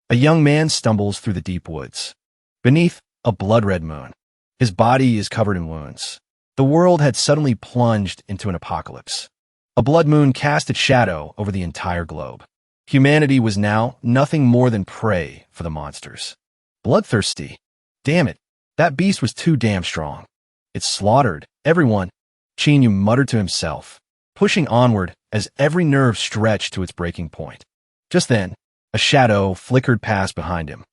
A young man stumbles through the deep woods. Beneath a blood-red moon, his body is covered in wounds. The world had suddenly plunged into an apocalypse. A blood moon cast its shadow over the entire globe. Humanity was now nothing more than prey for the monsters. Bloodthirsty. Damn it, that beast was too damn strong. It slaughtered everyone, Chinyu muttered to himself, pushing onward as every nerve stretched to its breaking point. Just then, a shadow flickered past behind him.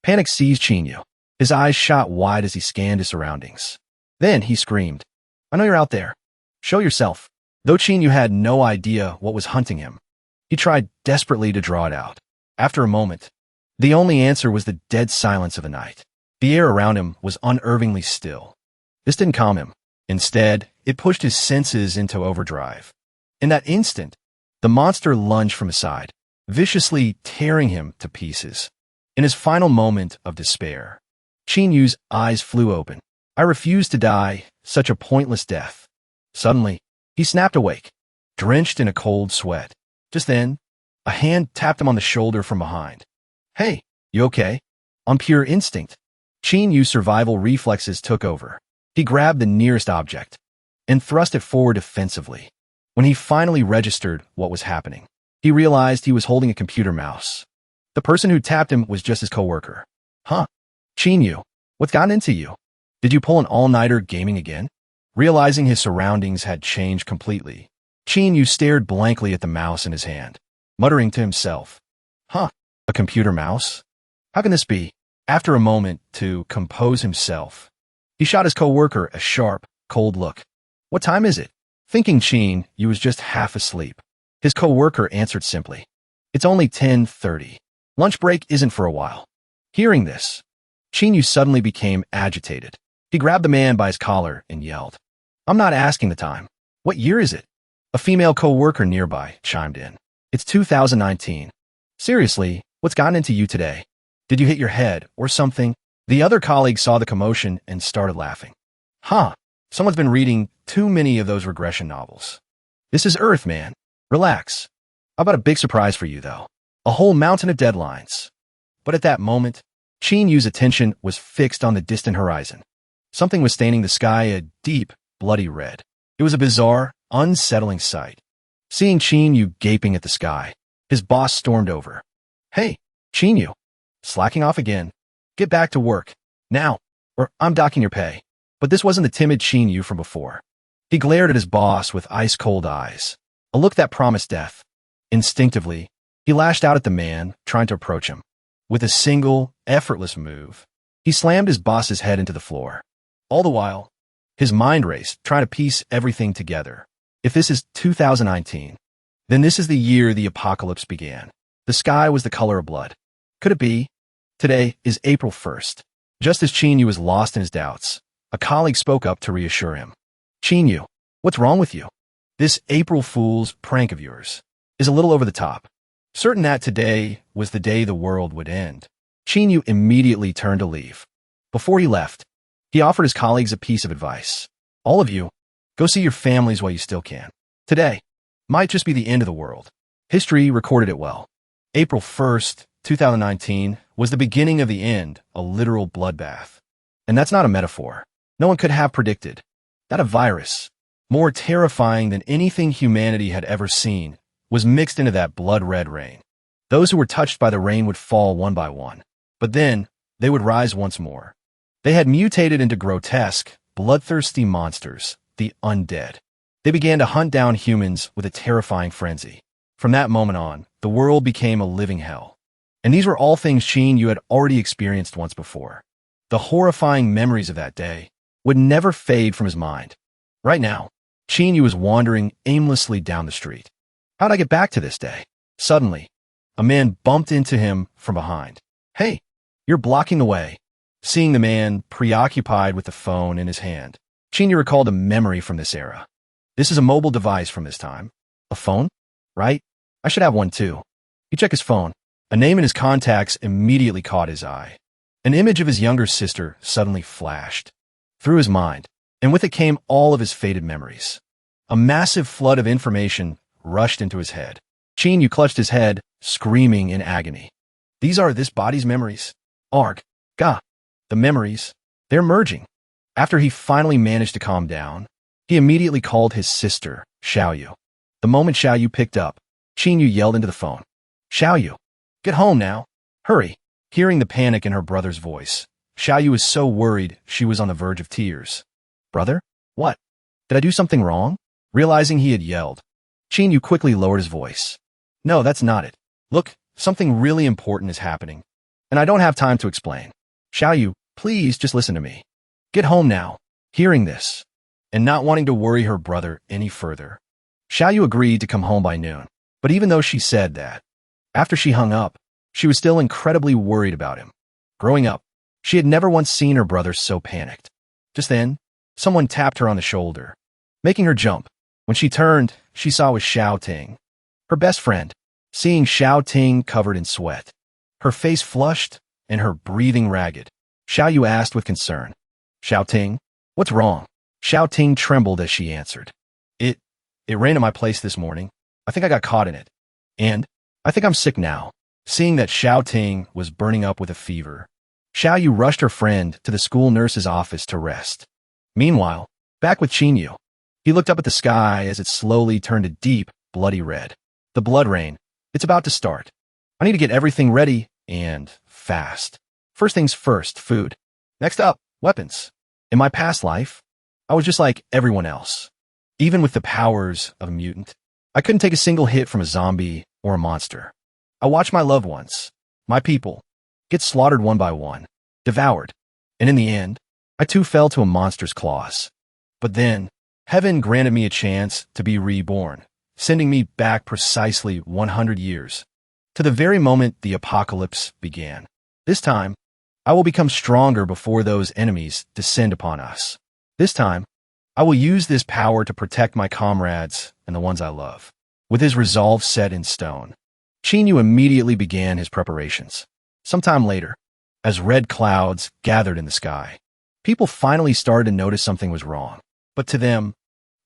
Panic seized Chinyu. His eyes shot wide as he scanned his surroundings. Then he screamed, "I know you're out there. Show yourself." Though Chinyu had no idea what was hunting him, he tried desperately to draw it out. After a moment, the only answer was the dead silence of the night. The air around him was unnervingly still. This didn't calm him. Instead, it pushed his senses into overdrive. In that instant, the monster lunged from his side, viciously tearing him to pieces. In his final moment of despair, Chinyu's eyes flew open. "I refuse to die, such a pointless death." Suddenly, he snapped awake, drenched in a cold sweat. Just then, a hand tapped him on the shoulder from behind. "Hey, you okay?" On pure instinct, Chinyu's survival reflexes took over. He grabbed the nearest object and thrust it forward defensively. When he finally registered what was happening, he realized he was holding a computer mouse. The person who tapped him was just his coworker. "Huh? Chinyu, what's gotten into you? Did you pull an all-nighter gaming again?" Realizing his surroundings had changed completely, Chinyu stared blankly at the mouse in his hand, muttering to himself, "Huh? A computer mouse? How can this be?" After a moment to compose himself, he shot his coworker a sharp, cold look. "What time is it?" Thinking Chinyu was just half asleep, his coworker answered simply, "It's only 10:30. Lunch break isn't for a while." Hearing this, Chinyu suddenly became agitated. He grabbed the man by his collar and yelled, "I'm not asking the time. What year is it?" A female co-worker nearby chimed in, "It's 2019. Seriously, what's gotten into you today? Did you hit your head or something?" The other colleague saw the commotion and started laughing. "Huh, someone's been reading too many of those regression novels. This is Earth, man. Relax. How about a big surprise for you, though? A whole mountain of deadlines." But at that moment, Chinyu's attention was fixed on the distant horizon. Something was staining the sky a deep, bloody red. It was a bizarre, unsettling sight. Seeing Chinyu gaping at the sky, his boss stormed over. "Hey, Chinyu, slacking off again. Get back to work, now, or I'm docking your pay." But this wasn't the timid Chinyu from before. He glared at his boss with ice-cold eyes, a look that promised death. Instinctively, he lashed out at the man, trying to approach him. With a single, effortless move, he slammed his boss's head into the floor. All the while, his mind raced, trying to piece everything together. If this is 2019, then this is the year the apocalypse began. The sky was the color of blood. Could it be? Today is April 1st. Just as Chinyu was lost in his doubts, a colleague spoke up to reassure him. "Chinyu, what's wrong with you? This April Fool's prank of yours is a little over the top." Certain that today was the day the world would end, Chinyu immediately turned to leave. Before he left, he offered his colleagues a piece of advice. "All of you, go see your families while you still can. Today might just be the end of the world." History recorded it well. April 1st, 2019 was the beginning of the end, a literal bloodbath. And that's not a metaphor. No one could have predicted that a virus, more terrifying than anything humanity had ever seen, was mixed into that blood-red rain. Those who were touched by the rain would fall one by one, but then they would rise once more. They had mutated into grotesque, bloodthirsty monsters, the undead. They began to hunt down humans with a terrifying frenzy. From that moment on, the world became a living hell. And these were all things Chinyu had already experienced once before. The horrifying memories of that day would never fade from his mind. Right now, Chinyu was wandering aimlessly down the street. How'd I get back to this day? Suddenly, a man bumped into him from behind. "Hey, you're blocking the way." Seeing the man preoccupied with the phone in his hand, Chinyu recalled a memory from this era. This is a mobile device from this time. A phone? Right? I should have one too. He checked his phone. A name in his contacts immediately caught his eye. An image of his younger sister suddenly flashed through his mind, and with it came all of his faded memories. A massive flood of information rushed into his head. Chinyu clutched his head, screaming in agony. These are this body's memories. Arg. Gah. The memories. They're merging. After he finally managed to calm down, he immediately called his sister, Xiaoyu. The moment Xiaoyu picked up, Qinyu yelled into the phone. Xiaoyu, get home now. Hurry. Hearing the panic in her brother's voice, Xiaoyu was so worried she was on the verge of tears. Brother? What? Did I do something wrong? Realizing he had yelled, Qinyu quickly lowered his voice. No, that's not it. Look, something really important is happening, and I don't have time to explain. Xiaoyu, please just listen to me. Get home now. Hearing this, and not wanting to worry her brother any further, Xiaoyu agreed to come home by noon. But even though she said that, after she hung up, she was still incredibly worried about him. Growing up, she had never once seen her brother so panicked. Just then, someone tapped her on the shoulder, making her jump. When she turned, she saw it was Xiao Ting, her best friend. Seeing Xiao Ting covered in sweat, her face flushed and her breathing ragged, Xiaoyu asked with concern. Xiao Ting, what's wrong? Xiao Ting trembled as she answered. It rained at my place this morning. I think I got caught in it. And I think I'm sick now. Seeing that Xiao Ting was burning up with a fever, Xiaoyu rushed her friend to the school nurse's office to rest. Meanwhile, back with Qinyu, he looked up at the sky as it slowly turned a deep, bloody red. The blood rain. It's about to start. I need to get everything ready, and fast. First things first, food. Next up, weapons. In my past life, I was just like everyone else. Even with the powers of a mutant, I couldn't take a single hit from a zombie or a monster. I watched my loved ones, my people, get slaughtered one by one, devoured, and in the end, I too fell to a monster's claws. But then, heaven granted me a chance to be reborn, sending me back precisely 100 years, to the very moment the apocalypse began. This time, I will become stronger before those enemies descend upon us. This time, I will use this power to protect my comrades and the ones I love. With his resolve set in stone, Qinyu immediately began his preparations. Sometime later, as red clouds gathered in the sky, people finally started to notice something was wrong. But to them,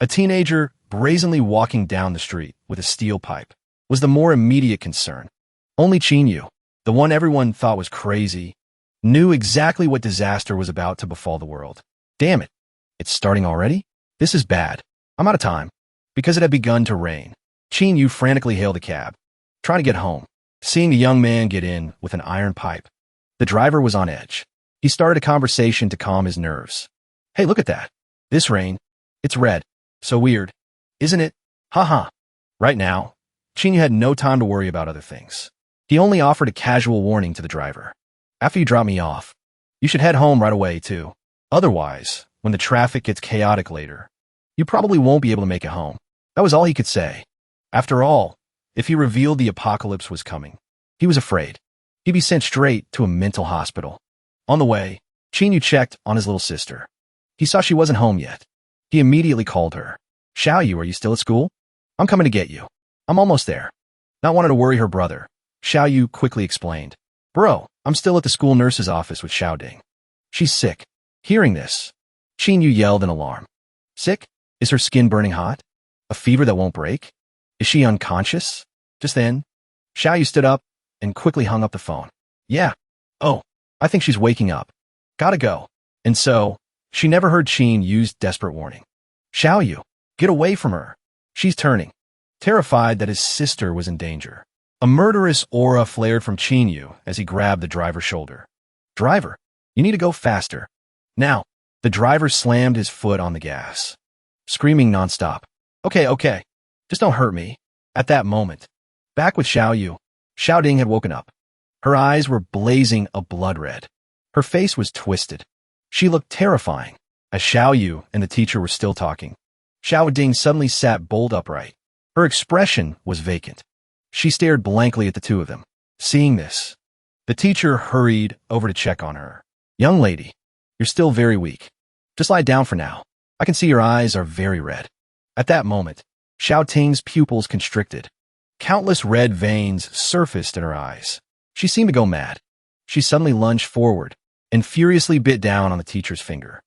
a teenager brazenly walking down the street with a steel pipe was the more immediate concern. Only Qinyu, the one everyone thought was crazy, knew exactly what disaster was about to befall the world. Damn it. It's starting already? This is bad. I'm out of time. Because it had begun to rain, Qinyu frantically hailed a cab, trying to get home. Seeing the young man get in with an iron pipe, the driver was on edge. He started a conversation to calm his nerves. Hey, look at that. This rain. It's red. So weird. Isn't it? Haha. Right now, Qinyu had no time to worry about other things. He only offered a casual warning to the driver. After you drop me off, you should head home right away, too. Otherwise, when the traffic gets chaotic later, you probably won't be able to make it home. That was all he could say. After all, if he revealed the apocalypse was coming, he was afraid he'd be sent straight to a mental hospital. On the way, Qinyu checked on his little sister. He saw she wasn't home yet. He immediately called her. Xiaoyu, are you still at school? I'm coming to get you. I'm almost there. Not wanting to worry her brother, Xiaoyu quickly explained. Bro, I'm still at the school nurse's office with Xiaoding. She's sick. Hearing this, Qinyu yelled in alarm. Sick? Is her skin burning hot? A fever that won't break? Is she unconscious? Just then, Xiaoyu stood up and quickly hung up the phone. Yeah. Oh, I think she's waking up. Gotta go. And so, she never heard Qin use desperate warning. Xiaoyu, get away from her. She's turning, terrified that his sister was in danger. A murderous aura flared from Qinyu as he grabbed the driver's shoulder. Driver, you need to go faster. Now, the driver slammed his foot on the gas, screaming nonstop. Okay. Just don't hurt me. At that moment, back with Xiaoyu, Xiaoding had woken up. Her eyes were blazing a blood red. Her face was twisted. She looked terrifying. As Xiaoyu and the teacher were still talking, Xiaoding suddenly sat bolt upright. Her expression was vacant. She stared blankly at the two of them. Seeing this, the teacher hurried over to check on her. Young lady, you're still very weak. Just lie down for now. I can see your eyes are very red. At that moment, Xiao Ting's pupils constricted. Countless red veins surfaced in her eyes. She seemed to go mad. She suddenly lunged forward and furiously bit down on the teacher's finger.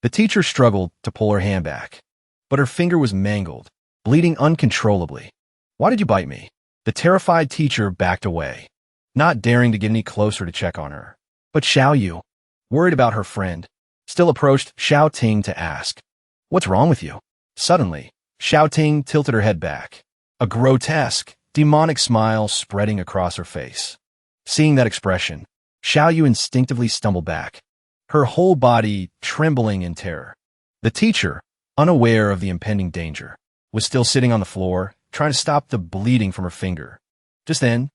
The teacher struggled to pull her hand back, but her finger was mangled, bleeding uncontrollably. Why did you bite me? The terrified teacher backed away. not daring to get any closer to check on her. But Xiao Yu, worried about her friend, still approached Xiao Ting to ask, "What's wrong with you?" Suddenly, Xiao Ting tilted her head back, a grotesque, demonic smile spreading across her face. Seeing that expression, Xiao Yu instinctively stumbled back, her whole body trembling in terror. The teacher, unaware of the impending danger, was still sitting on the floor, trying to stop the bleeding from her finger. Just then,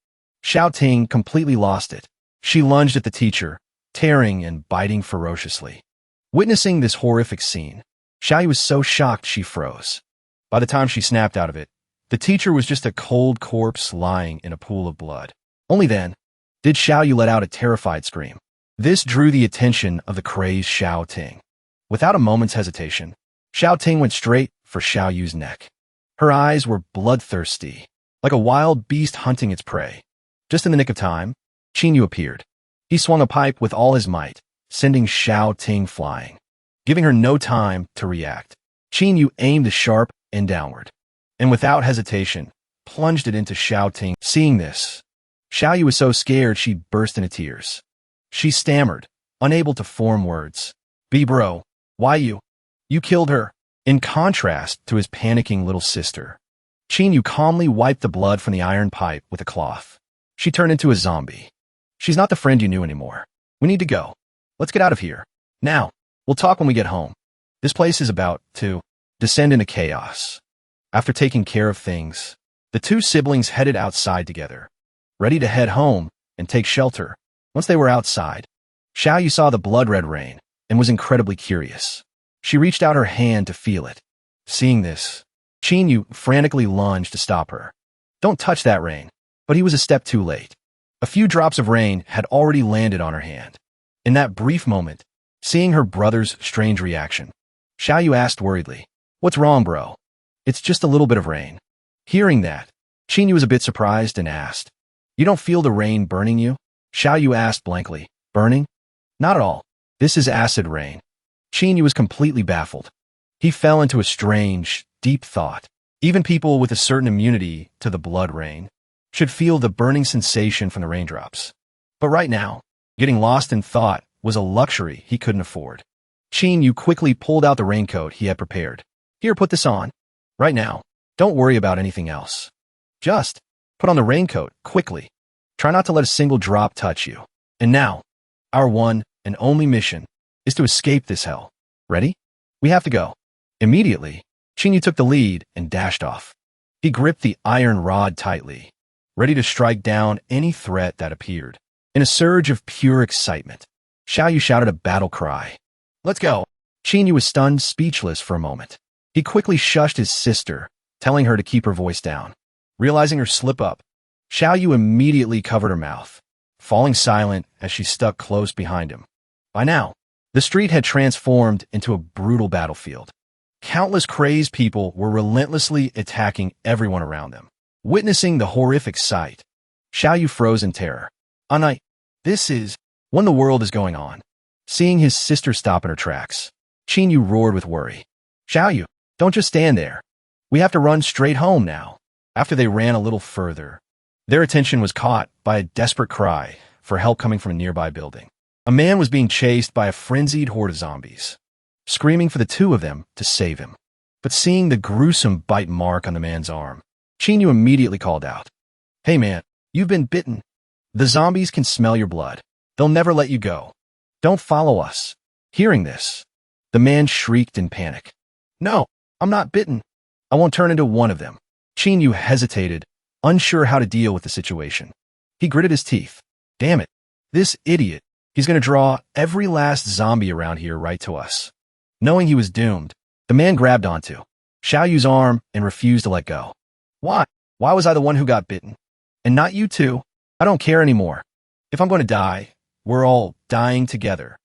Xiao Ting completely lost it. She lunged at the teacher, tearing and biting ferociously. Witnessing this horrific scene, Xiao Yu was so shocked she froze. By the time she snapped out of it, the teacher was just a cold corpse lying in a pool of blood. Only then did Xiao Yu let out a terrified scream. This drew the attention of the crazed Xiao Ting. Without a moment's hesitation, Xiao Ting went straight for Xiao Yu's neck. Her eyes were bloodthirsty, like a wild beast hunting its prey. Just in the nick of time, Qin Yu appeared. He swung a pipe with all his might, sending Xiao Ting flying. Giving her no time to react, Qin Yu aimed the sharp end downward, and without hesitation, plunged it into Xiao Ting. Seeing this, Xiao Yu was so scared she burst into tears. She stammered, unable to form words. Bro, why you killed her?" In contrast to his panicking little sister, Qin Yu calmly wiped the blood from the iron pipe with a cloth. She turned into a zombie. "She's not the friend you knew anymore. We need to go. Let's get out of here. Now, we'll talk when we get home. This place is about to descend into chaos." After taking care of things, the two siblings headed outside together, ready to head home and take shelter. Once they were outside, Xiao Yu saw the blood-red rain and was incredibly curious. She reached out her hand to feel it. Seeing this, Qin Yu frantically lunged to stop her. "Don't touch that rain." But he was a step too late. A few drops of rain had already landed on her hand. In that brief moment, seeing her brother's strange reaction, Xiao Yu asked worriedly, "What's wrong, bro?" "It's just a little bit of rain." Hearing that, Qin Yu was a bit surprised and asked, "You don't feel the rain burning you?" Xiao Yu asked blankly, "Burning?" "Not at all. This is acid rain." Qin Yu was completely baffled. He fell into a strange, deep thought. Even people with a certain immunity to the blood rain should feel the burning sensation from the raindrops. But right now, getting lost in thought was a luxury he couldn't afford. Qin Yu quickly pulled out the raincoat he had prepared. "Here, put this on. Right now, don't worry about anything else. Just put on the raincoat, quickly. Try not to let a single drop touch you. And now, our one and only mission is to escape this hell. Ready? We have to go." Immediately, Qin Yu took the lead and dashed off. He gripped the iron rod tightly, ready to strike down any threat that appeared. In a surge of pure excitement, Xiao Yu shouted a battle cry. "Let's go!" Qin Yu was stunned, speechless for a moment. He quickly shushed his sister, telling her to keep her voice down. Realizing her slip-up, Xiao Yu immediately covered her mouth, falling silent as she stuck close behind him. By now, the street had transformed into a brutal battlefield. Countless crazed people were relentlessly attacking everyone around them. Witnessing the horrific sight, Xiao Yu froze in terror. This is when the world is going on." Seeing his sister stop in her tracks, Qin Yu roared with worry. "Xiao Yu, don't just stand there. We have to run straight home now." After they ran a little further, their attention was caught by a desperate cry for help coming from a nearby building. A man was being chased by a frenzied horde of zombies, screaming for the two of them to save him. But seeing the gruesome bite mark on the man's arm, Qin Yu immediately called out, "Hey man, you've been bitten. The zombies can smell your blood. They'll never let you go. Don't follow us." Hearing this, the man shrieked in panic. "No, I'm not bitten. I won't turn into one of them." Qin Yu hesitated, unsure how to deal with the situation. He gritted his teeth. "Damn it, this idiot. He's going to draw every last zombie around here right to us." Knowing he was doomed, the man grabbed onto Xiao Yu's arm and refused to let go. Why? Why was I the one who got bitten? And not you two? I don't care anymore. If I'm going to die, we're all dying together."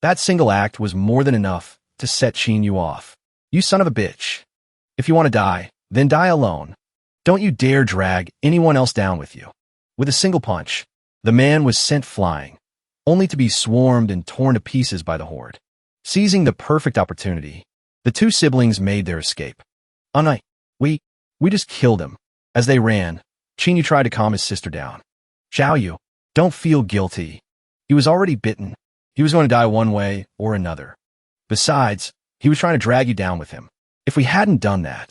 That single act was more than enough to set Qin Yu off. "You son of a bitch. If you want to die, then die alone. Don't you dare drag anyone else down with you." With a single punch, the man was sent flying, only to be swarmed and torn to pieces by the horde. Seizing the perfect opportunity, the two siblings made their escape. We just killed him." As they ran, Qin Yu tried to calm his sister down. "Xiao Yu, Don't feel guilty. He was already bitten. He was going to die one way or another. Besides, he was trying to drag you down with him. If we hadn't done that,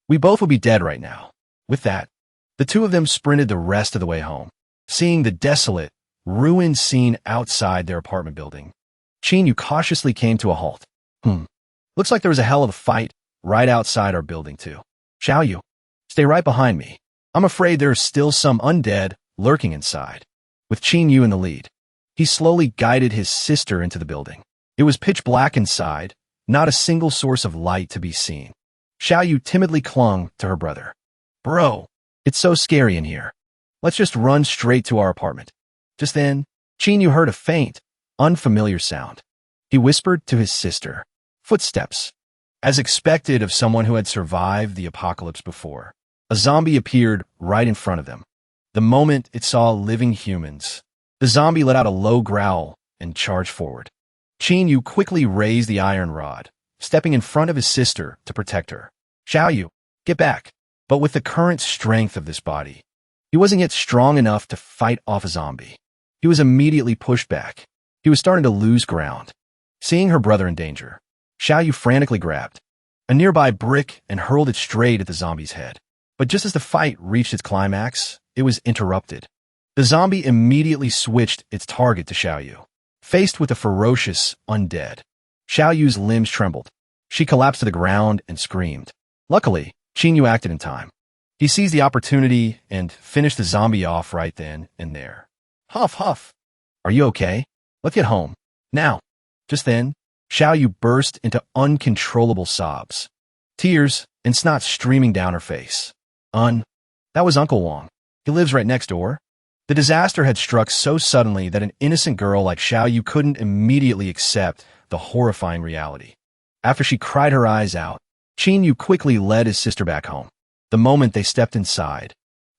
we both would be dead right now. With that, the two of them sprinted the rest of the way home, seeing the desolate, ruined scene outside their apartment building. Chinyu cautiously came to a halt. Looks like there was a hell of a fight right outside our building too. Xiaoyu, stay right behind me. I'm afraid there is still some undead lurking inside. With Chinyu in the lead, he slowly guided his sister into the building. It was pitch black inside, not a single source of light to be seen. Xiaoyu timidly clung to her brother. Bro, it's so scary in here. Let's just run straight to our apartment. Just then, Chinyu heard a faint, unfamiliar sound. He whispered to his sister. Footsteps. As expected of someone who had survived the apocalypse before, a zombie appeared right in front of them. The moment it saw living humans, the zombie let out a low growl and charged forward. Chinyu quickly raised the iron rod, stepping in front of his sister to protect her. Xiaoyu, get back. But with the current strength of this body, he wasn't yet strong enough to fight off a zombie. He was immediately pushed back. He was starting to lose ground. Seeing her brother in danger, Xiaoyu frantically grabbed a nearby brick and hurled it straight at the zombie's head. But just as the fight reached its climax, it was interrupted. The zombie immediately switched its target to Xiaoyu. Faced with the ferocious undead, Xiaoyu's limbs trembled. She collapsed to the ground and screamed. Luckily, Chinyu acted in time. He seized the opportunity and finished the zombie off right then and there. Huff, huff. Are you okay? Let's get home. Now. Just then, Xiaoyu burst into uncontrollable sobs. Tears and snot streaming down her face. That was Uncle Wong. He lives right next door. The disaster had struck so suddenly that an innocent girl like Xiaoyu couldn't immediately accept the horrifying reality. After she cried her eyes out, Chinyu quickly led his sister back home. The moment they stepped inside,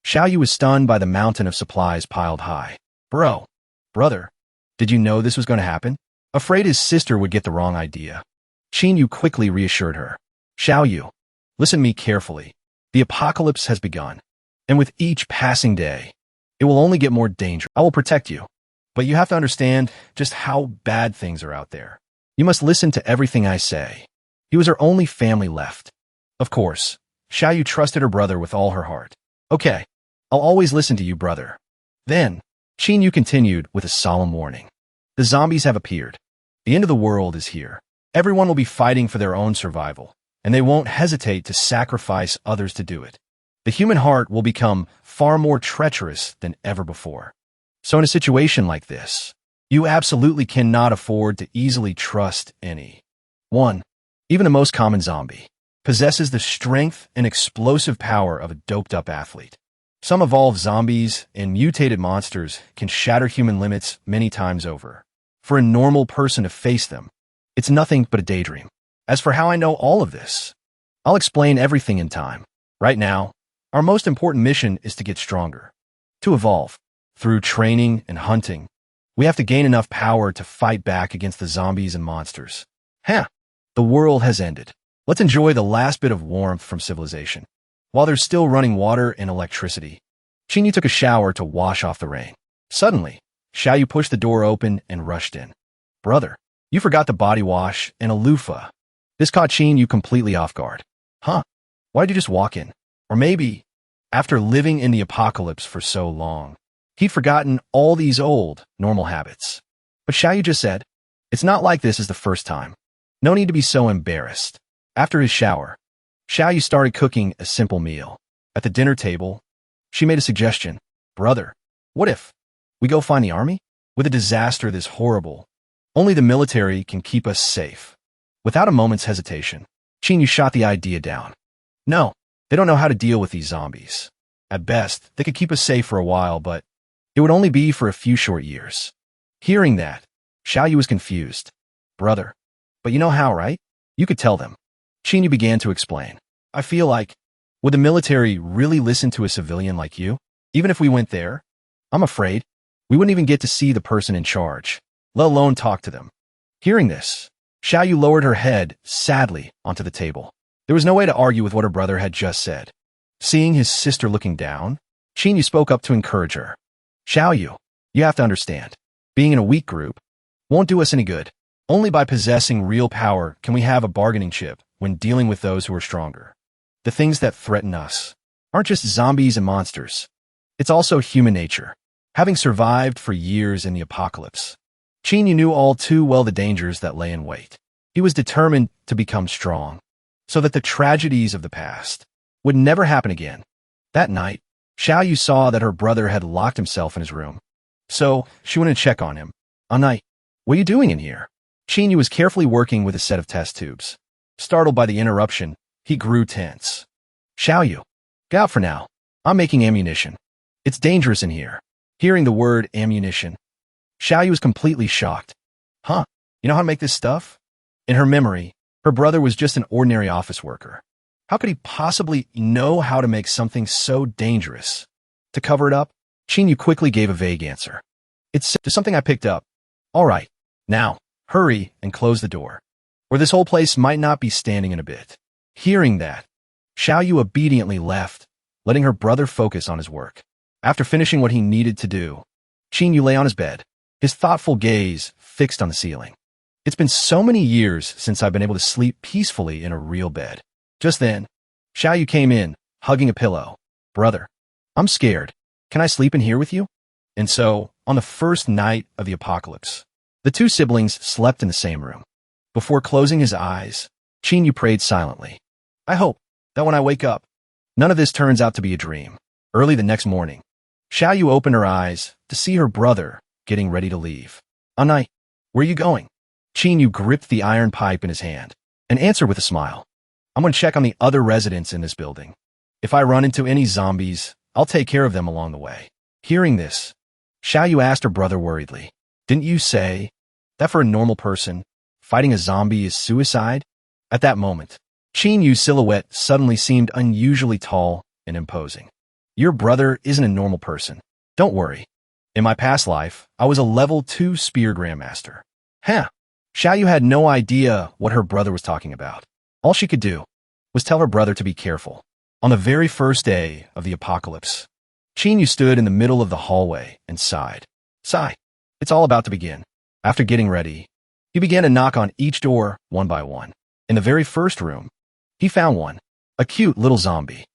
Xiaoyu was stunned by the mountain of supplies piled high. Brother, did you know this was going to happen? Afraid his sister would get the wrong idea, Chinyu quickly reassured her. Xiaoyu, listen to me carefully. The apocalypse has begun, and with each passing day, it will only get more dangerous. I will protect you, but you have to understand just how bad things are out there. You must listen to everything I say. He was her only family left. Of course, Xiaoyu trusted her brother with all her heart. Okay, I'll always listen to you, brother. Then, Chinyu continued with a solemn warning. The zombies have appeared. The end of the world is here. Everyone will be fighting for their own survival, and they won't hesitate to sacrifice others to do it. The human heart will become far more treacherous than ever before. So in a situation like this, you absolutely cannot afford to easily trust anyone. Even the most common zombie possesses the strength and explosive power of a doped-up athlete. Some evolved zombies and mutated monsters can shatter human limits many times over. For a normal person to face them, it's nothing but a daydream. As for how I know all of this, I'll explain everything in time. Right now, our most important mission is to get stronger, to evolve. Through training and hunting, we have to gain enough power to fight back against the zombies and monsters. The world has ended. Let's enjoy the last bit of warmth from civilization. While there's still running water and electricity, Chinyu took a shower to wash off the rain. Suddenly, Xiaoyu pushed the door open and rushed in. Brother, you forgot the body wash and a loofah. This caught Chinyu completely off guard. Why'd you just walk in? Or maybe, after living in the apocalypse for so long, he'd forgotten all these old, normal habits. But Xiaoyu just said, it's not like this is the first time. No need to be so embarrassed. After his shower, Xiaoyu started cooking a simple meal. At the dinner table, she made a suggestion. Brother, what if we go find the army? With a disaster this horrible, only the military can keep us safe. Without a moment's hesitation, Chinyu shot the idea down. No, they don't know how to deal with these zombies. At best, they could keep us safe for a while, but it would only be for a few short years. Hearing that, Xiaoyu was confused. Brother, but you know how, right? You could tell them. Chinyu began to explain. I feel like, would the military really listen to a civilian like you? Even if we went there, I'm afraid we wouldn't even get to see the person in charge, let alone talk to them. Hearing this, Xiaoyu lowered her head sadly onto the table. There was no way to argue with what her brother had just said. Seeing his sister looking down, Chinyu spoke up to encourage her. Xiaoyu, You have to understand, being in a weak group won't do us any good. Only by possessing real power can we have a bargaining chip when dealing with those who are stronger. The things that threaten us aren't just zombies and monsters. It's also human nature. Having survived for years in the apocalypse, Chinyu knew all too well the dangers that lay in wait. He was determined to become strong, so that the tragedies of the past would never happen again. That night, Xiaoyu saw that her brother had locked himself in his room. So, she went to check on him. "Night, what are you doing in here?" Chinyu was carefully working with a set of test tubes. Startled by the interruption, he grew tense. "Xiaoyu, get out for now. I'm making ammunition. It's dangerous in here." Hearing the word ammunition, Xiaoyu was completely shocked. "Huh? You know how to make this stuff?" In her memory, her brother was just an ordinary office worker. How could he possibly know how to make something so dangerous? To cover it up, Chinyu quickly gave a vague answer. "It's just something I picked up." "All right, now, hurry and close the door, or this whole place might not be standing in a bit." Hearing that, Xiaoyu obediently left, letting her brother focus on his work. After finishing what he needed to do, Chinyu lay on his bed, his thoughtful gaze fixed on the ceiling. "It's been so many years since I've been able to sleep peacefully in a real bed." Just then, Xiaoyu came in, hugging a pillow. "Brother, I'm scared. Can I sleep in here with you?" And so, on the first night of the apocalypse, the two siblings slept in the same room. Before closing his eyes, Chinyu prayed silently. "I hope that when I wake up, none of this turns out to be a dream." Early the next morning, Xiaoyu opened her eyes to see her brother getting ready to leave. "Night, where are you going?" Chinyu gripped the iron pipe in his hand and answered with a smile. "I'm going to check on the other residents in this building. If I run into any zombies, I'll take care of them along the way." Hearing this, Xiaoyu asked her brother worriedly, "Didn't you say that for a normal person, fighting a zombie is suicide?" At that moment, Chinyu's silhouette suddenly seemed unusually tall and imposing. "Your brother isn't a normal person. Don't worry. In my past life, I was a level 2 spear grandmaster." Huh. Xiaoyu had no idea what her brother was talking about. All she could do was tell her brother to be careful. On the very first day of the apocalypse, Chinyu stood in the middle of the hallway and sighed. Sigh. It's all about to begin. After getting ready, he began to knock on each door one by one. In the very first room, he found one, a cute little zombie.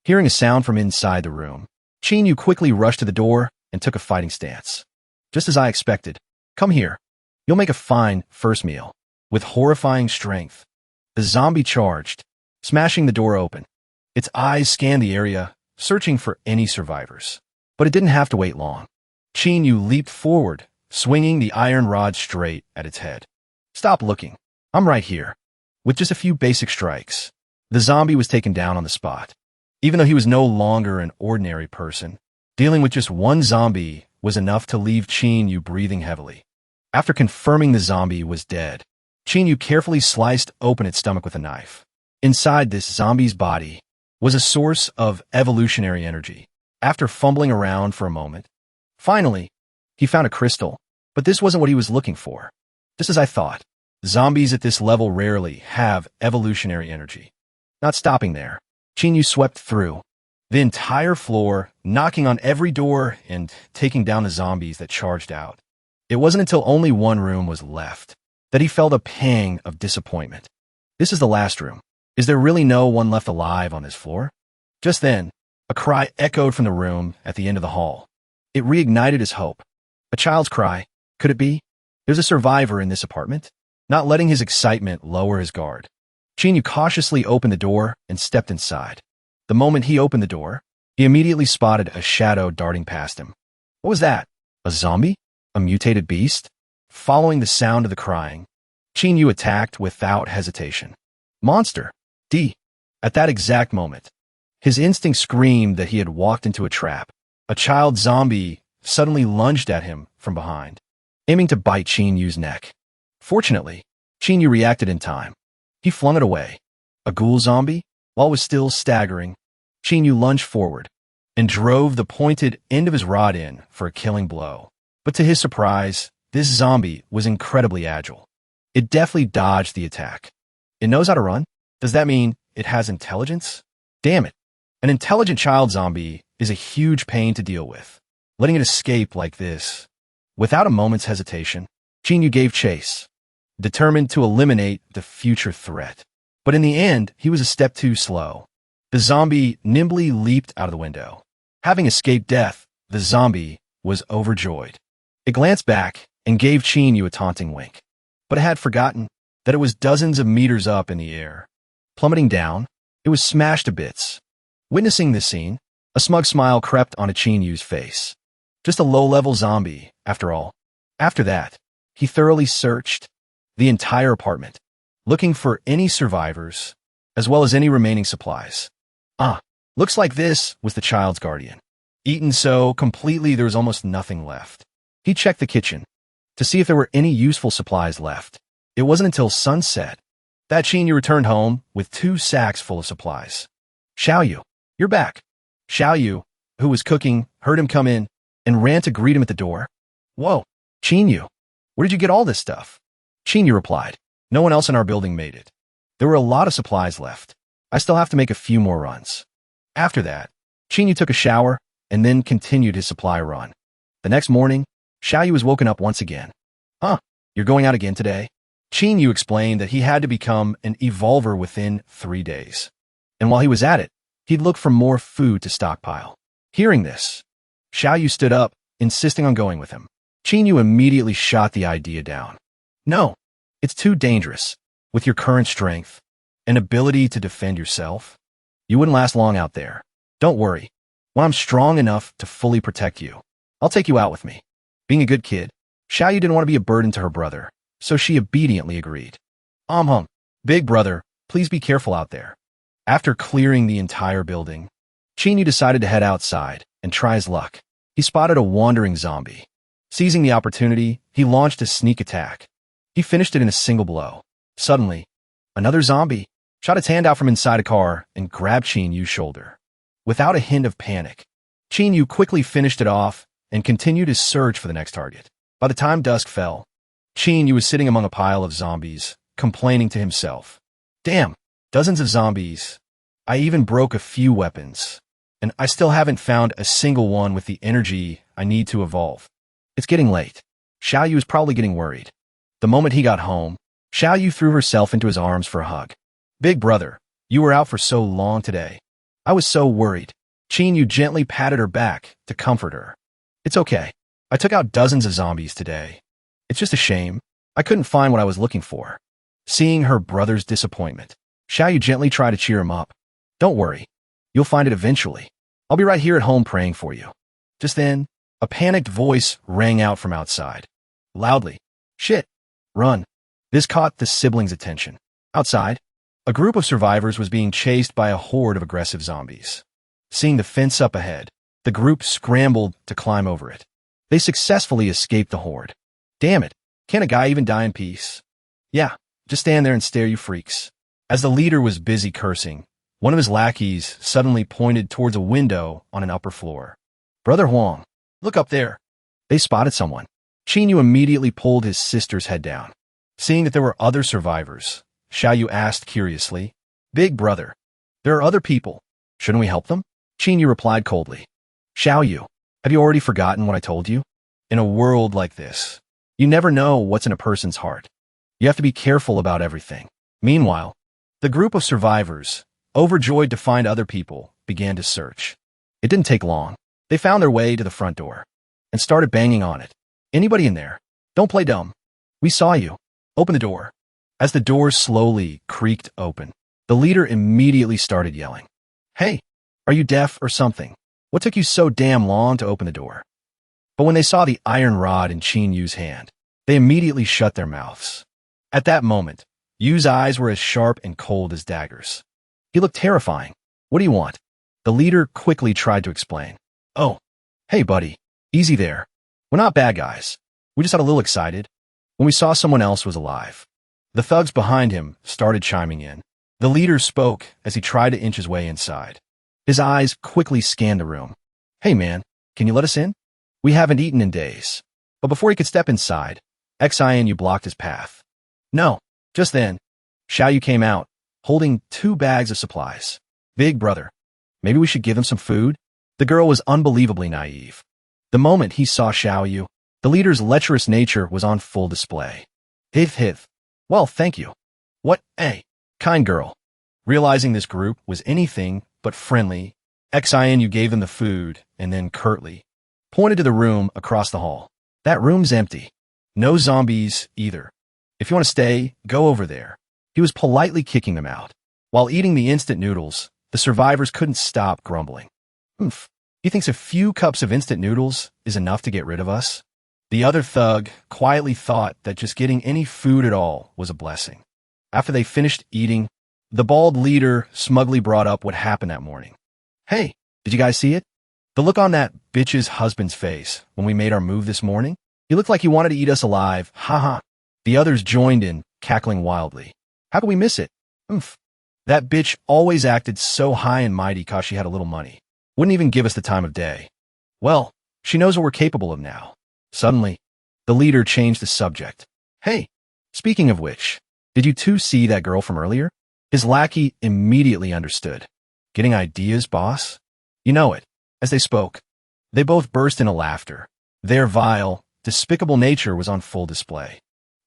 Hearing a sound from inside the room, Chinyu quickly rushed to the door and took a fighting stance. "Just as I expected. Come here. You'll make a fine first meal." With horrifying strength, the zombie charged, smashing the door open. Its eyes scanned the area, searching for any survivors. But it didn't have to wait long. Chinyu leaped forward, swinging the iron rod straight at its head. "Stop looking. I'm right here." With just a few basic strikes, the zombie was taken down on the spot. Even though he was no longer an ordinary person, dealing with just one zombie was enough to leave Chinyu breathing heavily. After confirming the zombie was dead, Chinyu carefully sliced open its stomach with a knife. Inside this zombie's body was a source of evolutionary energy. After fumbling around for a moment, finally, he found a crystal, but this wasn't what he was looking for. Just as I thought, zombies at this level rarely have evolutionary energy. Not stopping there, Chinyu swept through the entire floor, knocking on every door and taking down the zombies that charged out. It wasn't until only one room was left that he felt a pang of disappointment. This is the last room. Is there really no one left alive on this floor? Just then, a cry echoed from the room at the end of the hall. It reignited his hope. A child's cry. Could it be? There's a survivor in this apartment? Not letting his excitement lower his guard, Chinyu cautiously opened the door and stepped inside. The moment he opened the door, he immediately spotted a shadow darting past him. What was that? A zombie? A mutated beast? Following the sound of the crying, Chinyu attacked without hesitation. Monster! D. At that exact moment, his instinct screamed that he had walked into a trap. A child zombie suddenly lunged at him from behind, aiming to bite Chinyu's neck. Fortunately, Chinyu reacted in time. He flung it away. A ghoul zombie? While it was still staggering, Chinyu lunged forward and drove the pointed end of his rod in for a killing blow. But to his surprise, this zombie was incredibly agile. It deftly dodged the attack. It knows how to run? Does that mean it has intelligence? Damn it. An intelligent child zombie is a huge pain to deal with. Letting it escape like this Without a moment's hesitation, Jinyu gave chase, determined to eliminate the future threat. But in the end, he was a step too slow. The zombie nimbly leaped out of the window. Having escaped death, the zombie was overjoyed. It glanced back and gave Jinyu a taunting wink, but it had forgotten that it was dozens of meters up in the air. Plummeting down, it was smashed to bits. Witnessing this scene, a smug smile crept onto Jinyu's face. Just a low-level zombie, after all. After that, he thoroughly searched the entire apartment, looking for any survivors, as well as any remaining supplies. Looks like this was the child's guardian. Eaten so completely there was almost nothing left. He checked the kitchen to see if there were any useful supplies left. It wasn't until sunset that Jinyu returned home with 2 sacks full of supplies. Xiaoyu, you're back. Xiaoyu, who was cooking, heard him come in and ran to greet him at the door. Whoa, Jinyu, where did you get all this stuff? Jinyu replied, no one else in our building made it. There were a lot of supplies left. I still have to make a few more runs. After that, Jinyu took a shower and then continued his supply run. The next morning, Xiaoyu was woken up once again. You're going out again today? Jinyu explained that he had to become an evolver within 3 days. And while he was at it, he'd look for more food to stockpile. Hearing this, Xiaoyu stood up, insisting on going with him. Jinyu immediately shot the idea down. No, it's too dangerous. With your current strength and ability to defend yourself, you wouldn't last long out there. Don't worry. When I'm strong enough to fully protect you, I'll take you out with me. Being a good kid, Xiaoyu didn't want to be a burden to her brother, so she obediently agreed. Big brother, please be careful out there. After clearing the entire building, Jinyu decided to head outside and try his luck. He spotted a wandering zombie. Seizing the opportunity, he launched a sneak attack. He finished it in a single blow. Suddenly, another zombie shot its hand out from inside a car and grabbed Jinyu's shoulder. Without a hint of panic, Jinyu quickly finished it off and continued his search for the next target. By the time dusk fell, Jinyu was sitting among a pile of zombies, complaining to himself. Damn, dozens of zombies. I even broke a few weapons, and I still haven't found a single one with the energy I need to evolve. It's getting late. Xiaoyu was probably getting worried. The moment he got home, Xiaoyu threw herself into his arms for a hug. Big brother, you were out for so long today. I was so worried. Jinyu gently patted her back to comfort her. It's okay. I took out dozens of zombies today. It's just a shame. I couldn't find what I was looking for. Seeing her brother's disappointment, Xiaoyu gently tried to cheer him up. Don't worry. You'll find it eventually. I'll be right here at home praying for you. Just then, a panicked voice rang out from outside. Loudly. Shit. Run. This caught the siblings' attention. Outside, a group of survivors was being chased by a horde of aggressive zombies. Seeing the fence up ahead, the group scrambled to climb over it. They successfully escaped the horde. Damn it. Can't a guy even die in peace? Yeah, just stand there and stare, you freaks. As the leader was busy cursing, one of his lackeys suddenly pointed towards a window on an upper floor. Brother Huang, look up there. They spotted someone. Jinyu immediately pulled his sister's head down. Seeing that there were other survivors, Xiaoyu asked curiously, Big brother, there are other people. Shouldn't we help them? Jinyu replied coldly. Xiaoyu, have you already forgotten what I told you? In a world like this, you never know what's in a person's heart. You have to be careful about everything. Meanwhile, the group of survivors, overjoyed to find other people, began to search. It didn't take long. They found their way to the front door and started banging on it. Anybody in there? Don't play dumb. We saw you. Open the door. As the door slowly creaked open, the leader immediately started yelling. Hey, are you deaf or something? What took you so damn long to open the door? But when they saw the iron rod in Jinyu's hand, they immediately shut their mouths. At that moment, Yu's eyes were as sharp and cold as daggers. He looked terrifying. What do you want? The leader quickly tried to explain. Oh, hey buddy, easy there. We're not bad guys. We just got a little excited when we saw someone else was alive. The thugs behind him started chiming in. The leader spoke as he tried to inch his way inside. His eyes quickly scanned the room. Hey man, can you let us in? We haven't eaten in days. But before he could step inside, Xianu blocked his path. No. Just then, Xiaoyu came out, holding 2 bags of supplies. Big brother, maybe we should give them some food? The girl was unbelievably naive. The moment he saw Xiaoyu, The leader's lecherous nature was on full display. Hith. Well, thank you. What a kind girl. Realizing this group was anything but friendly, you gave them the food and then curtly pointed to the room across the hall. That room's empty. No zombies either. If you want to stay, go over there. He was politely kicking them out. While eating the instant noodles, the survivors couldn't stop grumbling. He thinks a few cups of instant noodles is enough to get rid of us? The other thug quietly thought that just getting any food at all was a blessing. After they finished eating, the bald leader smugly brought up what happened that morning. Hey, did you guys see it? The look on that bitch's husband's face when we made our move this morning? He looked like he wanted to eat us alive. Haha. The others joined in, cackling wildly. How could we miss it? That bitch always acted so high and mighty 'cause she had a little money. Wouldn't even give us the time of day. Well, she knows what we're capable of now. Suddenly, the leader changed the subject. Hey, speaking of which, did you two see that girl from earlier? His lackey immediately understood. Getting ideas, boss? You know it. As they spoke, they both burst into laughter. Their vile, despicable nature was on full display.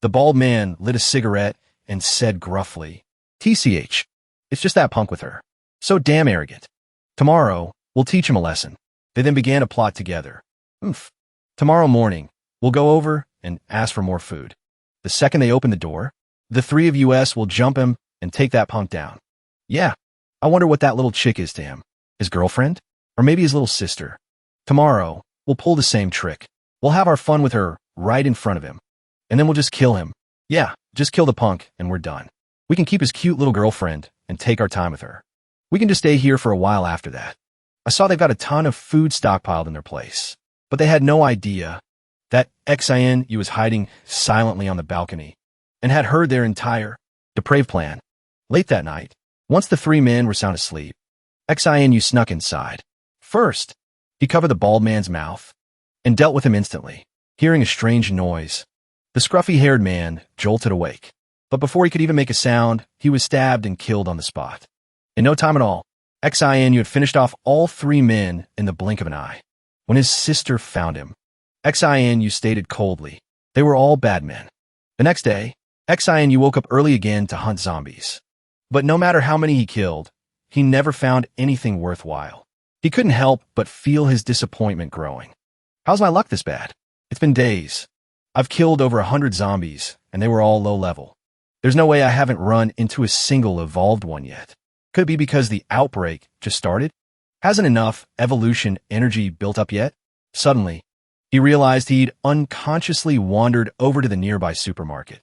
The bald man lit a cigarette and said gruffly, TCH, it's just that punk with her. So damn arrogant. Tomorrow, we'll teach him a lesson. They then began to plot together. Tomorrow morning, we'll go over and ask for more food. The second they open the door, the three of us will jump him and take that punk down. Yeah, I wonder what that little chick is to him. His girlfriend? Or maybe his little sister. Tomorrow, we'll pull the same trick. We'll have our fun with her right in front of him. And then we'll just kill him. Yeah, just kill the punk and we're done. We can keep his cute little girlfriend and take our time with her. We can just stay here for a while after that. I saw they've got a ton of food stockpiled in their place, but they had no idea that XINU was hiding silently on the balcony and had heard their entire depraved plan. Late that night, once the three men were sound asleep, XINU snuck inside. First, he covered the bald man's mouth and dealt with him instantly. Hearing a strange noise, the scruffy-haired man jolted awake. But before he could even make a sound, he was stabbed and killed on the spot. In no time at all, XINU had finished off all three men in the blink of an eye. When his sister found him, XINU stated coldly, they were all bad men. The next day, XINU woke up early again to hunt zombies. But no matter how many he killed, he never found anything worthwhile. He couldn't help but feel his disappointment growing. How's my luck this bad? It's been days. I've killed over 100 zombies, and they were all low level. There's no way I haven't run into a single evolved one yet. Could it be because the outbreak just started? Hasn't enough evolution energy built up yet? Suddenly, he realized he'd unconsciously wandered over to the nearby supermarket.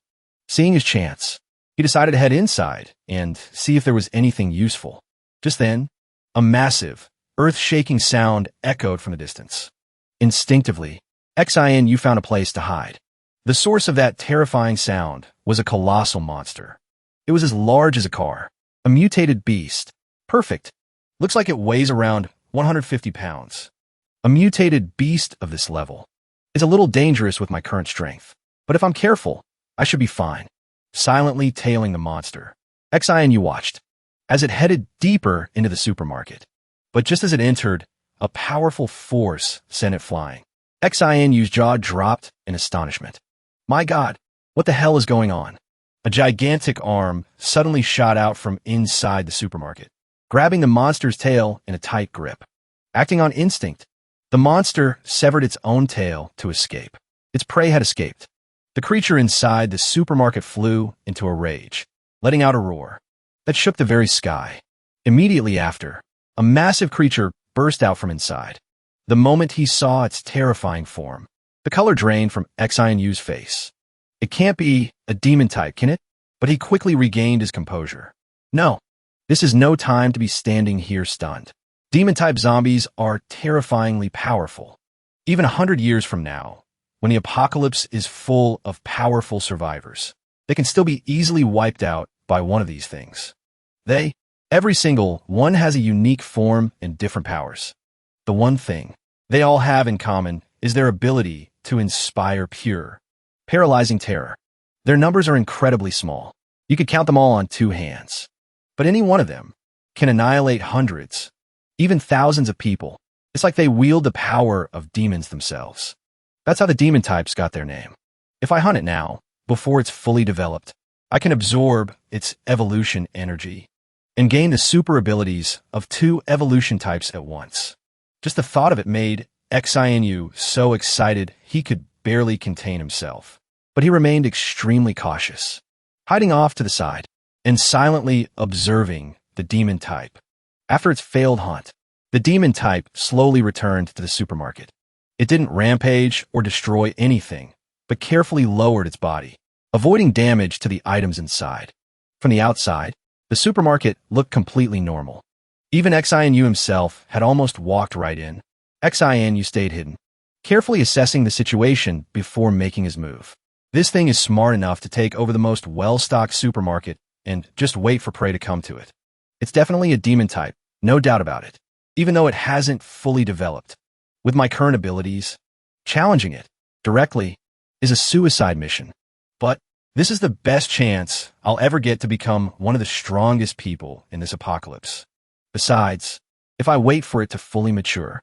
Seeing his chance, he decided to head inside and see if there was anything useful. Just then, a massive, earth-shaking sound echoed from the distance. Instinctively, XINU found a place to hide. The source of that terrifying sound was a colossal monster. It was as large as a car, a mutated beast. Perfect. Looks like it weighs around 150 pounds. A mutated beast of this level is a little dangerous with my current strength, but if I'm careful, I should be fine. Silently tailing the monster, XINU watched as it headed deeper into the supermarket. But just as it entered, a powerful force sent it flying. XINU's jaw dropped in astonishment. My God, what the hell is going on? A gigantic arm suddenly shot out from inside the supermarket, grabbing the monster's tail in a tight grip. Acting on instinct, the monster severed its own tail to escape. Its prey had escaped. The creature inside the supermarket flew into a rage, letting out a roar that shook the very sky. Immediately after, a massive creature burst out from inside. The moment he saw its terrifying form, the color drained from XINU's face. It can't be a demon type, can it? But he quickly regained his composure. No, this is no time to be standing here stunned. Demon-type zombies are terrifyingly powerful. Even 100 years from now, when the apocalypse is full of powerful survivors, they can still be easily wiped out by one of these things. Every single one has a unique form and different powers. The one thing they all have in common is their ability to inspire pure, paralyzing terror. Their numbers are incredibly small. You could count them all on two hands. But any one of them can annihilate hundreds, even thousands of people. It's like they wield the power of demons themselves. That's how the demon types got their name. If I hunt it now, before it's fully developed, I can absorb its evolution energy and gain the super abilities of 2 evolution types at once. Just the thought of it made Xinu so excited he could barely contain himself. But he remained extremely cautious, hiding off to the side and silently observing the demon type. After its failed hunt, the demon type slowly returned to the supermarket. It didn't rampage or destroy anything, but carefully lowered its body, avoiding damage to the items inside. From the outside, the supermarket looked completely normal. Even Xinu himself had almost walked right in. Xinu stayed hidden, carefully assessing the situation before making his move. This thing is smart enough to take over the most well-stocked supermarket and just wait for prey to come to it. It's definitely a demon type, no doubt about it, even though it hasn't fully developed. With my current abilities, challenging it directly is a suicide mission. But this is the best chance I'll ever get to become one of the strongest people in this apocalypse. Besides, if I wait for it to fully mature,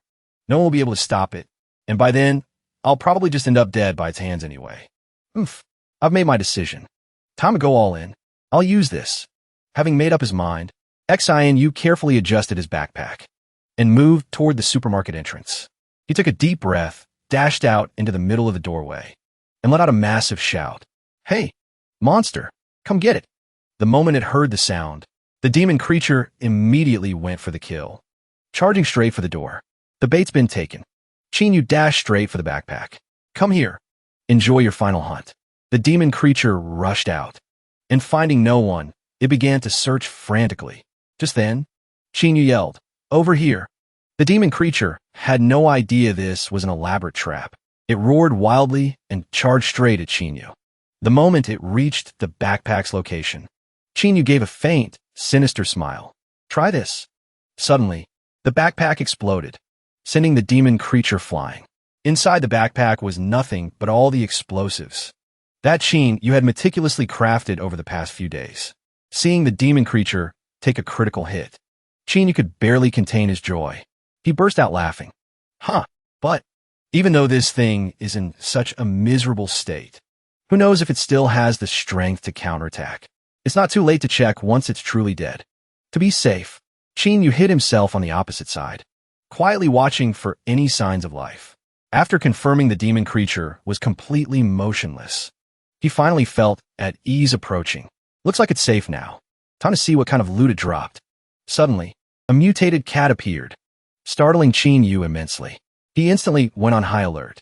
no one will be able to stop it, and by then, I'll probably just end up dead by its hands anyway. I've made my decision. Time to go all in. I'll use this. Having made up his mind, Xinu carefully adjusted his backpack and moved toward the supermarket entrance. He took a deep breath, dashed out into the middle of the doorway, and let out a massive shout. "Hey, monster, come get it." The moment it heard the sound, the demon creature immediately went for the kill, charging straight for the door. The bait's been taken. Xinu dashed straight for the backpack. "Come here. Enjoy your final hunt." The demon creature rushed out, and finding no one, it began to search frantically. Just then, Xinu yelled, "Over here." The demon creature had no idea this was an elaborate trap. It roared wildly and charged straight at Xinu. The moment it reached the backpack's location, Xinu gave a faint, sinister smile. "Try this." Suddenly, the backpack exploded, sending the demon creature flying. Inside the backpack was nothing but all the explosives that Xinu had meticulously crafted over the past few days. Seeing the demon creature take a critical hit, Xinu could barely contain his joy. He burst out laughing. But even though this thing is in such a miserable state, who knows if it still has the strength to counterattack? It's not too late to check once it's truly dead. To be safe, Xinu hid himself on the opposite side, quietly watching for any signs of life. After confirming the demon creature was completely motionless, he finally felt at ease approaching. Looks like it's safe now. Time to see what kind of loot it dropped. Suddenly, a mutated cat appeared, startling Xinu immensely. He instantly went on high alert.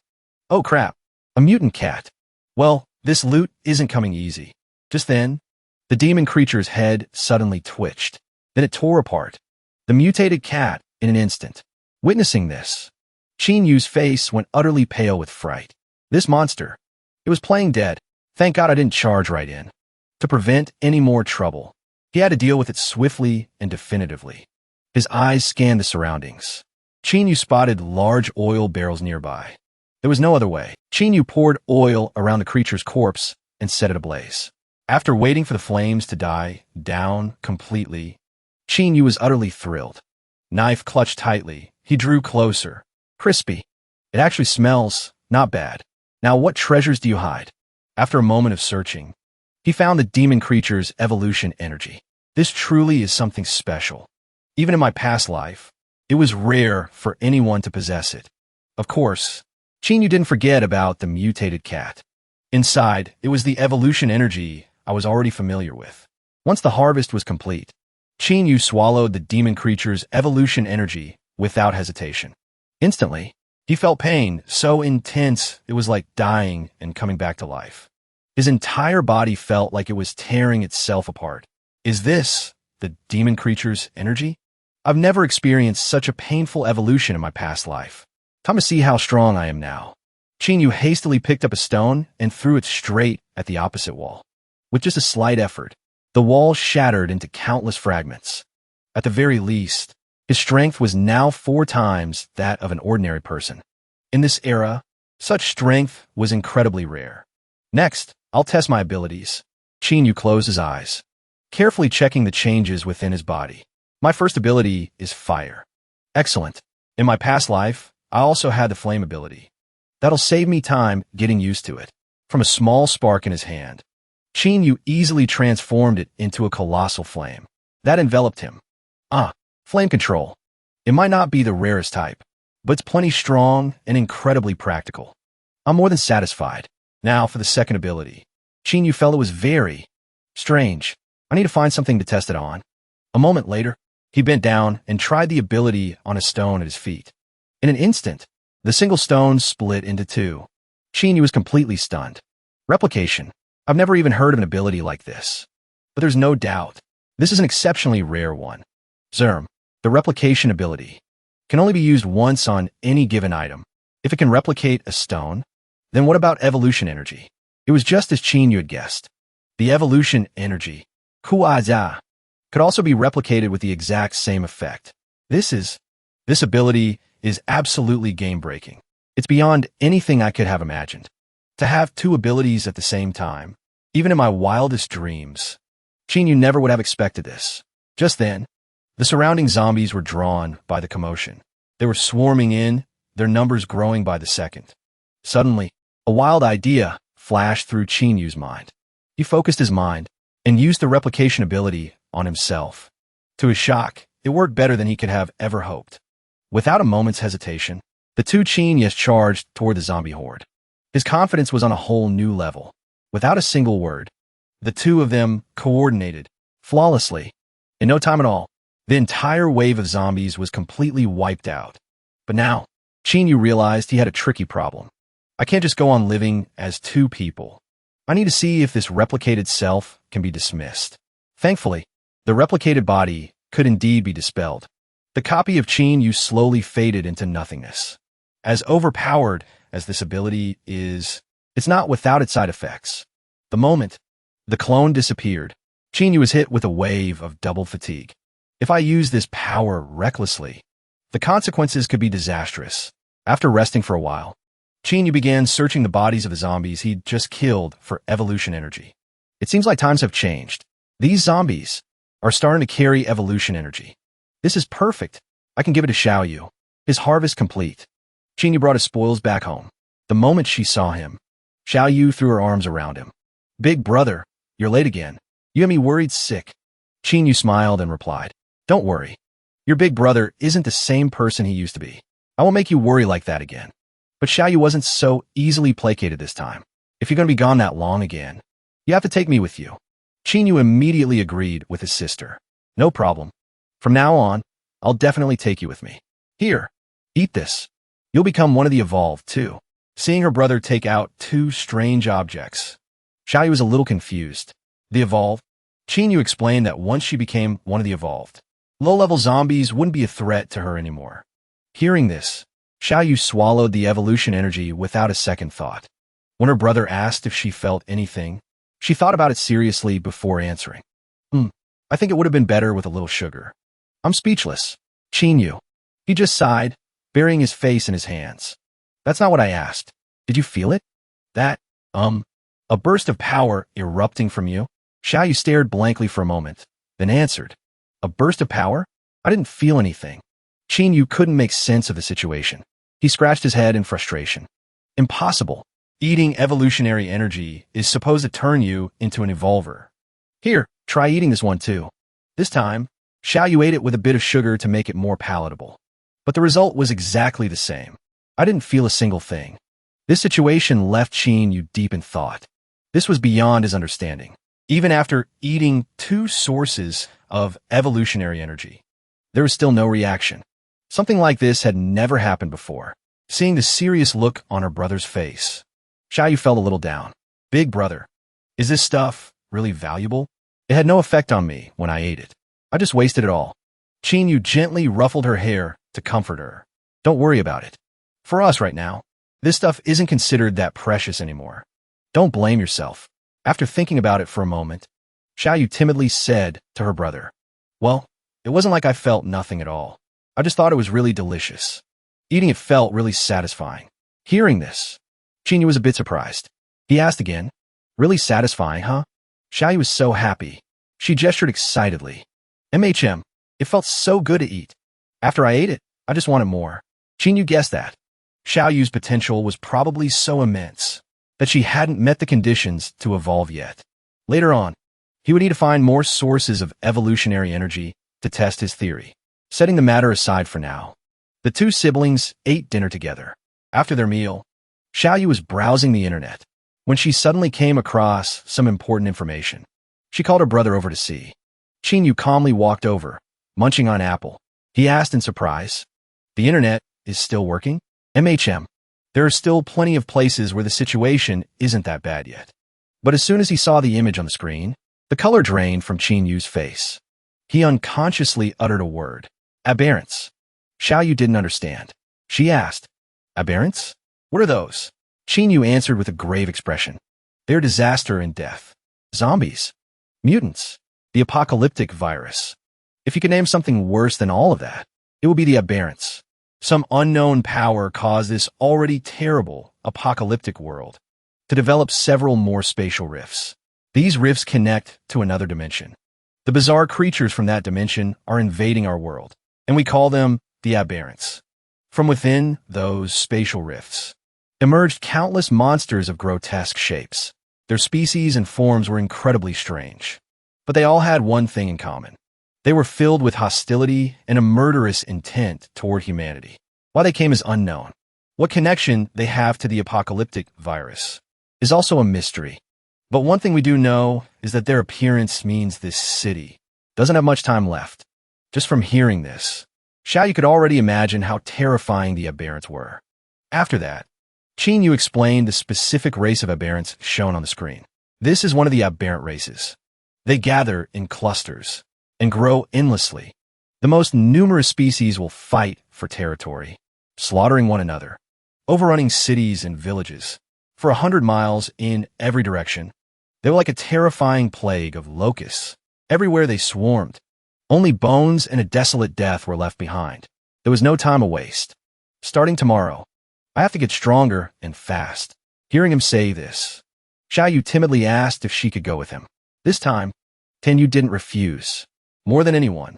Oh crap, a mutant cat. Well, this loot isn't coming easy. Just then, the demon creature's head suddenly twitched. Then it tore apart. The mutated cat in an instant. Witnessing this, Xinu's face went utterly pale with fright. This monster, it was playing dead. Thank God I didn't charge right in. To prevent any more trouble, he had to deal with it swiftly and definitively. His eyes scanned the surroundings. Xinu spotted large oil barrels nearby. There was no other way. Xinu poured oil around the creature's corpse and set it ablaze. After waiting for the flames to die down completely, Xinu was utterly thrilled. Knife clutched tightly, he drew closer. Crispy. It actually smells not bad. Now what treasures do you hide? After a moment of searching, he found the demon creature's evolution energy. This truly is something special. Even in my past life, it was rare for anyone to possess it. Of course, Xinu didn't forget about the mutated cat. Inside, it was the evolution energy I was already familiar with. Once the harvest was complete, Xinu swallowed the demon creature's evolution energy without hesitation. Instantly, he felt pain so intense it was like dying and coming back to life. His entire body felt like it was tearing itself apart. Is this the demon creature's energy? I've never experienced such a painful evolution in my past life. Time to see how strong I am now. Xinu hastily picked up a stone and threw it straight at the opposite wall. With just a slight effort, the wall shattered into countless fragments. At the very least, his strength was now 4 times that of an ordinary person. In this era, such strength was incredibly rare. Next, I'll test my abilities. Xinu closed his eyes, carefully checking the changes within his body. My first ability is fire. Excellent. In my past life, I also had the flame ability. That'll save me time getting used to it. From a small spark in his hand, Yu easily transformed it into a colossal flame. That enveloped him. Flame control. It might not be the rarest type, but it's plenty strong and incredibly practical. I'm more than satisfied. Now for the second ability. Yu felt it was very strange. I need to find something to test it on. A moment later, he bent down and tried the ability on a stone at his feet. In an instant, the single stone split into two. Yu was completely stunned. Replication. I've never even heard of an ability like this. But there's no doubt, this is an exceptionally rare one. Zerm, the replication ability, can only be used once on any given item. If it can replicate a stone, then what about evolution energy? It was just as Yu had guessed. The evolution energy, Kuaza, could also be replicated with the exact same effect. This ability is absolutely game-breaking. It's beyond anything I could have imagined. To have two abilities at the same time, even in my wildest dreams, Yu never would have expected this. Just then, the surrounding zombies were drawn by the commotion. They were swarming in, their numbers growing by the second. Suddenly, a wild idea flashed through Yu's mind. He focused his mind and used the replication ability on himself. To his shock, it worked better than he could have ever hoped. Without a moment's hesitation, the two Yu's charged toward the zombie horde. His confidence was on a whole new level. Without a single word, the two of them coordinated flawlessly. In no time at all, the entire wave of zombies was completely wiped out. But now, Yu realized he had a tricky problem. I can't just go on living as two people. I need to see if this replicated self can be dismissed. Thankfully, the replicated body could indeed be dispelled. The copy of Yu slowly faded into nothingness. As overpowered as this ability is, it's not without its side effects. The moment the clone disappeared, Yu was hit with a wave of double fatigue. If I use this power recklessly, the consequences could be disastrous. After resting for a while, Yu began searching the bodies of the zombies he'd just killed for evolution energy. It seems like times have changed. These zombies are starting to carry evolution energy. This is perfect. I can give it to Xiaoyu. His harvest complete. Yu brought his spoils back home. The moment she saw him, Xiaoyu threw her arms around him. Big brother, you're late again. You had me worried sick. Yu smiled and replied, don't worry. Your big brother isn't the same person he used to be. I won't make you worry like that again. But Xiaoyu wasn't so easily placated this time. If you're going to be gone that long again, you have to take me with you. Yu immediately agreed with his sister. No problem. From now on, I'll definitely take you with me. Here, eat this. You'll become one of the evolved, too. Seeing her brother take out two strange objects, Xiaoyu was a little confused. The evolved? Yu explained that once she became one of the evolved, low-level zombies wouldn't be a threat to her anymore. Hearing this, Xiaoyu swallowed the evolution energy without a second thought. When her brother asked if she felt anything, she thought about it seriously before answering. I think it would have been better with a little sugar. I'm speechless. Yu. He just sighed, burying his face in his hands. That's not what I asked. Did you feel it? A burst of power erupting from you? Xiaoyu stared blankly for a moment, then answered. A burst of power? I didn't feel anything. Yu couldn't make sense of the situation. He scratched his head in frustration. Impossible. Eating evolutionary energy is supposed to turn you into an evolver. Here, try eating this one too. This time, Xiaoyu ate it with a bit of sugar to make it more palatable. But the result was exactly the same. I didn't feel a single thing. This situation left Yu deep in thought. This was beyond his understanding. Even after eating two sources of evolutionary energy, there was still no reaction. Something like this had never happened before. Seeing the serious look on her brother's face, Xiaoyu felt a little down. Big brother, is this stuff really valuable? It had no effect on me when I ate it. I just wasted it all. Yu gently ruffled her hair to comfort her. Don't worry about it. For us right now, this stuff isn't considered that precious anymore. Don't blame yourself. After thinking about it for a moment, Xiaoyu timidly said to her brother, well, it wasn't like I felt nothing at all. I just thought it was really delicious. Eating it felt really satisfying. Hearing this, Yu was a bit surprised. He asked again, really satisfying, huh? Xiaoyu was so happy. She gestured excitedly. It felt so good to eat. After I ate it, I just wanted more. Yu guessed that. Xiaoyu's potential was probably so immense that she hadn't met the conditions to evolve yet. Later on, he would need to find more sources of evolutionary energy to test his theory. Setting the matter aside for now, the two siblings ate dinner together. After their meal, Xiaoyu was browsing the internet when she suddenly came across some important information. She called her brother over to see. Qinyu calmly walked over, munching on an apple. He asked in surprise, "The internet is still working?" "MHM. There are still plenty of places where the situation isn't that bad yet." But as soon as he saw the image on the screen, the color drained from Qinyu's face. He unconsciously uttered a word. "Aberrants." Xiaoyu didn't understand. She asked, "Aberrants? What are those?" Qinyu answered with a grave expression. "They're disaster and death. Zombies. Mutants. The apocalyptic virus. If you could name something worse than all of that, it would be the aberrants. Some unknown power caused this already terrible apocalyptic world to develop several more spatial rifts. These rifts connect to another dimension. The bizarre creatures from that dimension are invading our world, and we call them the aberrants. From within those spatial rifts emerged countless monsters of grotesque shapes. Their species and forms were incredibly strange, but they all had one thing in common. They were filled with hostility and a murderous intent toward humanity. Why they came is unknown. What connection they have to the apocalyptic virus is also a mystery. But one thing we do know is that their appearance means this city doesn't have much time left. Just from hearing this, Xiaoyu could already imagine how terrifying the aberrants were. After that, Qinyu explained the specific race of aberrants shown on the screen. This is one of the aberrant races. They gather in clusters and grow endlessly. The most numerous species will fight for territory, slaughtering one another, overrunning cities and villages for 100 miles in every direction. They were like a terrifying plague of locusts. Everywhere they swarmed. Only bones and a desolate death were left behind. There was no time to waste. Starting tomorrow, I have to get stronger and fast. Hearing him say this, Xiaoyu timidly asked if she could go with him. This time, Tenyu didn't refuse. More than anyone,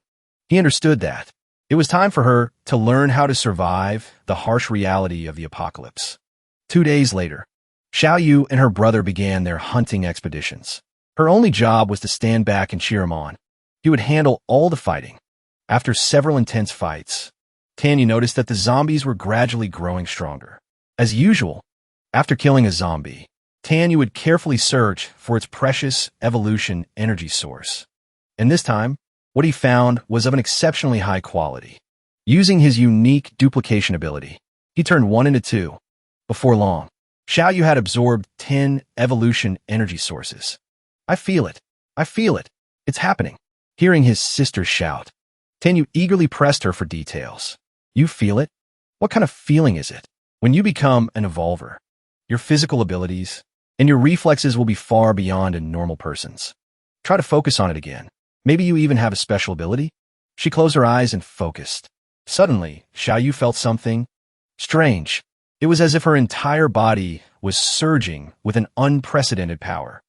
he understood that it was time for her to learn how to survive the harsh reality of the apocalypse. 2 days later, Xiaoyu and her brother began their hunting expeditions. Her only job was to stand back and cheer him on. He would handle all the fighting. After several intense fights, Tenyu noticed that the zombies were gradually growing stronger. As usual, after killing a zombie, Tenyu would carefully search for its precious evolution energy source. And this time, what he found was of an exceptionally high quality. Using his unique duplication ability, he turned 1 into 2. Before long, Xiaoyu had absorbed 10 evolution energy sources. I feel it. I feel it. It's happening. Hearing his sister shout, Tenyu eagerly pressed her for details. You feel it? What kind of feeling is it? When you become an evolver, your physical abilities and your reflexes will be far beyond a normal person's. Try to focus on it again. Maybe you even have a special ability? She closed her eyes and focused. Suddenly, Xiaoyu felt something strange. It was as if her entire body was surging with an unprecedented power.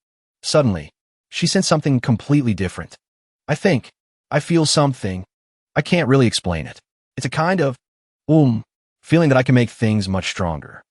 Suddenly, she sensed something completely different. I feel something. I can't really explain it. It's a kind of, feeling that I can make things much stronger.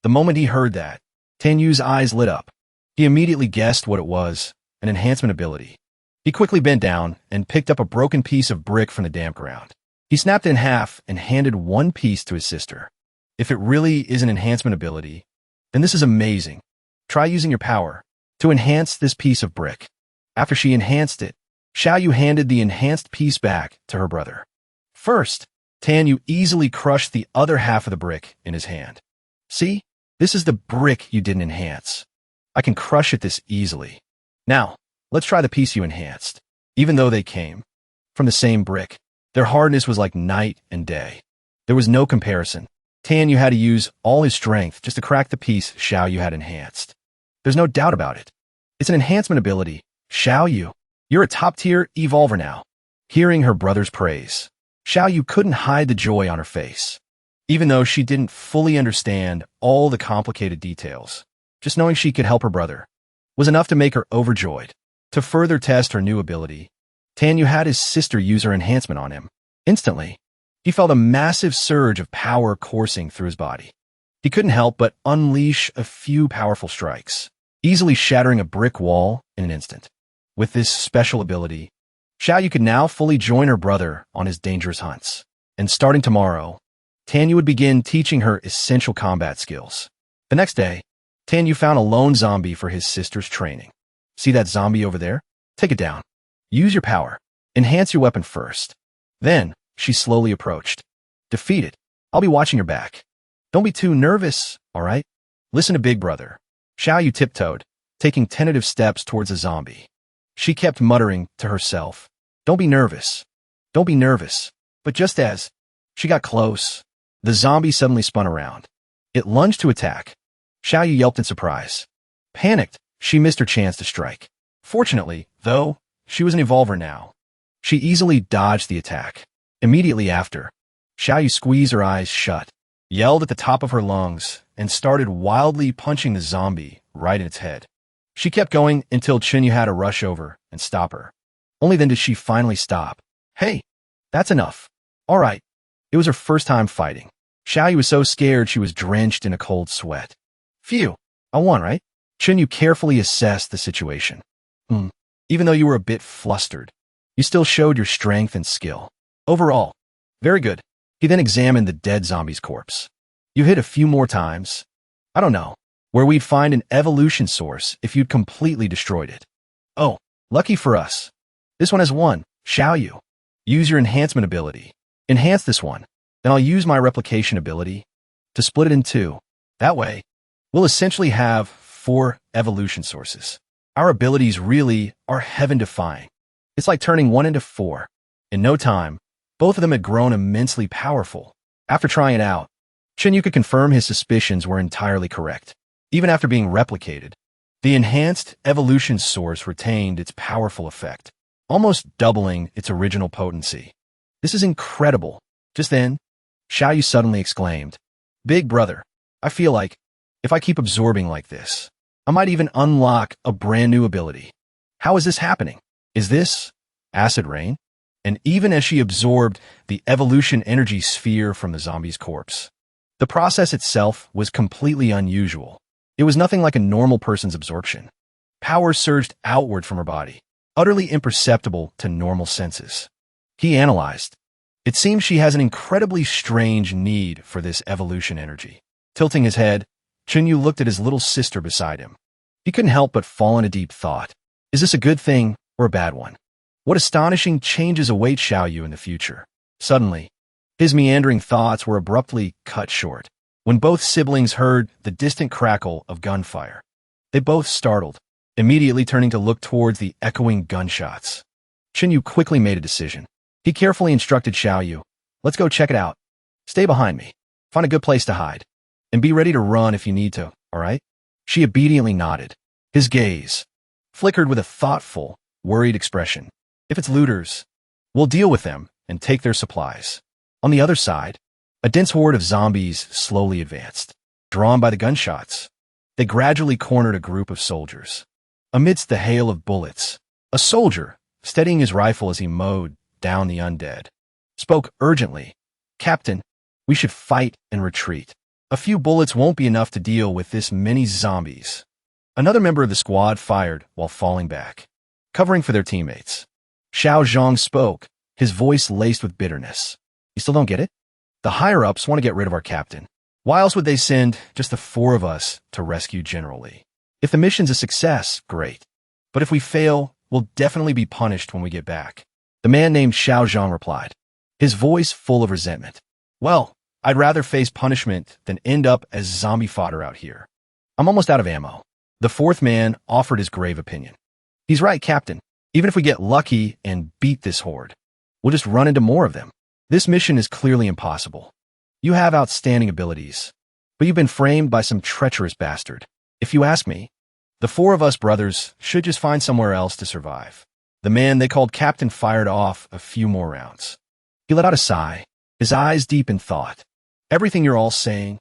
The moment he heard that, Tenyu's eyes lit up. He immediately guessed what it was, an enhancement ability. He quickly bent down and picked up a broken piece of brick from the damp ground. He snapped it in half and handed one piece to his sister. If it really is an enhancement ability, then this is amazing. Try using your power to enhance this piece of brick. After she enhanced it, Xiaoyu handed the enhanced piece back to her brother. First, Tenyu easily crushed the other half of the brick in his hand. See, this is the brick you didn't enhance. I can crush it this easily. Now, let's try the piece you enhanced. Even though they came from the same brick, their hardness was like night and day. There was no comparison. Tenyu had to use all his strength just to crack the piece Xiaoyu had enhanced. There's no doubt about it. It's an enhancement ability. Xiaoyu, you're a top-tier evolver now. Hearing her brother's praise, Xiaoyu couldn't hide the joy on her face. Even though she didn't fully understand all the complicated details, just knowing she could help her brother was enough to make her overjoyed. To further test her new ability, Tenyu had his sister use her enhancement on him. Instantly, he felt a massive surge of power coursing through his body. He couldn't help but unleash a few powerful strikes, easily shattering a brick wall in an instant. With this special ability, Xiaoyu could now fully join her brother on his dangerous hunts. And starting tomorrow, Tanyu would begin teaching her essential combat skills. The next day, Tanyu found a lone zombie for his sister's training. See that zombie over there? Take it down. Use your power. Enhance your weapon first. Then, she slowly approached. Defeat it. I'll be watching your back. Don't be too nervous, all right? Listen to Big Brother. Xiaoyu tiptoed, taking tentative steps towards the zombie. She kept muttering to herself, Don't be nervous. Don't be nervous. But just as she got close, the zombie suddenly spun around. It lunged to attack. Xiaoyu yelped in surprise. Panicked, she missed her chance to strike. Fortunately, though, she was an evolver now. She easily dodged the attack. Immediately after, Xiaoyu squeezed her eyes shut, yelled at the top of her lungs, and started wildly punching the zombie right in its head. She kept going until Chinyu had to rush over and stop her. Only then did she finally stop. Hey, that's enough. All right. It was her first time fighting. Xiaoyu was so scared she was drenched in a cold sweat. Phew, I won, right? Chinyu carefully assessed the situation. Even though you were a bit flustered, you still showed your strength and skill. Overall, very good. He then examined the dead zombie's corpse. You hit a few more times. I don't know where we'd find an evolution source if you'd completely destroyed it. Oh, lucky for us. This one has one, Xiaoyu. Use your enhancement ability. Enhance this one. Then I'll use my replication ability to split it in two. That way, we'll essentially have 4 evolution sources. Our abilities really are heaven-defying. It's like turning 1 into 4. In no time, both of them had grown immensely powerful. After trying it out, Chinyu could confirm his suspicions were entirely correct. Even after being replicated, the enhanced evolution source retained its powerful effect, almost doubling its original potency. This is incredible. Just then, Xiaoyu suddenly exclaimed, Big Brother, I feel like, if I keep absorbing like this, I might even unlock a brand new ability. How is this happening? Is this acid rain? And even as she absorbed the evolution energy sphere from the zombie's corpse, the process itself was completely unusual. It was nothing like a normal person's absorption. Power surged outward from her body, utterly imperceptible to normal senses. He analyzed. It seems she has an incredibly strange need for this evolution energy. Tilting his head, Chinyu looked at his little sister beside him. He couldn't help but fall into deep thought. Is this a good thing or a bad one? What astonishing changes await Xiaoyu in the future? Suddenly, his meandering thoughts were abruptly cut short when both siblings heard the distant crackle of gunfire. They both startled, immediately turning to look towards the echoing gunshots. Chinyu quickly made a decision. He carefully instructed Xiaoyu, Let's go check it out. Stay behind me. Find a good place to hide. And be ready to run if you need to, all right? She obediently nodded. His gaze flickered with a thoughtful, worried expression. If it's looters, we'll deal with them and take their supplies. On the other side, a dense horde of zombies slowly advanced. Drawn by the gunshots, they gradually cornered a group of soldiers. Amidst the hail of bullets, a soldier, steadying his rifle as he mowed down the undead, spoke urgently. Captain, we should fight and retreat. A few bullets won't be enough to deal with this many zombies. Another member of the squad fired while falling back, covering for their teammates. Xiao Zhang spoke, his voice laced with bitterness. You still don't get it? The higher-ups want to get rid of our captain. Why else would they send just the 4 of us to rescue General Li? If the mission's a success, great. But if we fail, we'll definitely be punished when we get back. The man named Xiao Zhang replied, his voice full of resentment. Well, I'd rather face punishment than end up as zombie fodder out here. I'm almost out of ammo. The 4th man offered his grave opinion. He's right, Captain. Even if we get lucky and beat this horde, we'll just run into more of them. This mission is clearly impossible. You have outstanding abilities, but you've been framed by some treacherous bastard. If you ask me, the 4 of us brothers should just find somewhere else to survive. The man they called Captain fired off a few more rounds. He let out a sigh, his eyes deep in thought. Everything you're all saying,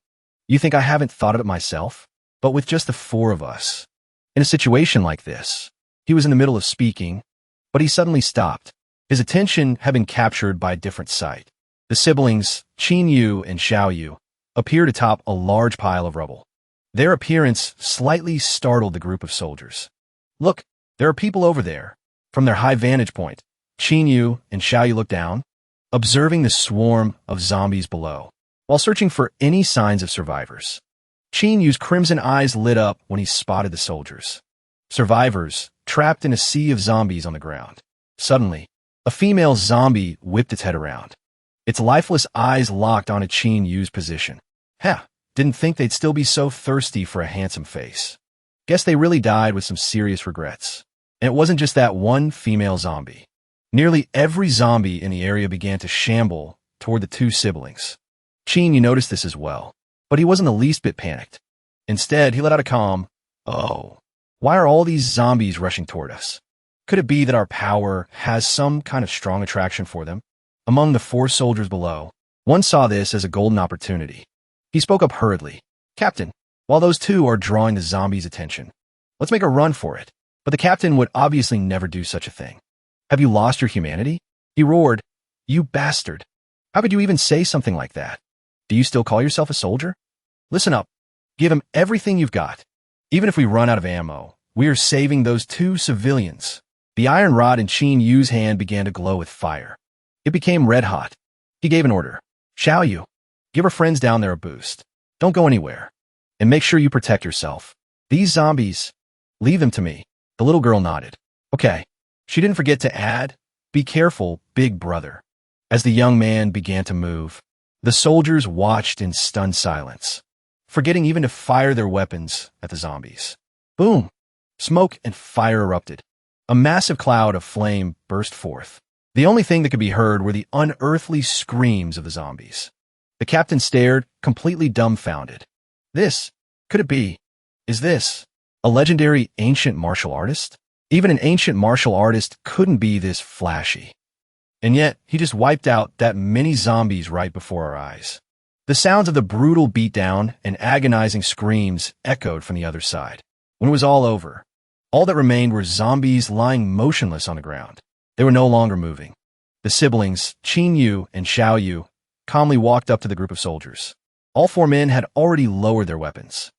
you think I haven't thought of it myself? But with just the 4 of us, in a situation like this, he was in the middle of speaking, but he suddenly stopped. His attention had been captured by a different sight. The siblings, Qin Yu and Xiao Yu, appeared atop a large pile of rubble. Their appearance slightly startled the group of soldiers. Look, there are people over there. From their high vantage point, Qinyu and Xiaoyu looked down, observing the swarm of zombies below, while searching for any signs of survivors. Qinyu's crimson eyes lit up when he spotted the soldiers. Survivors, trapped in a sea of zombies on the ground. Suddenly, a female zombie whipped its head around. Its lifeless eyes locked onto Qinyu's position. Didn't think they'd still be so thirsty for a handsome face. Guess they really died with some serious regrets. And it wasn't just that one female zombie. Nearly every zombie in the area began to shamble toward the two siblings. Qinyu noticed this as well, but he wasn't the least bit panicked. Instead, he let out a calm, "Oh, why are all these zombies rushing toward us? Could it be that our power has some kind of strong attraction for them?" Among the 4 soldiers below, one saw this as a golden opportunity. He spoke up hurriedly, "Captain, while those 2 are drawing the zombies' attention, let's make a run for it." But the captain would obviously never do such a thing. "Have you lost your humanity?" He roared. "You bastard. How could you even say something like that? Do you still call yourself a soldier? Listen up. Give him everything you've got. Even if we run out of ammo, we are saving those 2 civilians." The iron rod in Qinyu's hand began to glow with fire. It became red hot. He gave an order. "Xiaoyu, give our friends down there a boost. Don't go anywhere. And make sure you protect yourself. These zombies, leave them to me." The little girl nodded. "Okay." She didn't forget to add, "Be careful, big brother." As the young man began to move, the soldiers watched in stunned silence, forgetting even to fire their weapons at the zombies. Boom! Smoke and fire erupted. A massive cloud of flame burst forth. The only thing that could be heard were the unearthly screams of the zombies. The captain stared, completely dumbfounded. Could it be? Is this a legendary ancient martial artist? Even an ancient martial artist couldn't be this flashy. And yet, he just wiped out that many zombies right before our eyes. The sounds of the brutal beatdown and agonizing screams echoed from the other side. When it was all over, all that remained were zombies lying motionless on the ground. They were no longer moving. The siblings, Qinyu and Xiaoyu, calmly walked up to the group of soldiers. All 4 men had already lowered their weapons.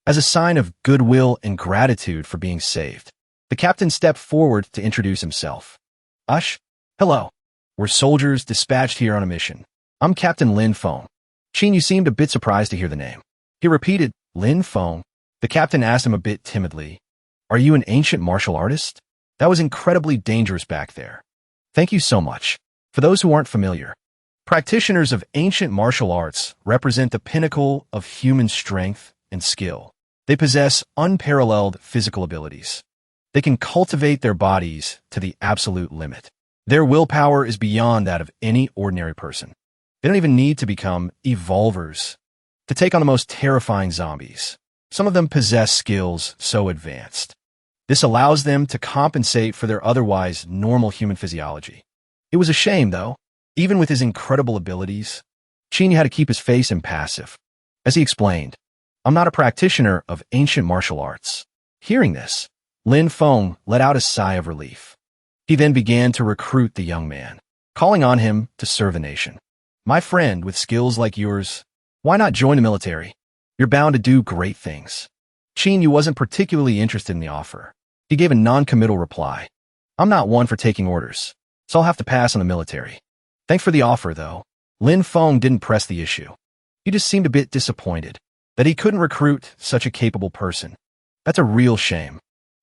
As a sign of goodwill and gratitude for being saved, the captain stepped forward to introduce himself. Hello. We're soldiers dispatched here on a mission. I'm Captain Lin Feng." Qinyu seemed a bit surprised to hear the name. He repeated, "Lin Feng." The captain asked him a bit timidly, "Are you an ancient martial artist? That was incredibly dangerous back there." "Thank you so much." For those who aren't familiar, practitioners of ancient martial arts represent the pinnacle of human strength and skill. They possess unparalleled physical abilities. They can cultivate their bodies to the absolute limit. Their willpower is beyond that of any ordinary person. They don't even need to become evolvers to take on the most terrifying zombies. Some of them possess skills so advanced. This allows them to compensate for their otherwise normal human physiology. It was a shame, though. Even with his incredible abilities, Qinyu had to keep his face impassive. As he explained, "I'm not a practitioner of ancient martial arts." Hearing this, Lin Feng let out a sigh of relief. He then began to recruit the young man, calling on him to serve the nation. "My friend, with skills like yours, why not join the military? You're bound to do great things." Qinyu wasn't particularly interested in the offer. He gave a non-committal reply. "I'm not one for taking orders, so I'll have to pass on the military." Thanks for the offer, though. Lin Feng didn't press the issue. He just seemed a bit disappointed that he couldn't recruit such a capable person. That's a real shame.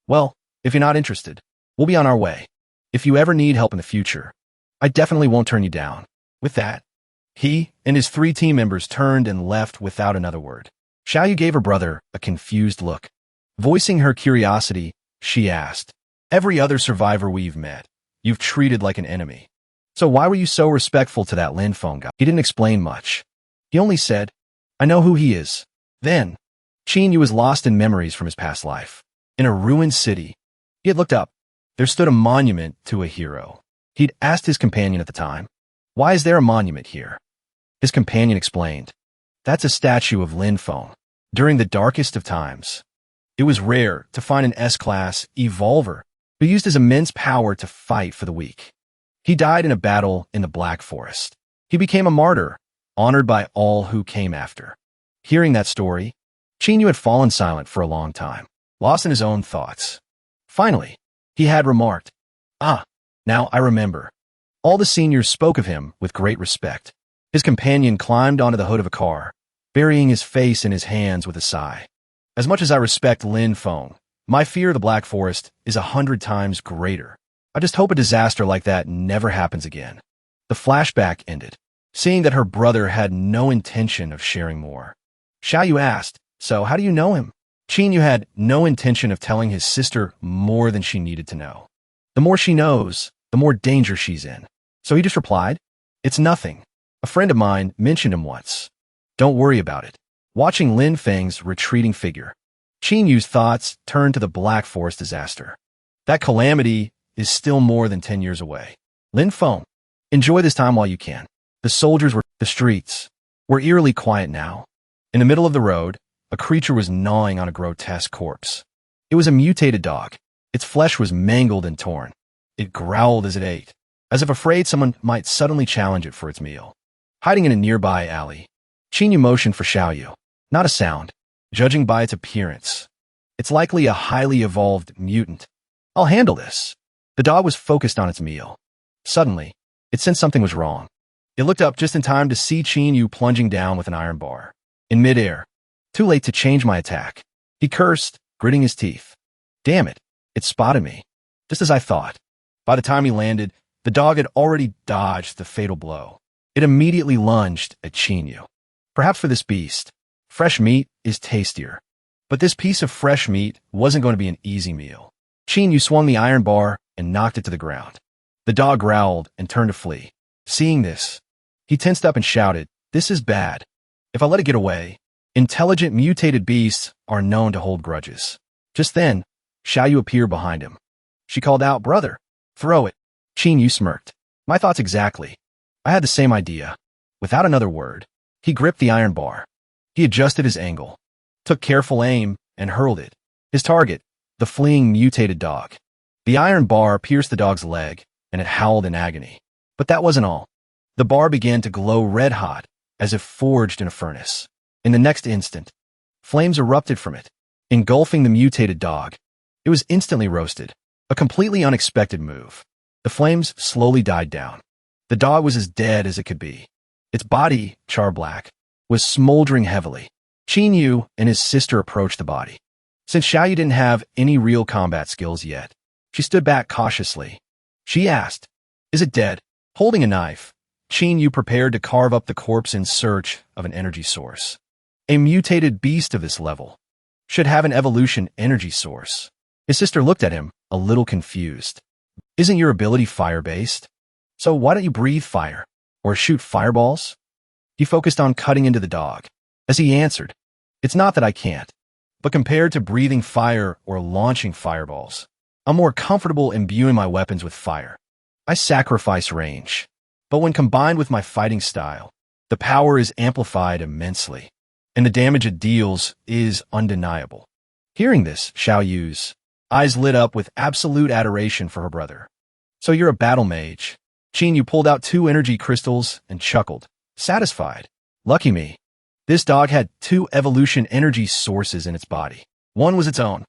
"Well, if you're not interested, we'll be on our way. If you ever need help in the future, I definitely won't turn you down." With that, he and his 3 team members turned and left without another word. Xiaoyu gave her brother a confused look. Voicing her curiosity, she asked, "Every other survivor we've met, you've treated like an enemy. So why were you so respectful to that Lin Feng guy?" He didn't explain much. He only said, "I know who he is." Then, Qinyu was lost in memories from his past life. In a ruined city, he had looked up. There stood a monument to a hero. He'd asked his companion at the time, "Why is there a monument here?" His companion explained, "That's a statue of Lin Feng. During the darkest of times, it was rare to find an S-class evolver who used his immense power to fight for the weak. He died in a battle in the Black Forest. He became a martyr, honored by all who came after. Hearing that story, Chinyu had fallen silent for a long time, lost in his own thoughts. Finally, he had remarked, "Ah, now I remember." All the seniors spoke of him with great respect. His companion climbed onto the hood of a car, burying his face in his hands with a sigh. As much as I respect Lin Feng, my fear of the Black Forest is 100 times greater. I just hope a disaster like that never happens again. The flashback ended, seeing that her brother had no intention of sharing more. Xiaoyu asked, "So how do you know him?" Chinyu had no intention of telling his sister more than she needed to know. The more she knows, the more danger she's in. So he just replied, "It's nothing. A friend of mine mentioned him once. Don't worry about it." Watching Lin Feng's retreating figure, Chinyu's thoughts turned to the Black Forest disaster. That calamity is still more than 10 years away. Lin Feng, enjoy this time while you can. The streets were eerily quiet now. In the middle of the road, a creature was gnawing on a grotesque corpse. It was a mutated dog. Its flesh was mangled and torn. It growled as it ate, as if afraid someone might suddenly challenge it for its meal. Hiding in a nearby alley, Chinyu motioned for Xiaoyu. Not a sound. Judging by its appearance, it's likely a highly evolved mutant. I'll handle this. The dog was focused on its meal. Suddenly, it sensed something was wrong. It looked up just in time to see Chinyu plunging down with an iron bar. In midair, too late to change my attack. He cursed, gritting his teeth. Damn it, it spotted me. Just as I thought. By the time he landed, the dog had already dodged the fatal blow. It immediately lunged at Chinyu. Perhaps for this beast, fresh meat is tastier. But this piece of fresh meat wasn't going to be an easy meal. Chinyu swung the iron bar and knocked it to the ground. The dog growled and turned to flee. Seeing this, he tensed up and shouted, "This is bad. If I let it get away." Intelligent mutated beasts are known to hold grudges. Just then, Xiaoyu appeared behind him. She called out, "Brother, throw it." Chinyu smirked. My thoughts exactly. I had the same idea. Without another word, he gripped the iron bar. He adjusted his angle, took careful aim, and hurled it. His target, the fleeing mutated dog. The iron bar pierced the dog's leg, and it howled in agony. But that wasn't all. The bar began to glow red-hot, as if forged in a furnace. In the next instant, flames erupted from it, engulfing the mutated dog. It was instantly roasted, a completely unexpected move. The flames slowly died down. The dog was as dead as it could be. Its body, char-black, was smoldering heavily. Chinyu and his sister approached the body. Since Xiaoyu didn't have any real combat skills yet, she stood back cautiously. She asked, "Is it dead?" Holding a knife, Chinyu prepared to carve up the corpse in search of an energy source. A mutated beast of this level should have an evolution energy source. His sister looked at him, a little confused. "Isn't your ability fire-based? So why don't you breathe fire or shoot fireballs?" He focused on cutting into the dog. As he answered, "It's not that I can't, but compared to breathing fire or launching fireballs, I'm more comfortable imbuing my weapons with fire. I sacrifice range, but when combined with my fighting style, the power is amplified immensely, and the damage it deals is undeniable." Hearing this, Xiaoyu's eyes lit up with absolute adoration for her brother. "So you're a battle mage." Chinyu pulled out 2 energy crystals and chuckled, satisfied. "Lucky me. This dog had 2 evolution energy sources in its body. One was its own,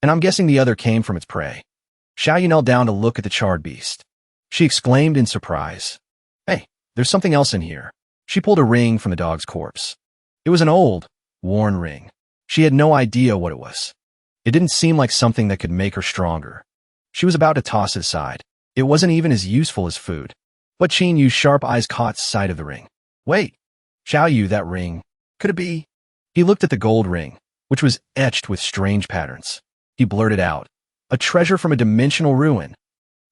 and I'm guessing the other came from its prey." Xiaoyu knelt down to look at the charred beast. She exclaimed in surprise, "Hey, there's something else in here." She pulled a ring from the dog's corpse. It was an old, worn ring. She had no idea what it was. It didn't seem like something that could make her stronger. She was about to toss it aside. It wasn't even as useful as food. But Chinyu's sharp eyes caught sight of the ring. "Wait, Xiaoyu, that ring. Could it be?" He looked at the gold ring, which was etched with strange patterns. He blurted out, "A treasure from a dimensional ruin."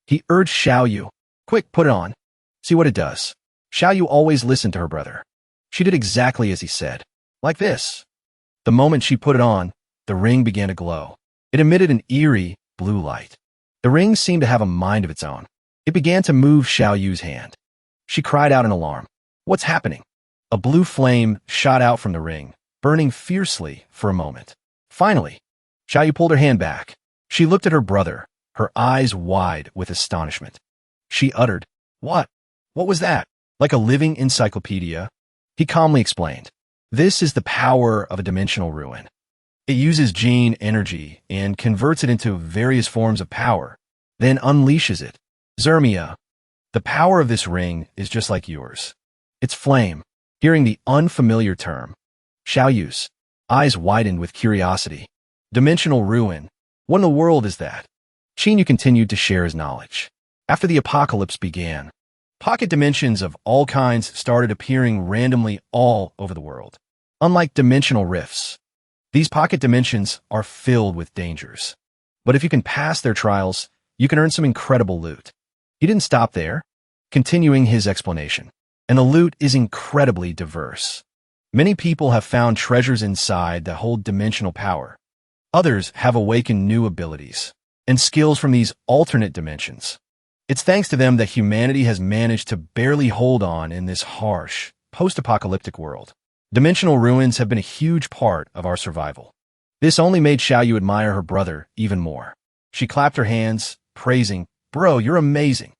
He urged Xiaoyu, "Quick, put it on. See what it does." Xiaoyu always listened to her brother. She did exactly as he said. Like this. The moment she put it on, the ring began to glow. It emitted an eerie, blue light. The ring seemed to have a mind of its own. It began to move Xiaoyu's hand. She cried out in alarm. "What's happening?" A blue flame shot out from the ring, burning fiercely for a moment. Finally, Xiaoyu pulled her hand back. She looked at her brother, her eyes wide with astonishment. She uttered, "What? What was that?" Like a living encyclopedia, he calmly explained. This is the power of a dimensional ruin. It uses gene energy and converts it into various forms of power, then unleashes it. Zermia, the power of this ring is just like yours. It's flame. Hearing the unfamiliar term, Xiaoyu's eyes widened with curiosity. Dimensional ruin. What in the world is that? Qinyu continued to share his knowledge. After the apocalypse began, pocket dimensions of all kinds started appearing randomly all over the world. Unlike dimensional rifts, these pocket dimensions are filled with dangers. But if you can pass their trials, you can earn some incredible loot. He didn't stop there, continuing his explanation. And the loot is incredibly diverse. Many people have found treasures inside that hold dimensional power. Others have awakened new abilities and skills from these alternate dimensions. It's thanks to them that humanity has managed to barely hold on in this harsh, post-apocalyptic world. Dimensional ruins have been a huge part of our survival. This only made Xiaoyu admire her brother even more. She clapped her hands, praising, "Bro, you're amazing.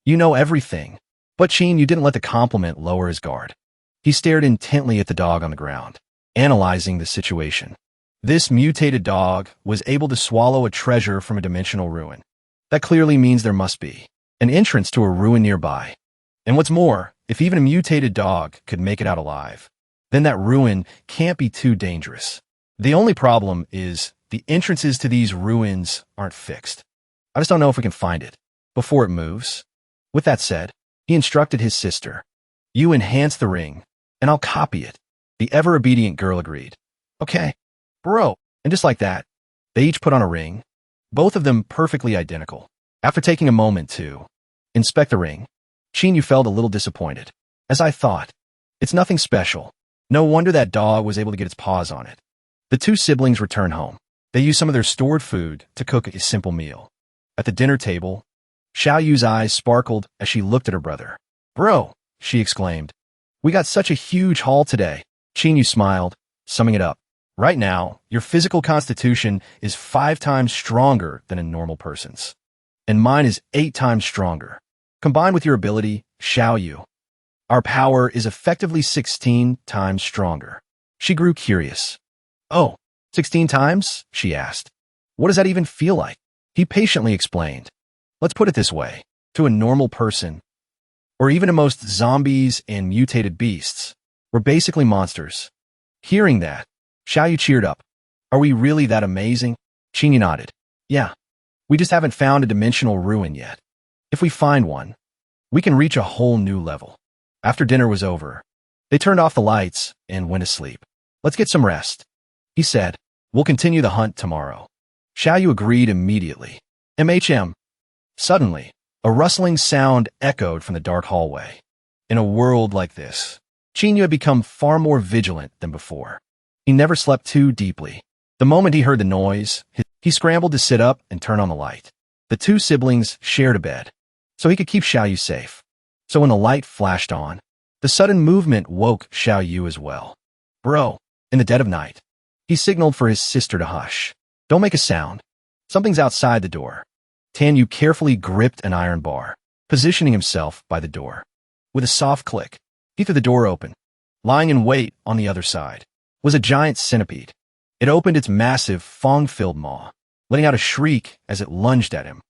You know everything." But Qin didn't let the compliment lower his guard. He stared intently at the dog on the ground, analyzing the situation. This mutated dog was able to swallow a treasure from a dimensional ruin. That clearly means there must be an entrance to a ruin nearby. And what's more, if even a mutated dog could make it out alive, then that ruin can't be too dangerous. The only problem is the entrances to these ruins aren't fixed. I just don't know if we can find it before it moves. With that said, he instructed his sister, "You enhance the ring, and I'll copy it." The ever-obedient girl agreed. "Okay, bro." And just like that, they each put on a ring, both of them perfectly identical. After taking a moment to inspect the ring, Qinyu felt a little disappointed. "As I thought, it's nothing special. No wonder that dog was able to get its paws on it." The two siblings returned home. They used some of their stored food to cook a simple meal. At the dinner table, Xiaoyu's eyes sparkled as she looked at her brother. "Bro," she exclaimed, "we got such a huge haul today." Qinyu smiled, summing it up. "Right now, your physical constitution is 5 times stronger than a normal person's. And mine is 8 times stronger. Combined with your ability, Xiaoyu, our power is effectively 16 times stronger." She grew curious. "Oh, 16 times?" she asked. "What does that even feel like?" He patiently explained. "Let's put it this way. To a normal person, or even to most zombies and mutated beasts, we're basically monsters." Hearing that, Xiaoyu cheered up. "Are we really that amazing?" Qinyu nodded. "Yeah. We just haven't found a dimensional ruin yet. If we find one, we can reach a whole new level." After dinner was over, they turned off the lights and went to sleep. "Let's get some rest," he said. "We'll continue the hunt tomorrow." Xiaoyu agreed immediately. MHM. Suddenly, a rustling sound echoed from the dark hallway. In a world like this, Qinyu had become far more vigilant than before. He never slept too deeply. The moment he heard the noise, he scrambled to sit up and turn on the light. The two siblings shared a bed, so he could keep Xiaoyu safe. So when the light flashed on, the sudden movement woke Xiaoyu as well. "Bro," in the dead of night, he signaled for his sister to hush. "Don't make a sound. Something's outside the door." Tanyu carefully gripped an iron bar, positioning himself by the door. With a soft click, he threw the door open. Lying in wait on the other side was a giant centipede. It opened its massive, fong-filled maw, letting out a shriek as it lunged at him.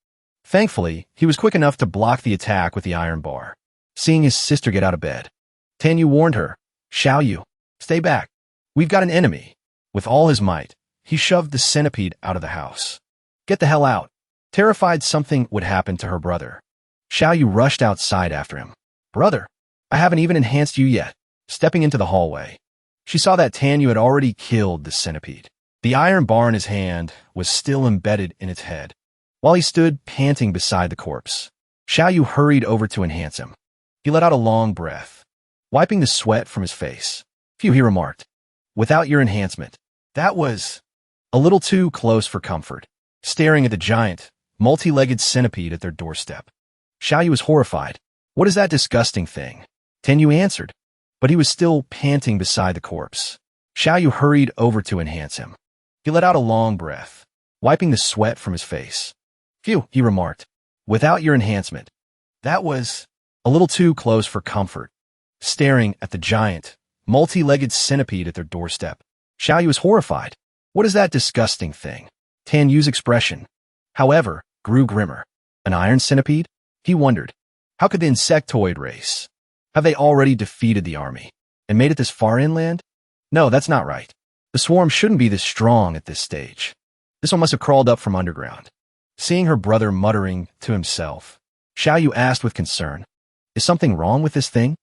Thankfully, he was quick enough to block the attack with the iron bar. Seeing his sister get out of bed, Tanyu warned her, "Xiaoyu, stay back. We've got an enemy." With all his might, he shoved the centipede out of the house. "Get the hell out." Terrified something would happen to her brother, Xiaoyu rushed outside after him. "Brother, I haven't even enhanced you yet." Stepping into the hallway, she saw that Tanyu had already killed the centipede. The iron bar in his hand was still embedded in its head. While he stood panting beside the corpse, Xiaoyu hurried over to enhance him. He let out a long breath, wiping the sweat from his face. "Phew," he remarked. "Without your enhancement, that was a little too close for comfort." Staring at the giant, multi-legged centipede at their doorstep, Xiaoyu was horrified. "What is that disgusting thing?" Tanyu answered, but he was still panting beside the corpse. Xiaoyu hurried over to enhance him. He let out a long breath, wiping the sweat from his face. "Phew," he remarked. "Without your enhancement, that was a little too close for comfort." Staring at the giant, multi-legged centipede at their doorstep. Xiaoyu was horrified. What is that disgusting thing? Tan Yu's expression, however, grew grimmer. An iron centipede? He wondered. How could the insectoid race? Have they already defeated the army and made it this far inland? No, that's not right. The swarm shouldn't be this strong at this stage. This one must have crawled up from underground. Seeing her brother muttering to himself, Xiaoyu asked with concern, "Is something wrong with this thing?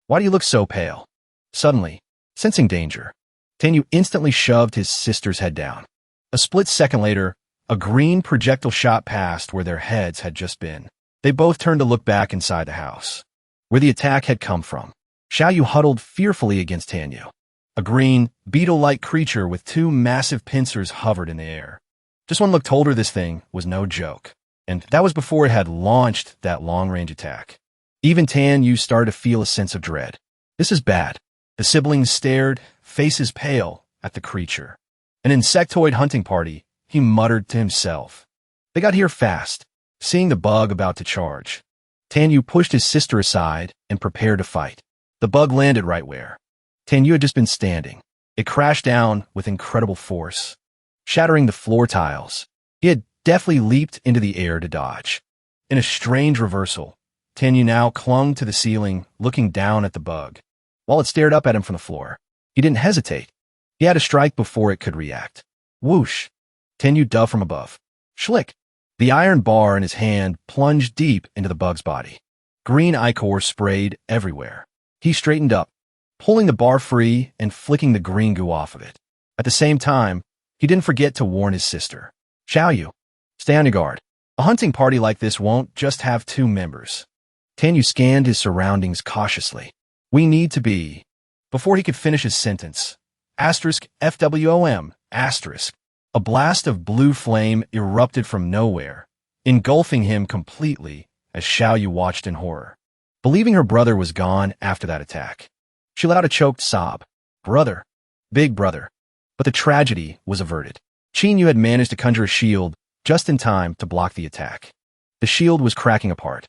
Why do you look so pale?" Suddenly, sensing danger, Tanyu instantly shoved his sister's head down. A split second later, a green projectile shot past where their heads had just been. They both turned to look back inside the house, where the attack had come from. Xiaoyu huddled fearfully against Tanyu. A green, beetle-like creature with two massive pincers hovered in the air. Just one look told her this thing was no joke, and that was before it had launched that long-range attack. Even Tanyu started to feel a sense of dread. This is bad. The siblings stared, faces pale, at the creature. An insectoid hunting party, he muttered to himself. They got here fast, seeing the bug about to charge. Tanyu pushed his sister aside and prepared to fight. The bug landed right where Tanyu had just been standing. It crashed down with incredible force, shattering the floor tiles. He had deftly leaped into the air to dodge. In a strange reversal, Tanyu now clung to the ceiling, looking down at the bug, while it stared up at him from the floor. He didn't hesitate. He had to strike before it could react. Whoosh! Tanyu dove from above. Schlick! The iron bar in his hand plunged deep into the bug's body. Green ichor sprayed everywhere. He straightened up, pulling the bar free and flicking the green goo off of it. At the same time, he didn't forget to warn his sister. Xiaoyu, stay on your guard. A hunting party like this won't just have 2 members. Tanyu scanned his surroundings cautiously. We need to be. Before he could finish his sentence, FWOM, a blast of blue flame erupted from nowhere, engulfing him completely as Xiaoyu watched in horror. Believing her brother was gone after that attack, she let out a choked sob. Brother. Big brother. But the tragedy was averted. Qinyu had managed to conjure a shield just in time to block the attack. The shield was cracking apart.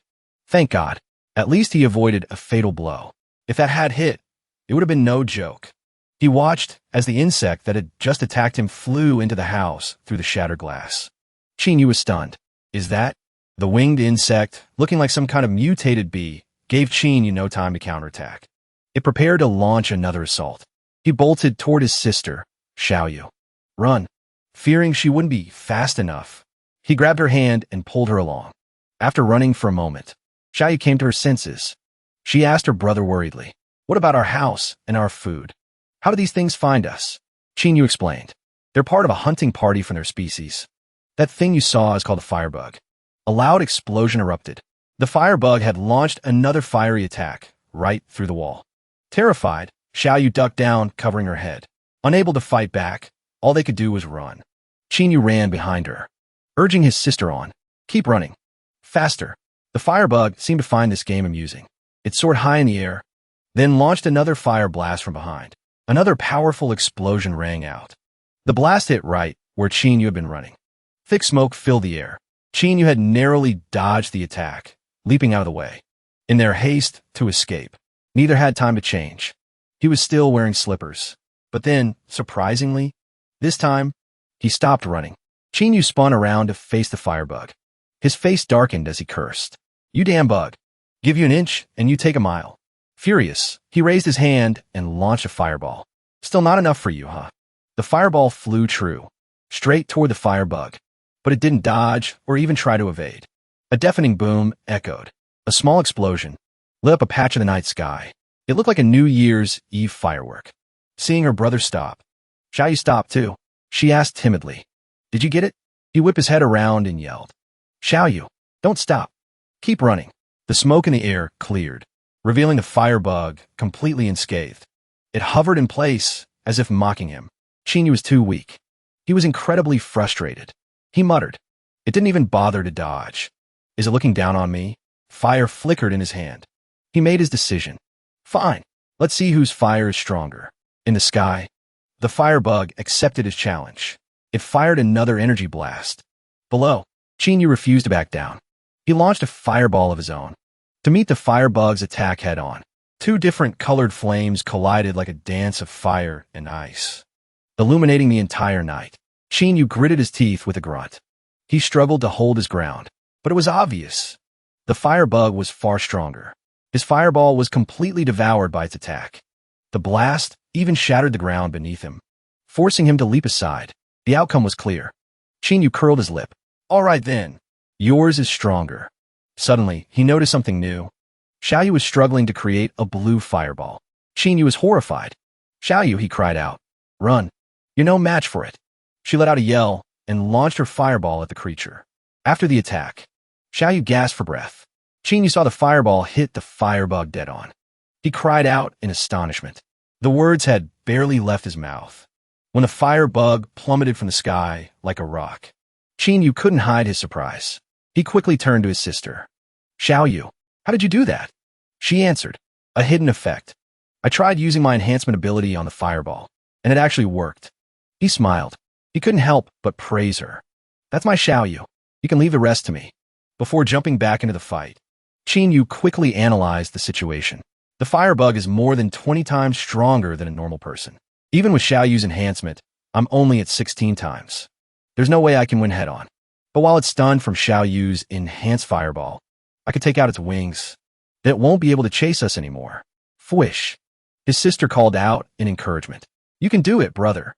Thank God. At least he avoided a fatal blow. If that had hit, it would have been no joke. He watched as the insect that had just attacked him flew into the house through the shattered glass. Qinyu was stunned. Is that? The winged insect, looking like some kind of mutated bee, gave Qinyu no time to counterattack. It prepared to launch another assault. He bolted toward his sister, Xiaoyu. Run. Fearing she wouldn't be fast enough, he grabbed her hand and pulled her along. After running for a moment, Xiaoyu came to her senses. She asked her brother worriedly, "What about our house and our food? How do these things find us?" Qinyu explained. They're part of a hunting party from their species. That thing you saw is called a firebug. A loud explosion erupted. The firebug had launched another fiery attack right through the wall. Terrified, Xiaoyu ducked down, covering her head. Unable to fight back, all they could do was run. Qinyu ran behind her, urging his sister on. Keep running. Faster. The firebug seemed to find this game amusing. It soared high in the air, then launched another fire blast from behind. Another powerful explosion rang out. The blast hit right where Qinyu had been running. Thick smoke filled the air. Qinyu had narrowly dodged the attack, leaping out of the way. In their haste to escape, neither had time to change. He was still wearing slippers. But then, surprisingly, this time, he stopped running. Qinyu spun around to face the firebug. His face darkened as he cursed. You damn bug. Give you an inch and you take a mile. Furious, he raised his hand and launched a fireball. Still not enough for you, huh? The fireball flew true, straight toward the firebug, but it didn't dodge or even try to evade. A deafening boom echoed. A small explosion lit up a patch of the night sky. It looked like a New Year's Eve firework. Seeing her brother stop, Xiaoyu stopped too. She asked timidly, "Did you get it?" He whipped his head around and yelled, "Xiaoyu, don't stop. Keep running." The smoke in the air cleared, revealing the firebug completely unscathed. It hovered in place as if mocking him. Qinyu was too weak. He was incredibly frustrated. He muttered, "It didn't even bother to dodge. Is it looking down on me?" Fire flickered in his hand. He made his decision. Fine, let's see whose fire is stronger. In the sky, the firebug accepted his challenge. It fired another energy blast. Below, Qinyu refused to back down. He launched a fireball of his own to meet the firebug's attack head-on. Two different colored flames collided like a dance of fire and ice, illuminating the entire night. Yu gritted his teeth with a grunt. He struggled to hold his ground, but it was obvious. The firebug was far stronger. His fireball was completely devoured by its attack. The blast even shattered the ground beneath him, forcing him to leap aside. The outcome was clear. Yu curled his lip. All right then. Yours is stronger. Suddenly, he noticed something new. Xiaoyu was struggling to create a blue fireball. Yu was horrified. Xiaoyu, he cried out. Run. You're no match for it. She let out a yell and launched her fireball at the creature. After the attack, Xiaoyu gasped for breath. Yu saw the fireball hit the firebug dead on. He cried out in astonishment. The words had barely left his mouth when the firebug plummeted from the sky like a rock. Yu couldn't hide his surprise. He quickly turned to his sister. Xiaoyu, how did you do that? She answered, a hidden effect. I tried using my enhancement ability on the fireball, and it actually worked. He smiled. He couldn't help but praise her. That's my Xiaoyu. You can leave the rest to me. Before jumping back into the fight, Yu quickly analyzed the situation. The firebug is more than 20 times stronger than a normal person. Even with Xiaoyu's enhancement, I'm only at 16 times. There's no way I can win head-on. But while it's stunned from Xiaoyu's enhanced fireball, I could take out its wings. Then it won't be able to chase us anymore. Fwish. His sister called out in encouragement. You can do it, brother.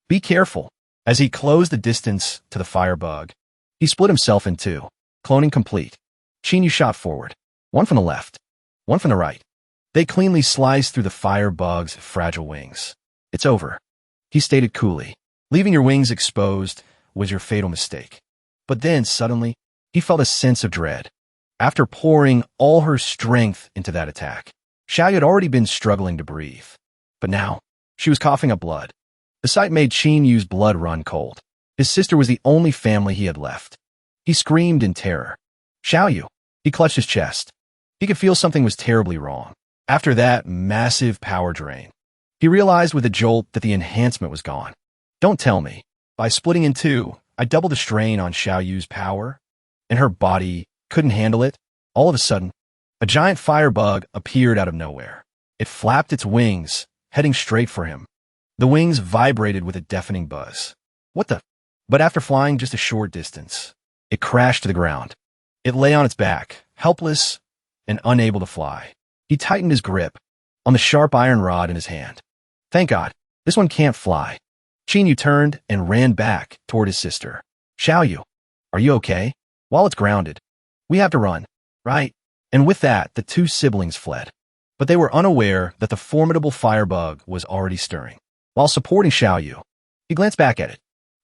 Be careful. As he closed the distance to the firebug, he split himself in two, cloning complete. Yu shot forward. One from the left, one from the right. They cleanly sliced through the firebug's fragile wings. It's over, he stated coolly. Leaving your wings exposed was your fatal mistake. But then, suddenly, he felt a sense of dread. After pouring all her strength into that attack, Xiaoyu had already been struggling to breathe. But now, she was coughing up blood. The sight made Yu's blood run cold. His sister was the only family he had left. He screamed in terror. Xiaoyu. He clutched his chest. He could feel something was terribly wrong. After that massive power drain, he realized with a jolt that the enhancement was gone. Don't tell me. By splitting in two, I doubled the strain on Xiaoyu's power, and her body couldn't handle it. All of a sudden, a giant firebug appeared out of nowhere. It flapped its wings, heading straight for him. The wings vibrated with a deafening buzz. What the? But after flying just a short distance, it crashed to the ground. It lay on its back, helpless and unable to fly. He tightened his grip on the sharp iron rod in his hand. Thank God, this one can't fly. Yu turned and ran back toward his sister. Xiaoyu, are you okay? While it's grounded, we have to run, right? And with that, the two siblings fled. But they were unaware that the formidable firebug was already stirring. While supporting Xiaoyu, he glanced back at it.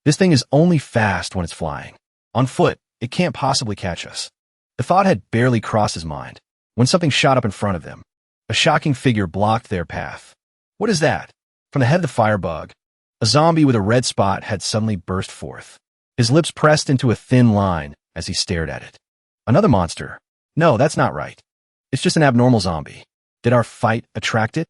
This thing is only fast when it's flying. On foot, it can't possibly catch us. The thought had barely crossed his mind when something shot up in front of them. A shocking figure blocked their path. What is that? From the head of the firebug, a zombie with a red spot had suddenly burst forth. His lips pressed into a thin line as he stared at it. Another monster? No, that's not right. It's just an abnormal zombie. Did our fight attract it?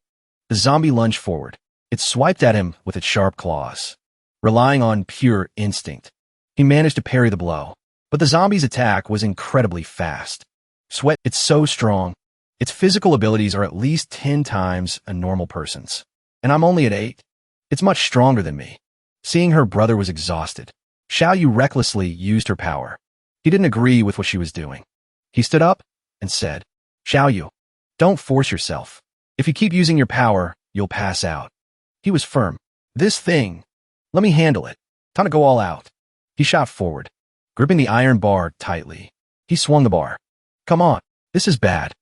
The zombie lunged forward. It swiped at him with its sharp claws. Relying on pure instinct, he managed to parry the blow. But the zombie's attack was incredibly fast. Sweat, it's so strong. Its physical abilities are at least 10 times a normal person's. And I'm only at 8. It's much stronger than me. Seeing her brother was exhausted, Xiaoyu recklessly used her power. He didn't agree with what she was doing. He stood up and said, Xiaoyu, don't force yourself. If you keep using your power, you'll pass out. He was firm. This thing, let me handle it. Time to go all out. He shot forward, gripping the iron bar tightly. He swung the bar. Come on, this is bad.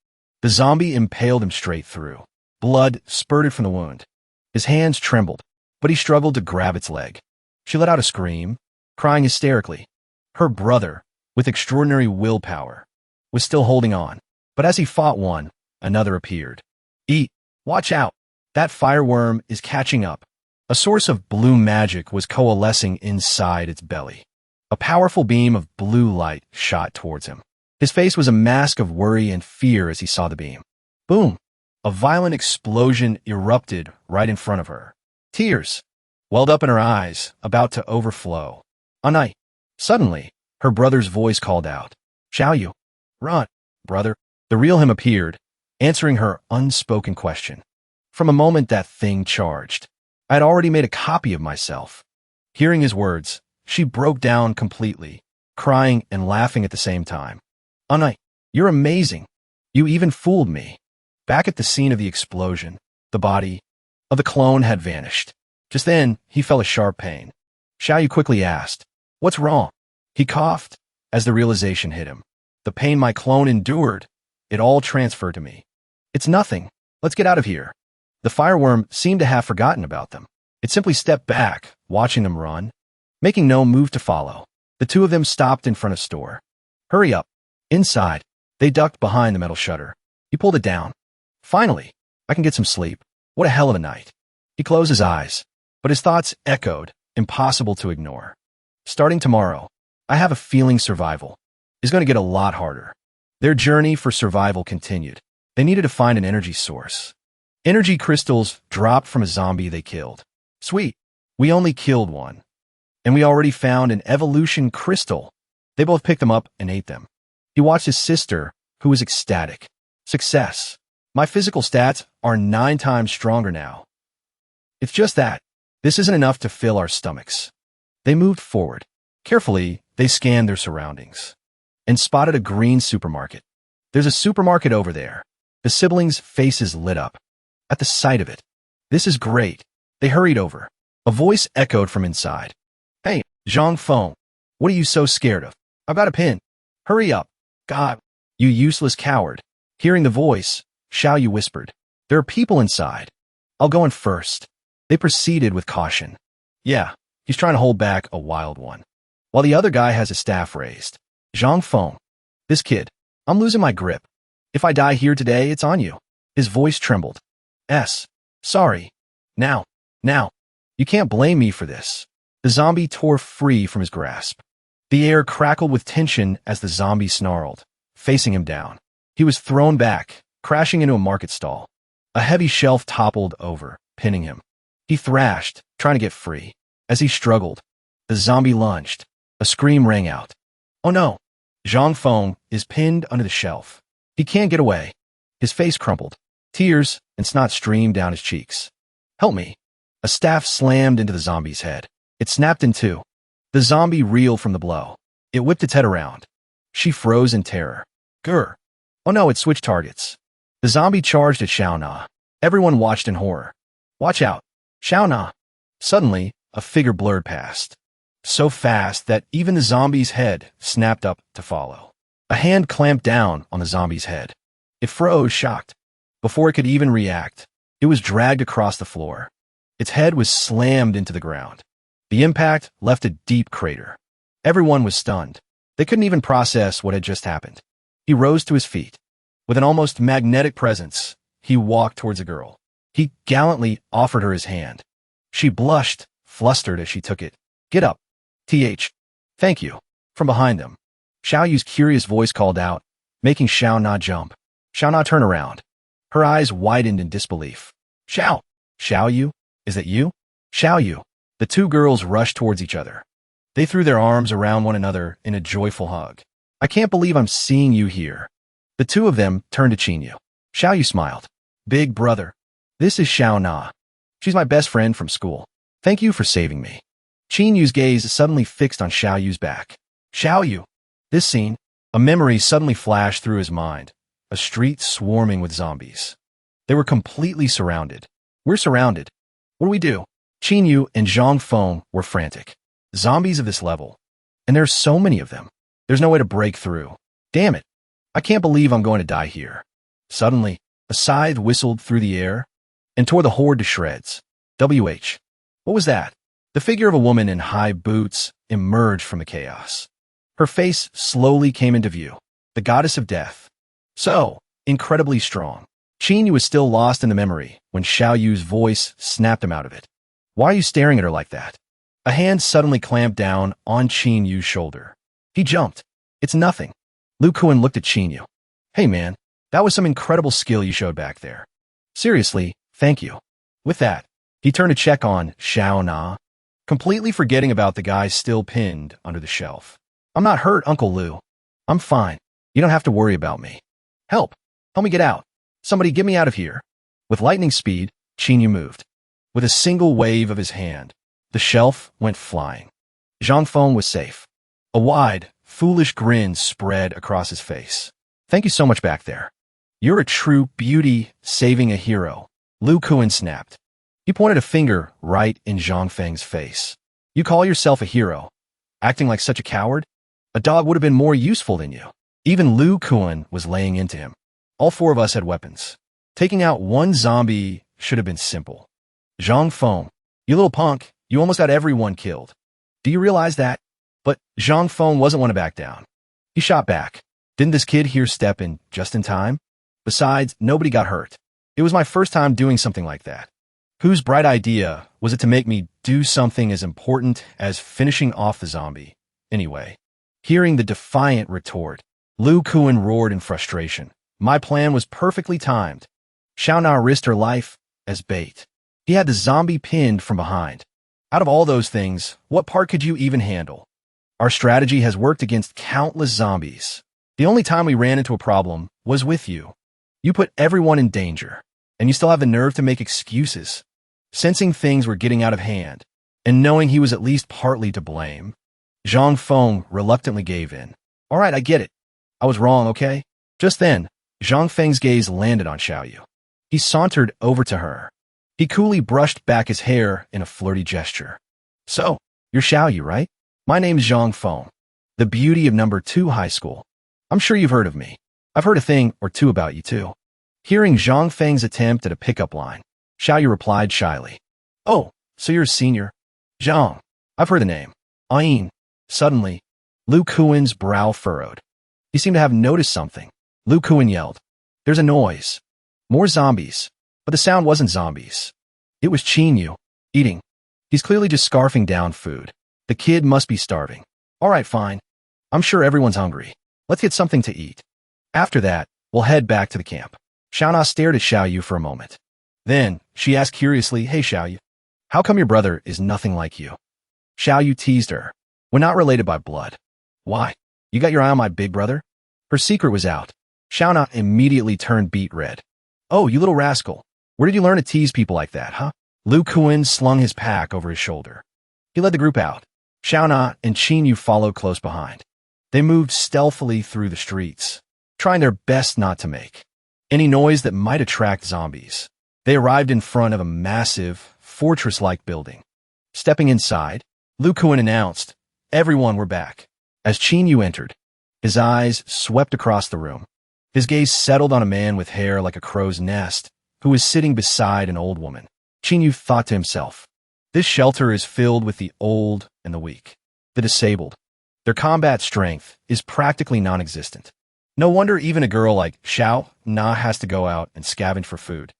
The zombie impaled him straight through. Blood spurted from the wound. His hands trembled, but he struggled to grab its leg. She let out a scream, crying hysterically. Her brother, with extraordinary willpower, was still holding on. But as he fought one, another appeared. Eat! Watch out! That fireworm is catching up. A source of blue magic was coalescing inside its belly. A powerful beam of blue light shot towards him. His face was a mask of worry and fear as he saw the beam. Boom! A violent explosion erupted right in front of her. Tears welled up in her eyes, about to overflow. Anai! Suddenly, her brother's voice called out. Xiaoyu! Run, brother! The real him appeared, answering her unspoken question. From a moment that thing charged, I had already made a copy of myself. Hearing his words, she broke down completely, crying and laughing at the same time. Anai, you're amazing. You even fooled me. Back at the scene of the explosion, the body of the clone had vanished. Just then, he felt a sharp pain. Xiaoyu quickly asked, "What's wrong?" He coughed as the realization hit him. The pain my clone endured, it all transferred to me. It's nothing. Let's get out of here. The fireworm seemed to have forgotten about them. It simply stepped back, watching them run, making no move to follow. The two of them stopped in front of store. Hurry up. Inside, they ducked behind the metal shutter. He pulled it down. Finally, I can get some sleep. What a hell of a night. He closed his eyes, but his thoughts echoed, impossible to ignore. Starting tomorrow, I have a feeling survival is going to get a lot harder. Their journey for survival continued. They needed to find an energy source. Energy crystals dropped from a zombie they killed. Sweet. We only killed one. And we already found an evolution crystal. They both picked them up and ate them. He watched his sister, who was ecstatic. Success. My physical stats are 9 times stronger now. It's just that. This isn't enough to fill our stomachs. They moved forward. Carefully, they scanned their surroundings and spotted a green supermarket. There's a supermarket over there. The siblings' faces lit up at the sight of it. This is great. They hurried over. A voice echoed from inside. Hey, Zhang Feng, what are you so scared of? I've got a pin. Hurry up. God, you useless coward. Hearing the voice, Xiaoyu whispered, there are people inside. I'll go in first. They proceeded with caution. Yeah, he's trying to hold back a wild one. While the other guy has his staff raised. Zhang Feng, this kid, I'm losing my grip. If I die here today, it's on you. His voice trembled. Sorry. Now. You can't blame me for this. The zombie tore free from his grasp. The air crackled with tension as the zombie snarled, facing him down. He was thrown back, crashing into a market stall. A heavy shelf toppled over, pinning him. He thrashed, trying to get free. As he struggled, the zombie lunged. A scream rang out. Oh no! Zhang Feng is pinned under the shelf. He can't get away. His face crumpled. Tears and snot streamed down his cheeks. Help me. A staff slammed into the zombie's head. It snapped in two. The zombie reeled from the blow. It whipped its head around. She froze in terror. Grr. Oh no, it switched targets. The zombie charged at Xiaona. Everyone watched in horror. Watch out. Xiaona. Suddenly, a figure blurred past. So fast that even the zombie's head snapped up to follow. A hand clamped down on the zombie's head. It froze, shocked. Before it could even react, it was dragged across the floor. Its head was slammed into the ground. The impact left a deep crater. Everyone was stunned. They couldn't even process what had just happened. He rose to his feet. With an almost magnetic presence, he walked towards the girl. He gallantly offered her his hand. She blushed, flustered as she took it. Get up. Thank you. From behind them, Xiaoyu's curious voice called out, making Xiaona jump. Xiaona turned around. Her eyes widened in disbelief. Xiaoyu? Is that you? Xiaoyu. The two girls rushed towards each other. They threw their arms around one another in a joyful hug. I can't believe I'm seeing you here. The two of them turned to Qinyu. Xiaoyu smiled. Big brother. This is Xiaona. She's my best friend from school. Thank you for saving me. Qinyu's gaze suddenly fixed on Xiaoyu's back. Xiaoyu. This scene, a memory suddenly flashed through his mind. A street swarming with zombies. They were completely surrounded. We're surrounded. What do we do? Qinyu and Zhang Feng were frantic. Zombies of this level. And there's so many of them. There's no way to break through. Damn it. I can't believe I'm going to die here. Suddenly, a scythe whistled through the air and tore the horde to shreds. What was that? The figure of a woman in high boots emerged from the chaos. Her face slowly came into view. The goddess of death. So, incredibly strong. Qinyu was still lost in the memory when Xiaoyu's voice snapped him out of it. Why are you staring at her like that? A hand suddenly clamped down on Qinyu's shoulder. He jumped. It's nothing. Lu Kuan looked at Qinyu. Hey man, that was some incredible skill you showed back there. Seriously, thank you. With that, he turned to check on Xiaona, completely forgetting about the guy still pinned under the shelf. I'm not hurt, Uncle Lu. I'm fine. You don't have to worry about me. Help me get out. Somebody get me out of here. With lightning speed, Qinyu moved. With a single wave of his hand, the shelf went flying. Zhang Feng was safe. A wide, foolish grin spread across his face. Thank you so much back there. You're a true beauty, saving a hero. Lu Kuan snapped. He pointed a finger right in Zhang Feng's face. You call yourself a hero? Acting like such a coward? A dog would have been more useful than you. Even Lu Kuan was laying into him. All four of us had weapons. Taking out one zombie should have been simple. Zhang Feng, you little punk, you almost got everyone killed. Do you realize that? But Zhang Feng wasn't one to back down. He shot back. Didn't this kid here step in just in time? Besides, nobody got hurt. It was my first time doing something like that. Whose bright idea was it to make me do something as important as finishing off the zombie? Anyway, hearing the defiant retort, Lu Kuan roared in frustration. My plan was perfectly timed. Xiaona risked her life as bait. He had the zombie pinned from behind. Out of all those things, what part could you even handle? Our strategy has worked against countless zombies. The only time we ran into a problem was with you. You put everyone in danger, and you still have the nerve to make excuses. Sensing things were getting out of hand, and knowing he was at least partly to blame, Zhang Feng reluctantly gave in. All right, I get it. I was wrong, okay? Just then, Zhang Feng's gaze landed on Xiaoyu. He sauntered over to her. He coolly brushed back his hair in a flirty gesture. So, you're Xiaoyu, right? My name's Zhang Feng, the beauty of number 2 high school. I'm sure you've heard of me. I've heard a thing or two about you, too. Hearing Zhang Feng's attempt at a pickup line, Xiaoyu replied shyly. Oh, so you're a senior? Zhang. I've heard the name. Ain. Suddenly, Lu Kuan's brow furrowed. He seemed to have noticed something. Lu Kuan yelled. There's a noise. More zombies. But the sound wasn't zombies. It was Qinyu, eating. He's clearly just scarfing down food. The kid must be starving. All right, fine. I'm sure everyone's hungry. Let's get something to eat. After that, we'll head back to the camp. Xiaona stared at Xiaoyu for a moment. Then, she asked curiously, Hey Xiaoyu, how come your brother is nothing like you? Xiaoyu teased her. We're not related by blood. Why? You got your eye on my big brother? Her secret was out. Xiaona immediately turned beet red. Oh, you little rascal. Where did you learn to tease people like that, huh? Lu Kuan slung his pack over his shoulder. He led the group out. Xiaona and Qinyu followed close behind. They moved stealthily through the streets, trying their best not to make any noise that might attract zombies. They arrived in front of a massive, fortress-like building. Stepping inside, Lu Kuan announced, Everyone, we're back. As Qinyu entered, his eyes swept across the room. His gaze settled on a man with hair like a crow's nest, who was sitting beside an old woman. Qinyu thought to himself, this shelter is filled with the old and the weak, the disabled. Their combat strength is practically non-existent. No wonder even a girl like Xiao Na has to go out and scavenge for food.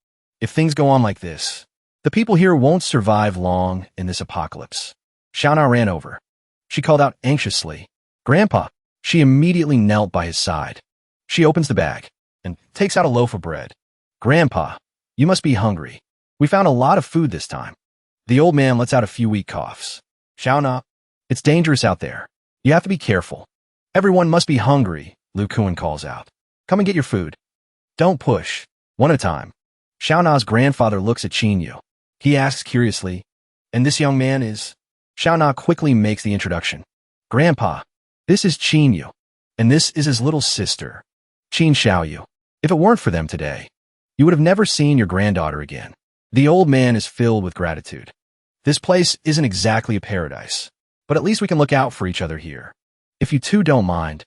If things go on like this, the people here won't survive long in this apocalypse. Xiao Na ran over. She called out anxiously, Grandpa. She immediately knelt by his side. She opens the bag and takes out a loaf of bread. Grandpa, you must be hungry. We found a lot of food this time. The old man lets out a few weak coughs. Xiao Na, it's dangerous out there. You have to be careful. Everyone must be hungry, Lu Kuan calls out. Come and get your food. Don't push. One at a time. Xiao Na's grandfather looks at Qinyu. He asks curiously, and this young man is? Xiao Na quickly makes the introduction. Grandpa, this is Qinyu, and this is his little sister, Qin Xiaoyu. If it weren't for them today, you would have never seen your granddaughter again. The old man is filled with gratitude. This place isn't exactly a paradise, but at least we can look out for each other here. If you two don't mind,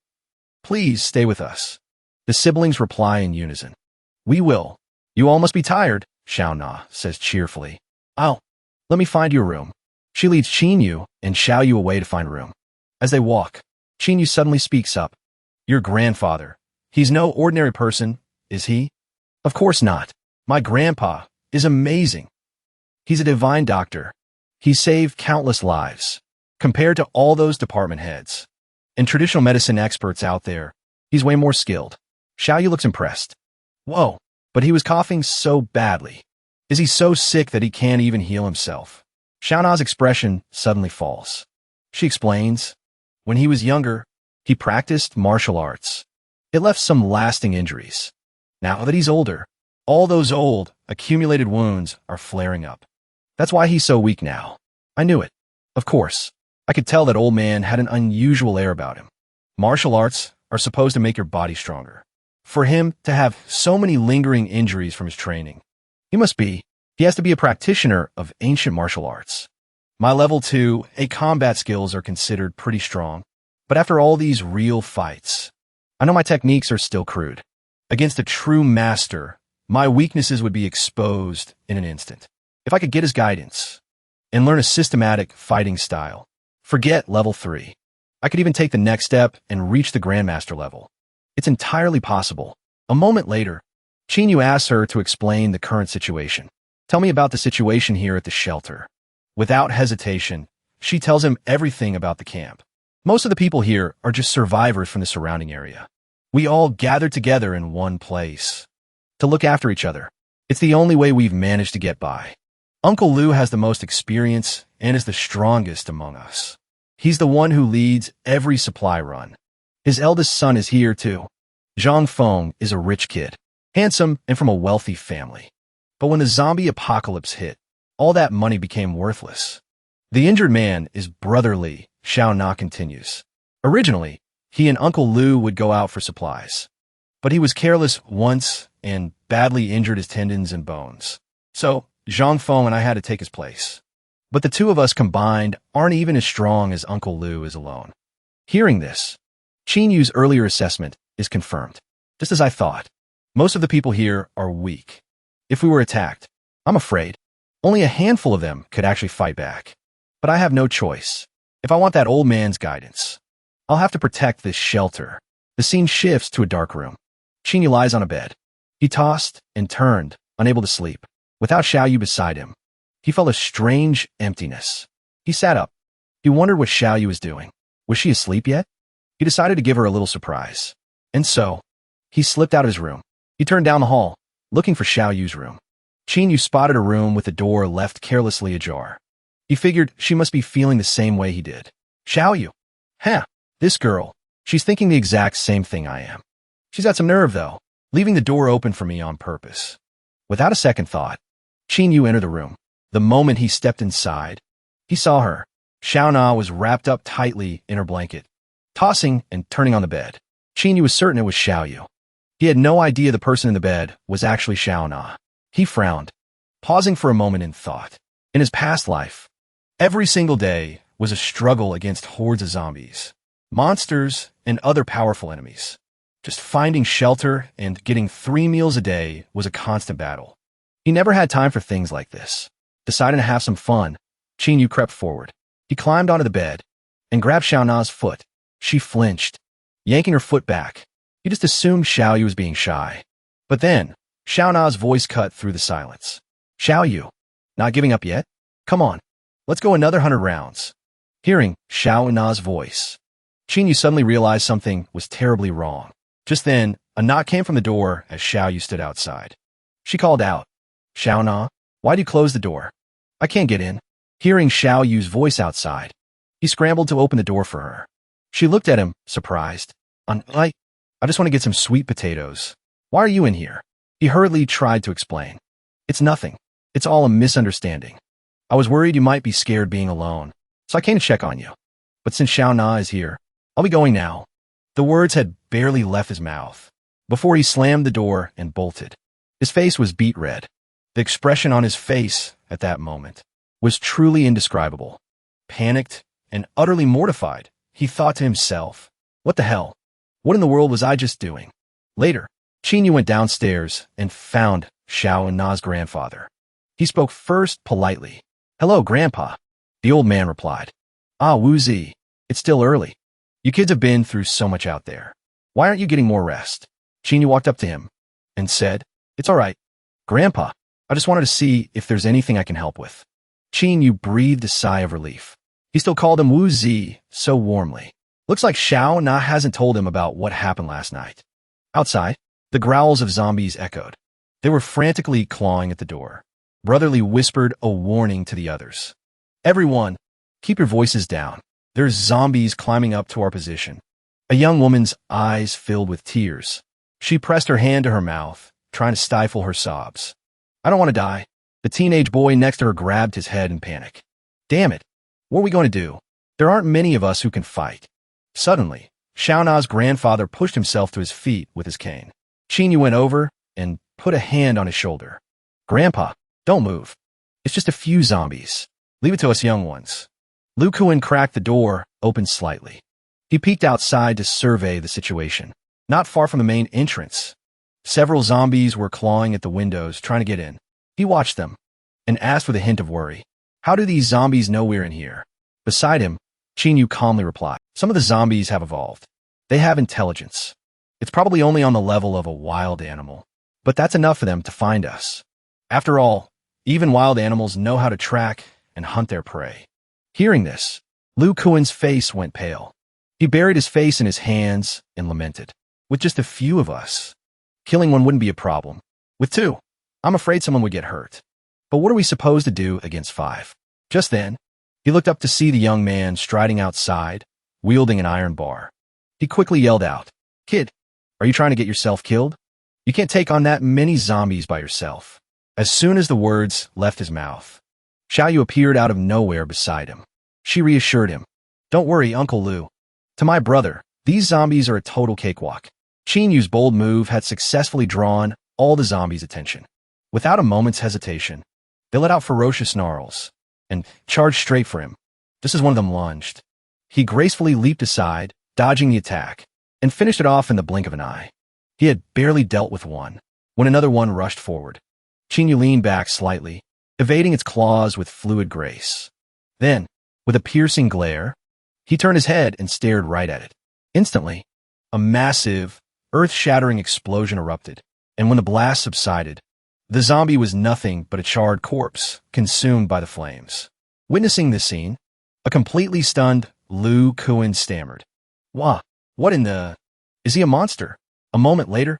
please stay with us. The siblings reply in unison. We will. You all must be tired, Xiao Na says cheerfully. Let me find you a room. She leads Qinyu and Xiaoyu away to find a room. As they walk, Qinyu suddenly speaks up. Your grandfather. He's no ordinary person, is he? Of course not. My grandpa is amazing. He's a divine doctor. He saved countless lives. Compared to all those department heads and traditional medicine experts out there, he's way more skilled. Xiaoyu looks impressed. Whoa, but he was coughing so badly. Is he so sick that he can't even heal himself? Xiao Na's expression suddenly falls. She explains, when he was younger, he practiced martial arts. It left some lasting injuries. Now that he's older, All those old, accumulated wounds are flaring up. That's why he's so weak now. I knew it. Of course. I could tell that old man had an unusual air about him. Martial arts are supposed to make your body stronger. For him to have so many lingering injuries from his training, he has to be a practitioner of ancient martial arts. My level 2, combat skills are considered pretty strong, but after all these real fights, I know my techniques are still crude. Against a true master, my weaknesses would be exposed in an instant. If I could get his guidance and learn a systematic fighting style, forget level 3. I could even take the next step and reach the Grandmaster level. It's entirely possible. A moment later, Chinyu asks her to explain the current situation. Tell me about the situation here at the shelter. Without hesitation, she tells him everything about the camp. Most of the people here are just survivors from the surrounding area. We all gathered together in one place to look after each other. It's the only way we've managed to get by. Uncle Lu has the most experience and is the strongest among us. He's the one who leads every supply run. His eldest son is here too. Zhang Feng is a rich kid, handsome and from a wealthy family. But when the zombie apocalypse hit, all that money became worthless. The injured man is brotherly, Xiao Na continues. Originally, he and Uncle Lu would go out for supplies. But he was careless once and badly injured his tendons and bones. So, Zhang Feng and I had to take his place. But the two of us combined aren't even as strong as Uncle Lu is alone. Hearing this, Chinyu's earlier assessment is confirmed. Just as I thought, most of the people here are weak. If we were attacked, I'm afraid, only a handful of them could actually fight back. But I have no choice. If I want that old man's guidance, I'll have to protect this shelter. The scene shifts to a dark room. Chinyu lies on a bed. He tossed and turned, unable to sleep. Without Xiaoyu beside him, he felt a strange emptiness. He sat up. He wondered what Xiaoyu was doing. Was she asleep yet? He decided to give her a little surprise. And so, he slipped out of his room. He turned down the hall, looking for Xiaoyu's room. Chinyu spotted a room with the door left carelessly ajar. He figured she must be feeling the same way he did. Xiaoyu. This girl. She's thinking the exact same thing I am. She's got some nerve, though, leaving the door open for me on purpose. Without a second thought, Chinyu entered the room. The moment he stepped inside, he saw her. Xiao Na was wrapped up tightly in her blanket, tossing and turning on the bed. Chinyu was certain it was Xiaoyu. He had no idea the person in the bed was actually Xiao Na. He frowned, pausing for a moment in thought. In his past life, every single day was a struggle against hordes of zombies, monsters, and other powerful enemies. Just finding shelter and getting 3 meals a day was a constant battle. He never had time for things like this. Deciding to have some fun, Chinyu crept forward. He climbed onto the bed and grabbed Xiao Na's foot. She flinched, yanking her foot back. He just assumed Xiaoyu was being shy. But then, Xiao Na's voice cut through the silence. Xiaoyu, not giving up yet? Come on, let's go another 100 rounds. Hearing Xiao Na's voice, Chinyu suddenly realized something was terribly wrong. Just then, a knock came from the door as Xiaoyu stood outside. She called out, Xiao Na, why'd you close the door? I can't get in. Hearing Xiaoyu's voice outside, he scrambled to open the door for her. She looked at him, surprised. I just want to get some sweet potatoes. Why are you in here? He hurriedly tried to explain. It's nothing. It's all a misunderstanding. I was worried you might be scared being alone, so I came to check on you. But since Xiao Na is here, I'll be going now. The words had barely left his mouth before he slammed the door and bolted. His face was beet red. The expression on his face at that moment was truly indescribable. Panicked and utterly mortified, he thought to himself, what the hell? What in the world was I just doing? Later, Chinyu went downstairs and found Xiao Na's grandfather. He spoke first politely. Hello, Grandpa. The old man replied. Wu Zi, it's still early. You kids have been through so much out there. Why aren't you getting more rest? Chinyu walked up to him and said, It's all right. Grandpa, I just wanted to see if there's anything I can help with. Chinyu breathed a sigh of relief. He still called him Wu Zi so warmly. Looks like Xiao Na hasn't told him about what happened last night. Outside, the growls of zombies echoed. They were frantically clawing at the door. Brotherly whispered a warning to the others. Everyone, keep your voices down. There's zombies climbing up to our position. A young woman's eyes filled with tears. She pressed her hand to her mouth, trying to stifle her sobs. I don't want to die. The teenage boy next to her grabbed his head in panic. Damn it. What are we going to do? There aren't many of us who can fight. Suddenly, Xiaona's grandfather pushed himself to his feet with his cane. Qinyu went over and put a hand on his shoulder. Grandpa, don't move. It's just a few zombies. Leave it to us young ones. Lu Kuan cracked the door, open slightly. He peeked outside to survey the situation. Not far from the main entrance, several zombies were clawing at the windows, trying to get in. He watched them and asked with a hint of worry, "How do these zombies know we're in here?" Beside him, Qinyu calmly replied, "Some of the zombies have evolved. They have intelligence. It's probably only on the level of a wild animal, but that's enough for them to find us. After all, even wild animals know how to track and hunt their prey." Hearing this, Lu Kuan's face went pale. He buried his face in his hands and lamented. With just a few of us, killing one wouldn't be a problem. With two, I'm afraid someone would get hurt. But what are we supposed to do against 5? Just then, he looked up to see the young man striding outside, wielding an iron bar. He quickly yelled out, "Kid, are you trying to get yourself killed? You can't take on that many zombies by yourself." As soon as the words left his mouth, Xiaoyu appeared out of nowhere beside him. She reassured him, "Don't worry, Uncle Lu. To my brother, these zombies are a total cakewalk." Qinyu's bold move had successfully drawn all the zombies' attention. Without a moment's hesitation, they let out ferocious snarls and charged straight for him. Just as one of them lunged, he gracefully leaped aside, dodging the attack, and finished it off in the blink of an eye. He had barely dealt with one when another one rushed forward. Qinyu leaned back slightly, evading its claws with fluid grace. Then, with a piercing glare, he turned his head and stared right at it. Instantly, a massive, earth-shattering explosion erupted, and when the blast subsided, the zombie was nothing but a charred corpse, consumed by the flames. Witnessing this scene, a completely stunned Lu Kuan stammered, "Wah, what in the... Is he a monster?" A moment later,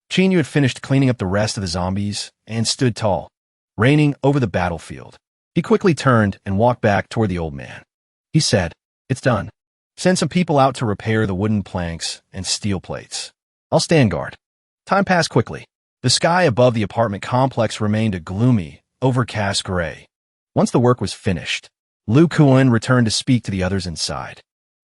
Qinyu had finished cleaning up the rest of the zombies and stood tall, reigning over the battlefield. He quickly turned and walked back toward the old man. He said, "It's done. Send some people out to repair the wooden planks and steel plates. I'll stand guard." Time passed quickly. The sky above the apartment complex remained a gloomy, overcast gray. Once the work was finished, Lu Kuan returned to speak to the others inside.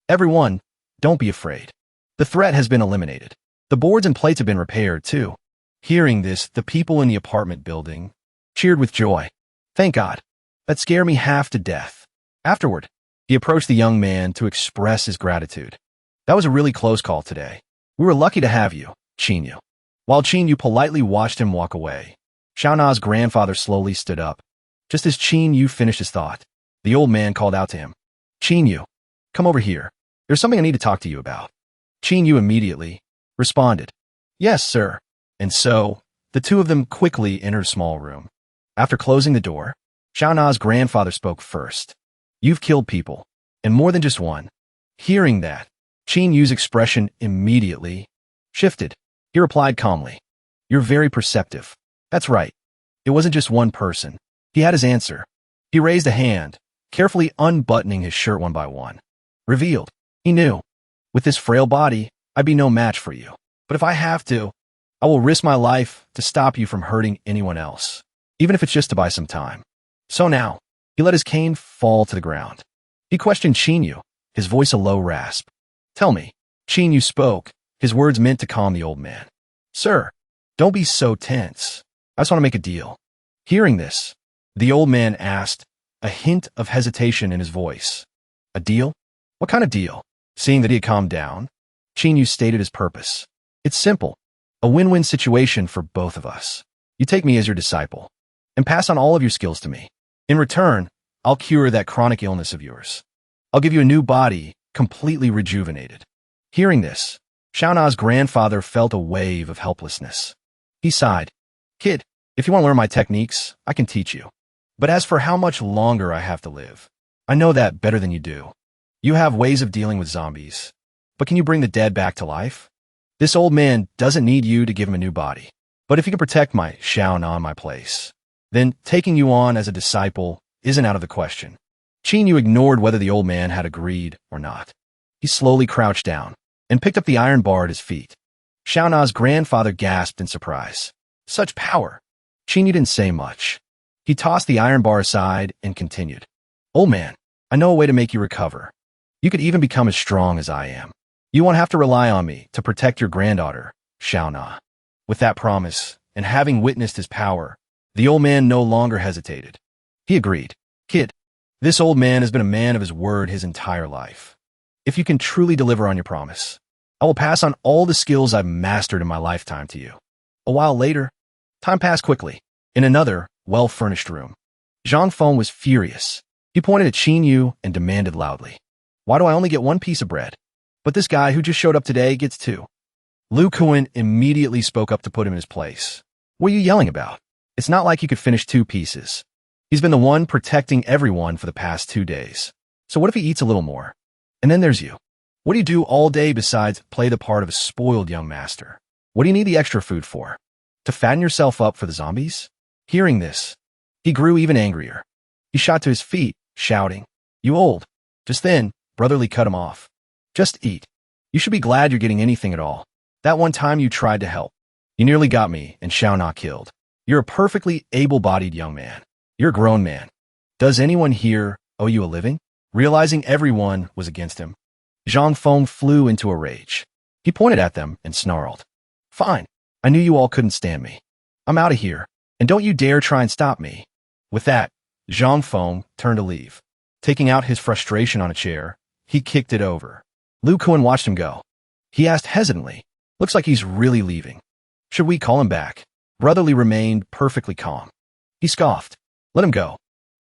"Everyone, don't be afraid. The threat has been eliminated. The boards and plates have been repaired, too." Hearing this, the people in the apartment building cheered with joy. "Thank God. That scared me half to death." Afterward, he approached the young man to express his gratitude. "That was a really close call today. We were lucky to have you, Qinyu." While Qinyu politely watched him walk away, Xiaona's grandfather slowly stood up. Just as Qinyu finished his thought, the old man called out to him, "Qinyu, come over here. There's something I need to talk to you about." Qinyu immediately responded, "Yes, sir." And so, the two of them quickly entered a small room. After closing the door, Xiaona's grandfather spoke first. "You've killed people, and more than just one." Hearing that, Qinyu's expression immediately shifted. He replied calmly, "You're very perceptive. That's right. It wasn't just one person." He had his answer. He raised a hand, carefully unbuttoning his shirt one by one. Revealed, he knew, "With this frail body, I'd be no match for you. But if I have to, I will risk my life to stop you from hurting anyone else, even if it's just to buy some time." So now, he let his cane fall to the ground. He questioned Qinyu, his voice a low rasp. "Tell me." Qinyu spoke, his words meant to calm the old man. "Sir, don't be so tense. I just want to make a deal." Hearing this, the old man asked, a hint of hesitation in his voice. "A deal? What kind of deal?" Seeing that he had calmed down, Qinyu stated his purpose. "It's simple. A win-win situation for both of us. You take me as your disciple, and pass on all of your skills to me. In return, I'll cure that chronic illness of yours. I'll give you a new body, completely rejuvenated." Hearing this, Xiaona's grandfather felt a wave of helplessness. He sighed. "Kid, if you want to learn my techniques, I can teach you. But as for how much longer I have to live, I know that better than you do. You have ways of dealing with zombies. But can you bring the dead back to life? This old man doesn't need you to give him a new body. But if you can protect my Xiaona in my place, then taking you on as a disciple isn't out of the question." Qinyu ignored whether the old man had agreed or not. He slowly crouched down and picked up the iron bar at his feet. Xiaona's grandfather gasped in surprise. Such power. Qin Yu didn't say much. He tossed the iron bar aside and continued. Old man, I know a way to make you recover. You could even become as strong as I am. You won't have to rely on me to protect your granddaughter, Xiaona. With that promise, and having witnessed his power, the old man no longer hesitated. He agreed. Kid, this old man has been a man of his word his entire life. If you can truly deliver on your promise, I will pass on all the skills I've mastered in my lifetime to you. A while later, time passed quickly. In another, well-furnished room, Zhang Feng was furious. He pointed at Qin Yu and demanded loudly, Why do I only get one piece of bread? But this guy who just showed up today gets two. Lu Kuan immediately spoke up to put him in his place. What are you yelling about? It's not like you could finish 2 pieces. He's been the one protecting everyone for the past 2 days. So what if he eats a little more? And then there's you. What do you do all day besides play the part of a spoiled young master? What do you need the extra food for? To fatten yourself up for the zombies? Hearing this, he grew even angrier. He shot to his feet, shouting, You old. Just then, Brotherly cut him off. Just eat. You should be glad you're getting anything at all. That one time you tried to help. You nearly got me and Xiaona killed. You're a perfectly able-bodied young man. You're a grown man. Does anyone here owe you a living? Realizing everyone was against him, Zhang Feng flew into a rage. He pointed at them and snarled. Fine. I knew you all couldn't stand me. I'm out of here, and don't you dare try and stop me. With that, Zhang Feng turned to leave. Taking out his frustration on a chair, he kicked it over. Lu Kuan watched him go. He asked hesitantly, Looks like he's really leaving. Should we call him back? Brotherly remained perfectly calm. He scoffed. Let him go.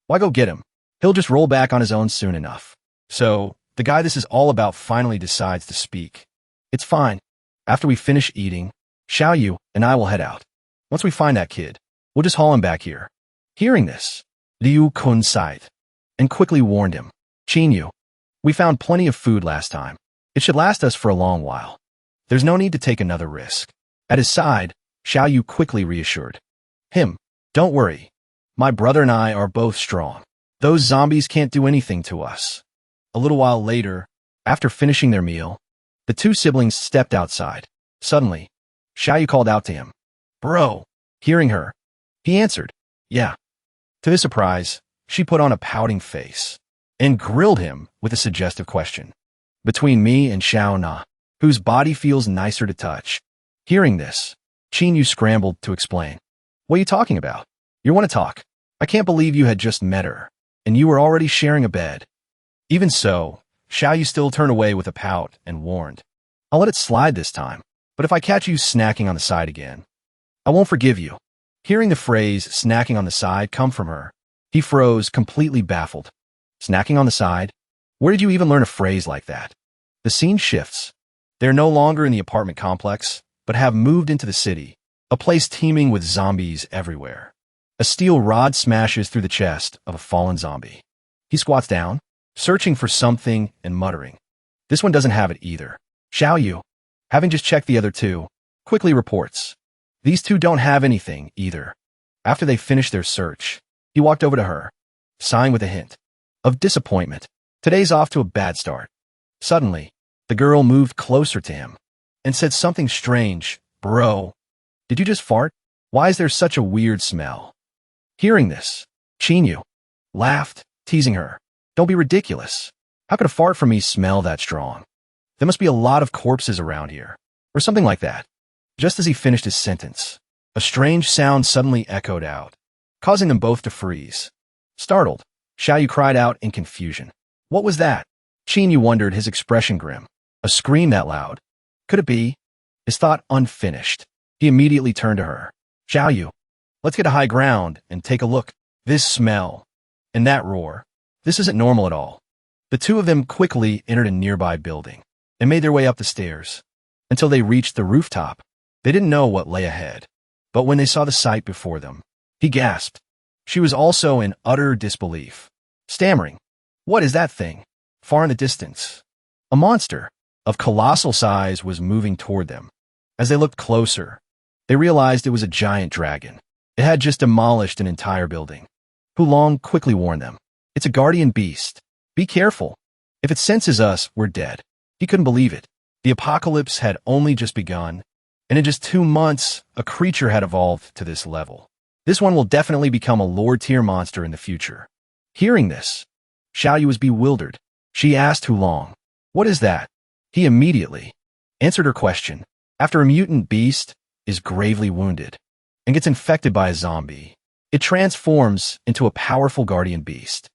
Why go get him? He'll just roll back on his own soon enough. So, the guy this is all about finally decides to speak. It's fine. After we finish eating, Xiao Yu and I will head out. Once we find that kid, we'll just haul him back here. Hearing this, Liu Kun sighed and quickly warned him. Qin Yu, we found plenty of food last time. It should last us for a long while. There's no need to take another risk. At his side, Xiao Yu quickly reassured him. Don't worry. My brother and I are both strong. Those zombies can't do anything to us. A little while later, after finishing their meal, the 2 siblings stepped outside. Suddenly, Xiao Yu called out to him. Bro. Hearing her, he answered, Yeah. To his surprise, she put on a pouting face and grilled him with a suggestive question. Between me and Xiao Na, whose body feels nicer to touch? Hearing this, Qin Yu scrambled to explain. What are you talking about? You want to talk? I can't believe you had just met her, and you were already sharing a bed. Even so, Xiao Yu still turned away with a pout and warned. I'll let it slide this time, but if I catch you snacking on the side again, I won't forgive you. Hearing the phrase snacking on the side come from her, he froze, completely baffled. Snacking on the side? Where did you even learn a phrase like that? The scene shifts. They're no longer in the apartment complex, but have moved into the city, a place teeming with zombies everywhere. A steel rod smashes through the chest of a fallen zombie. He squats down, searching for something and muttering. This one doesn't have it either. Xiao Yu, having just checked the other 2, quickly reports. These 2 don't have anything either. After they finished their search, he walked over to her, sighing with a hint of disappointment. Today's off to a bad start. Suddenly, the girl moved closer to him and said something strange. Bro, did you just fart? Why is there such a weird smell? Hearing this, Qin Yu laughed, teasing her. Don't be ridiculous. How could a fart from me smell that strong? There must be a lot of corpses around here, or something like that. Just as he finished his sentence, a strange sound suddenly echoed out, causing them both to freeze. Startled, Xiao Yu cried out in confusion. What was that? Qin Yu wondered, his expression grim. A scream that loud. Could it be? His thought unfinished, he immediately turned to her. Xiao Yu, let's get to high ground and take a look. This smell and that roar. This isn't normal at all. The 2 of them quickly entered a nearby building and made their way up the stairs until they reached the rooftop. They didn't know what lay ahead, but when they saw the sight before them, he gasped. She was also in utter disbelief, stammering, What is that thing? Far in the distance, a monster of colossal size was moving toward them. As they looked closer, they realized it was a giant dragon. It had just demolished an entire building. Hulong quickly warned them. It's a guardian beast. Be careful. If it senses us, we're dead. He couldn't believe it. The apocalypse had only just begun, And in just 2 months, a creature had evolved to this level. This one will definitely become a lord-tier monster in the future. Hearing this, Xiaoyu was bewildered. She asked Hu Long, "What is that?" He immediately answered her question. After a mutant beast is gravely wounded and gets infected by a zombie, it transforms into a powerful guardian beast.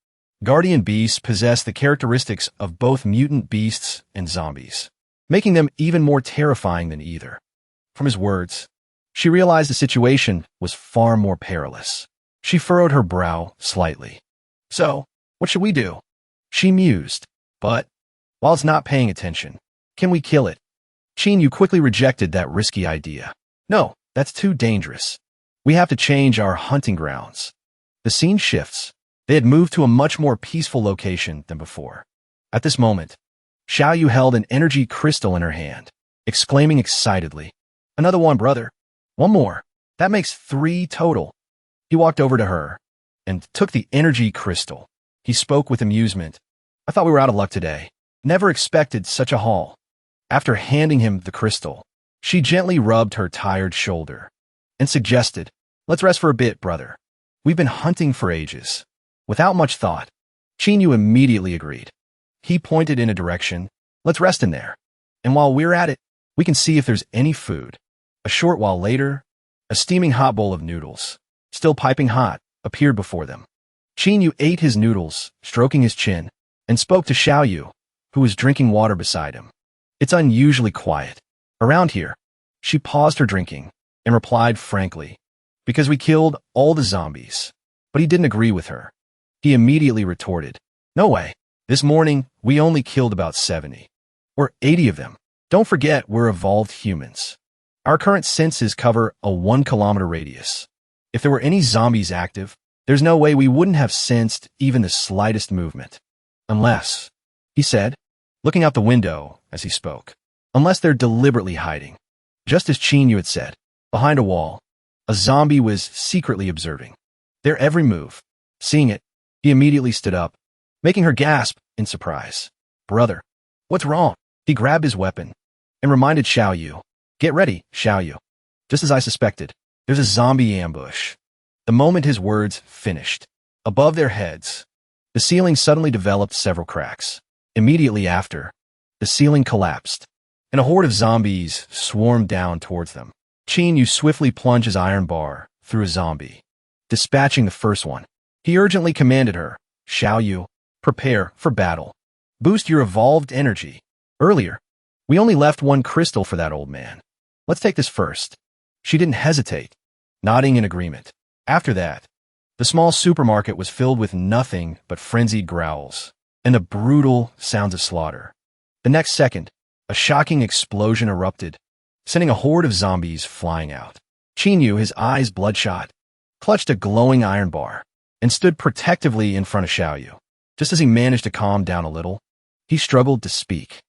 Guardian beasts possess the characteristics of both mutant beasts and zombies, making them even more terrifying than either. From his words, she realized the situation was far more perilous. She furrowed her brow slightly. "So, what should we do?" She mused. "But, while it's not paying attention, can we kill it?" Yu quickly rejected that risky idea. "No, that's too dangerous. We have to change our hunting grounds." The scene shifts. They had moved to a much more peaceful location than before. At this moment, Xiaoyu held an energy crystal in her hand, exclaiming excitedly, "Another one, brother. One more. That makes 3 total." He walked over to her and took the energy crystal. He spoke with amusement. "I thought we were out of luck today. Never expected such a haul." After handing him the crystal, she gently rubbed her tired shoulder and suggested, "Let's rest for a bit, brother. We've been hunting for ages." Without much thought, Yu immediately agreed. He pointed in a direction. "Let's rest in there. And while we're at it, we can see if there's any food." A short while later, a steaming hot bowl of noodles, still piping hot, appeared before them. Yu ate his noodles, stroking his chin, and spoke to Xiaoyu, who was drinking water beside him. "It's unusually quiet around here." She paused her drinking and replied frankly, "Because we killed all the zombies." But he didn't agree with her. He immediately retorted, "No way. This morning, we only killed about 70 or 80 of them. Don't forget we're evolved humans. Our current senses cover a 1-kilometer radius. If there were any zombies active, there's no way we wouldn't have sensed even the slightest movement. Unless," he said, looking out the window as he spoke, "unless they're deliberately hiding." Just as Yu had said, behind a wall, a zombie was secretly observing their every move. Seeing it, he immediately stood up, making her gasp in surprise. "Brother, what's wrong?" He grabbed his weapon and reminded Xiaoyu, "Get ready, Xiaoyu. Just as I suspected, there's a zombie ambush." The moment his words finished, above their heads, the ceiling suddenly developed several cracks. Immediately after, the ceiling collapsed, and a horde of zombies swarmed down towards them. Yu swiftly plunged his iron bar through a zombie, dispatching the first one. He urgently commanded her, "Xiaoyu, prepare for battle. Boost your evolved energy. Earlier, we only left 1 crystal for that old man. Let's take this first." She didn't hesitate, nodding in agreement. After that, the small supermarket was filled with nothing but frenzied growls and the brutal sounds of slaughter. The next second, a shocking explosion erupted, sending a horde of zombies flying out. Yu, his eyes bloodshot, clutched a glowing iron bar and stood protectively in front of Xiaoyu. Just as he managed to calm down a little, he struggled to speak.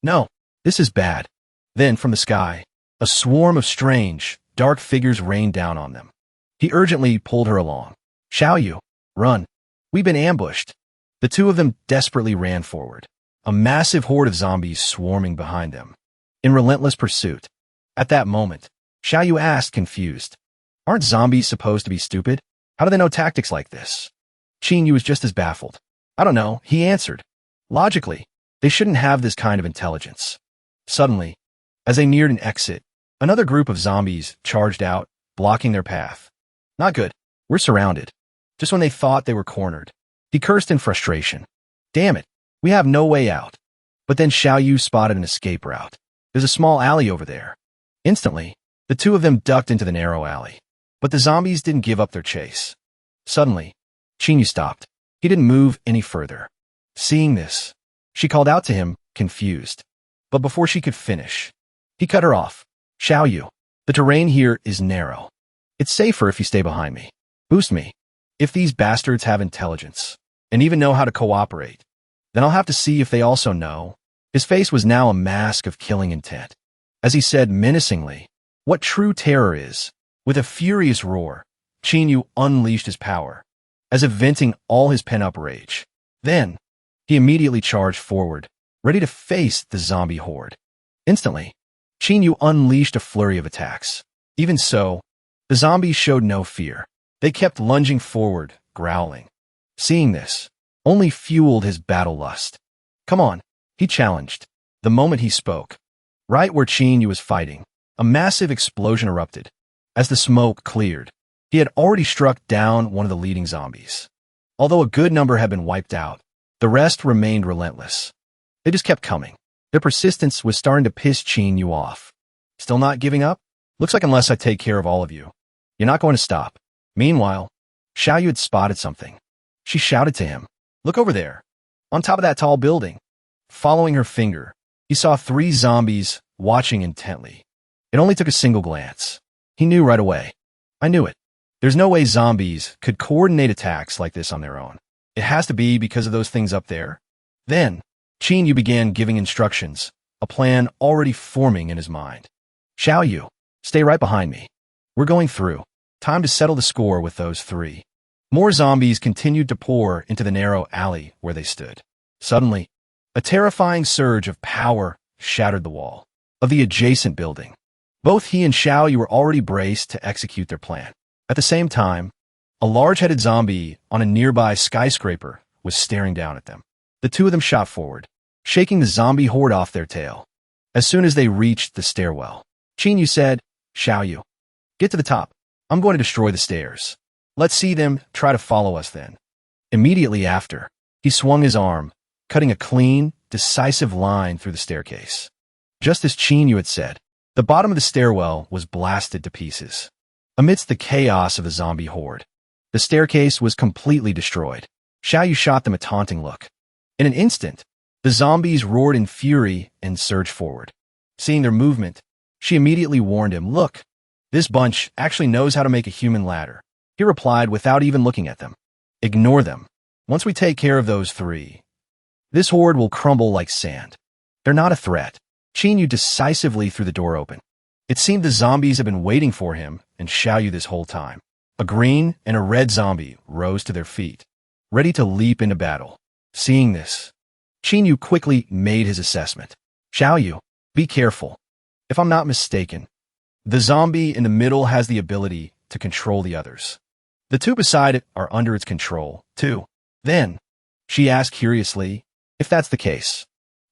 "No, this is bad." Then, from the sky, a swarm of strange, dark figures rained down on them. He urgently pulled her along. "Xiaoyu, run. We've been ambushed." The two of them desperately ran forward, a massive horde of zombies swarming behind them, in relentless pursuit. At that moment, Xiaoyu asked, confused, "Aren't zombies supposed to be stupid? How do they know tactics like this?" Yu was just as baffled. "I don't know," he answered. "Logically, they shouldn't have this kind of intelligence." Suddenly, as they neared an exit, another group of zombies charged out, blocking their path. "Not good. We're surrounded." Just when they thought they were cornered, he cursed in frustration. "Damn it, we have no way out." But then Xiaoyu spotted an escape route. "There's a small alley over there." Instantly, the two of them ducked into the narrow alley. But the zombies didn't give up their chase. Suddenly, Yu stopped. He didn't move any further. Seeing this, she called out to him, confused. But before she could finish, he cut her off. "Xiaoyu, the terrain here is narrow. It's safer if you stay behind me. Boost me. If these bastards have intelligence, and even know how to cooperate, then I'll have to see if they also know." His face was now a mask of killing intent. As he said menacingly, what true terror is. With a furious roar, Yu unleashed his power, as if venting all his pent-up rage. Then, he immediately charged forward, ready to face the zombie horde. Instantly, Qin Yu unleashed a flurry of attacks. Even so, the zombies showed no fear. They kept lunging forward, growling. Seeing this only fueled his battle lust. Come on, he challenged. The moment he spoke, right where Qin Yu was fighting, a massive explosion erupted. As the smoke cleared, he had already struck down one of the leading zombies. Although a good number had been wiped out, the rest remained relentless. They just kept coming. Their persistence was starting to piss Qin Yu off. Still not giving up? Looks like unless I take care of all of you, you're not going to stop. Meanwhile, Xiaoyu had spotted something. She shouted to him, "Look over there, on top of that tall building." Following her finger, he saw 3 zombies watching intently. It only took a single glance. He knew right away. I knew it. There's no way zombies could coordinate attacks like this on their own. It has to be because of those things up there. Then, Qin Yu began giving instructions, a plan already forming in his mind. Xiaoyu, stay right behind me. We're going through. Time to settle the score with those 3. More zombies continued to pour into the narrow alley where they stood. Suddenly, a terrifying surge of power shattered the wall of the adjacent building. Both he and Xiaoyu were already braced to execute their plan. At the same time, a large-headed zombie on a nearby skyscraper was staring down at them. The two of them shot forward, shaking the zombie horde off their tail. As soon as they reached the stairwell, Qin Yu said, "Xiaoyu, get to the top. I'm going to destroy the stairs. Let's see them try to follow us then." Immediately after, he swung his arm, cutting a clean, decisive line through the staircase. Just as Qin Yu had said, the bottom of the stairwell was blasted to pieces. Amidst the chaos of the zombie horde, the staircase was completely destroyed. Xiaoyu shot them a taunting look. In an instant, the zombies roared in fury and surged forward. Seeing their movement, she immediately warned him, "Look, this bunch actually knows how to make a human ladder." He replied without even looking at them, "Ignore them. Once we take care of those 3, this horde will crumble like sand. They're not a threat." Qin Yu decisively threw the door open. It seemed the zombies had been waiting for him and Xiaoyu this whole time. A green and a red zombie rose to their feet, ready to leap into battle. Seeing this, Qin Yu quickly made his assessment. "Xiaoyu, be careful. If I'm not mistaken, the zombie in the middle has the ability to control the others. The 2 beside it are under its control, too." Then, she asked curiously, "If that's the case,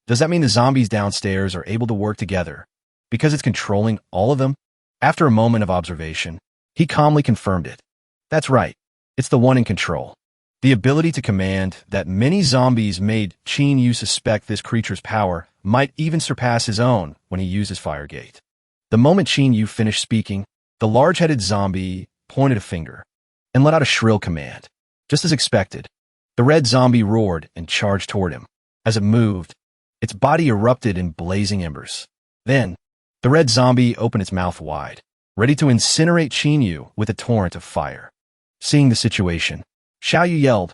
does that mean the zombies downstairs are able to work together because it's controlling all of them?" After a moment of observation, he calmly confirmed it. "That's right. It's the one in control." The ability to command that many zombies made Qin Yu suspect this creature's power might even surpass his own when he used his fire gate. The moment Qin Yu finished speaking, the large-headed zombie pointed a finger and let out a shrill command. Just as expected, the red zombie roared and charged toward him. As it moved, its body erupted in blazing embers. Then, the red zombie opened its mouth wide, ready to incinerate Qin Yu with a torrent of fire. Seeing the situation, Xiaoyu yelled,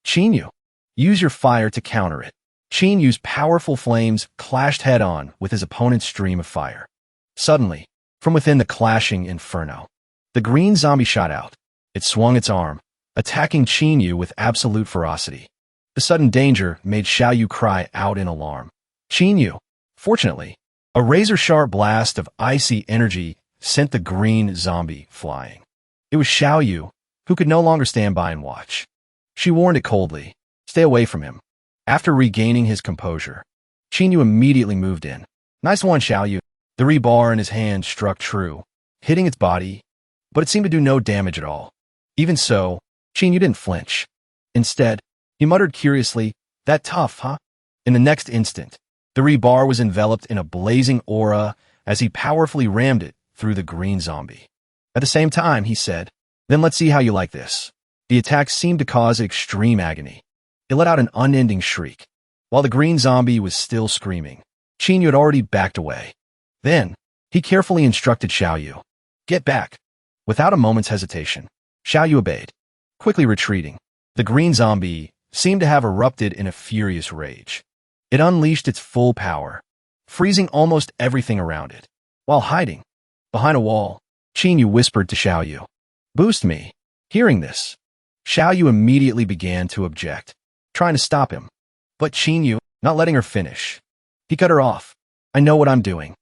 "Qin Yu, use your fire to counter it." Qin Yu's powerful flames clashed head-on with his opponent's stream of fire. Suddenly, from within the clashing inferno, the green zombie shot out. It swung its arm, attacking Qin Yu with absolute ferocity. The sudden danger made Xiaoyu cry out in alarm. Qin Yu, fortunately, a razor-sharp blast of icy energy sent the green zombie flying. It was Xiaoyu, who could no longer stand by and watch. She warned it coldly, "Stay away from him." After regaining his composure, Qin Yu immediately moved in. "Nice one, Xiaoyu." The rebar in his hand struck true, hitting its body, but it seemed to do no damage at all. Even so, Qin Yu didn't flinch. Instead, he muttered curiously, "That tough, huh?" In the next instant, the rebar was enveloped in a blazing aura as he powerfully rammed it through the green zombie. At the same time, he said, "Then let's see how you like this." The attack seemed to cause extreme agony. It let out an unending shriek. While the green zombie was still screaming, Qin Yu had already backed away. Then, he carefully instructed Xiaoyu, "Get back." Without a moment's hesitation, Xiaoyu obeyed. Quickly retreating, the green zombie seemed to have erupted in a furious rage. It unleashed its full power, freezing almost everything around it. While hiding behind a wall, Qin Yu whispered to Xiaoyu, "Boost me." Hearing this, Xiaoyu immediately began to object, trying to stop him. But Qin Yu, not letting her finish, he cut her off. "I know what I'm doing.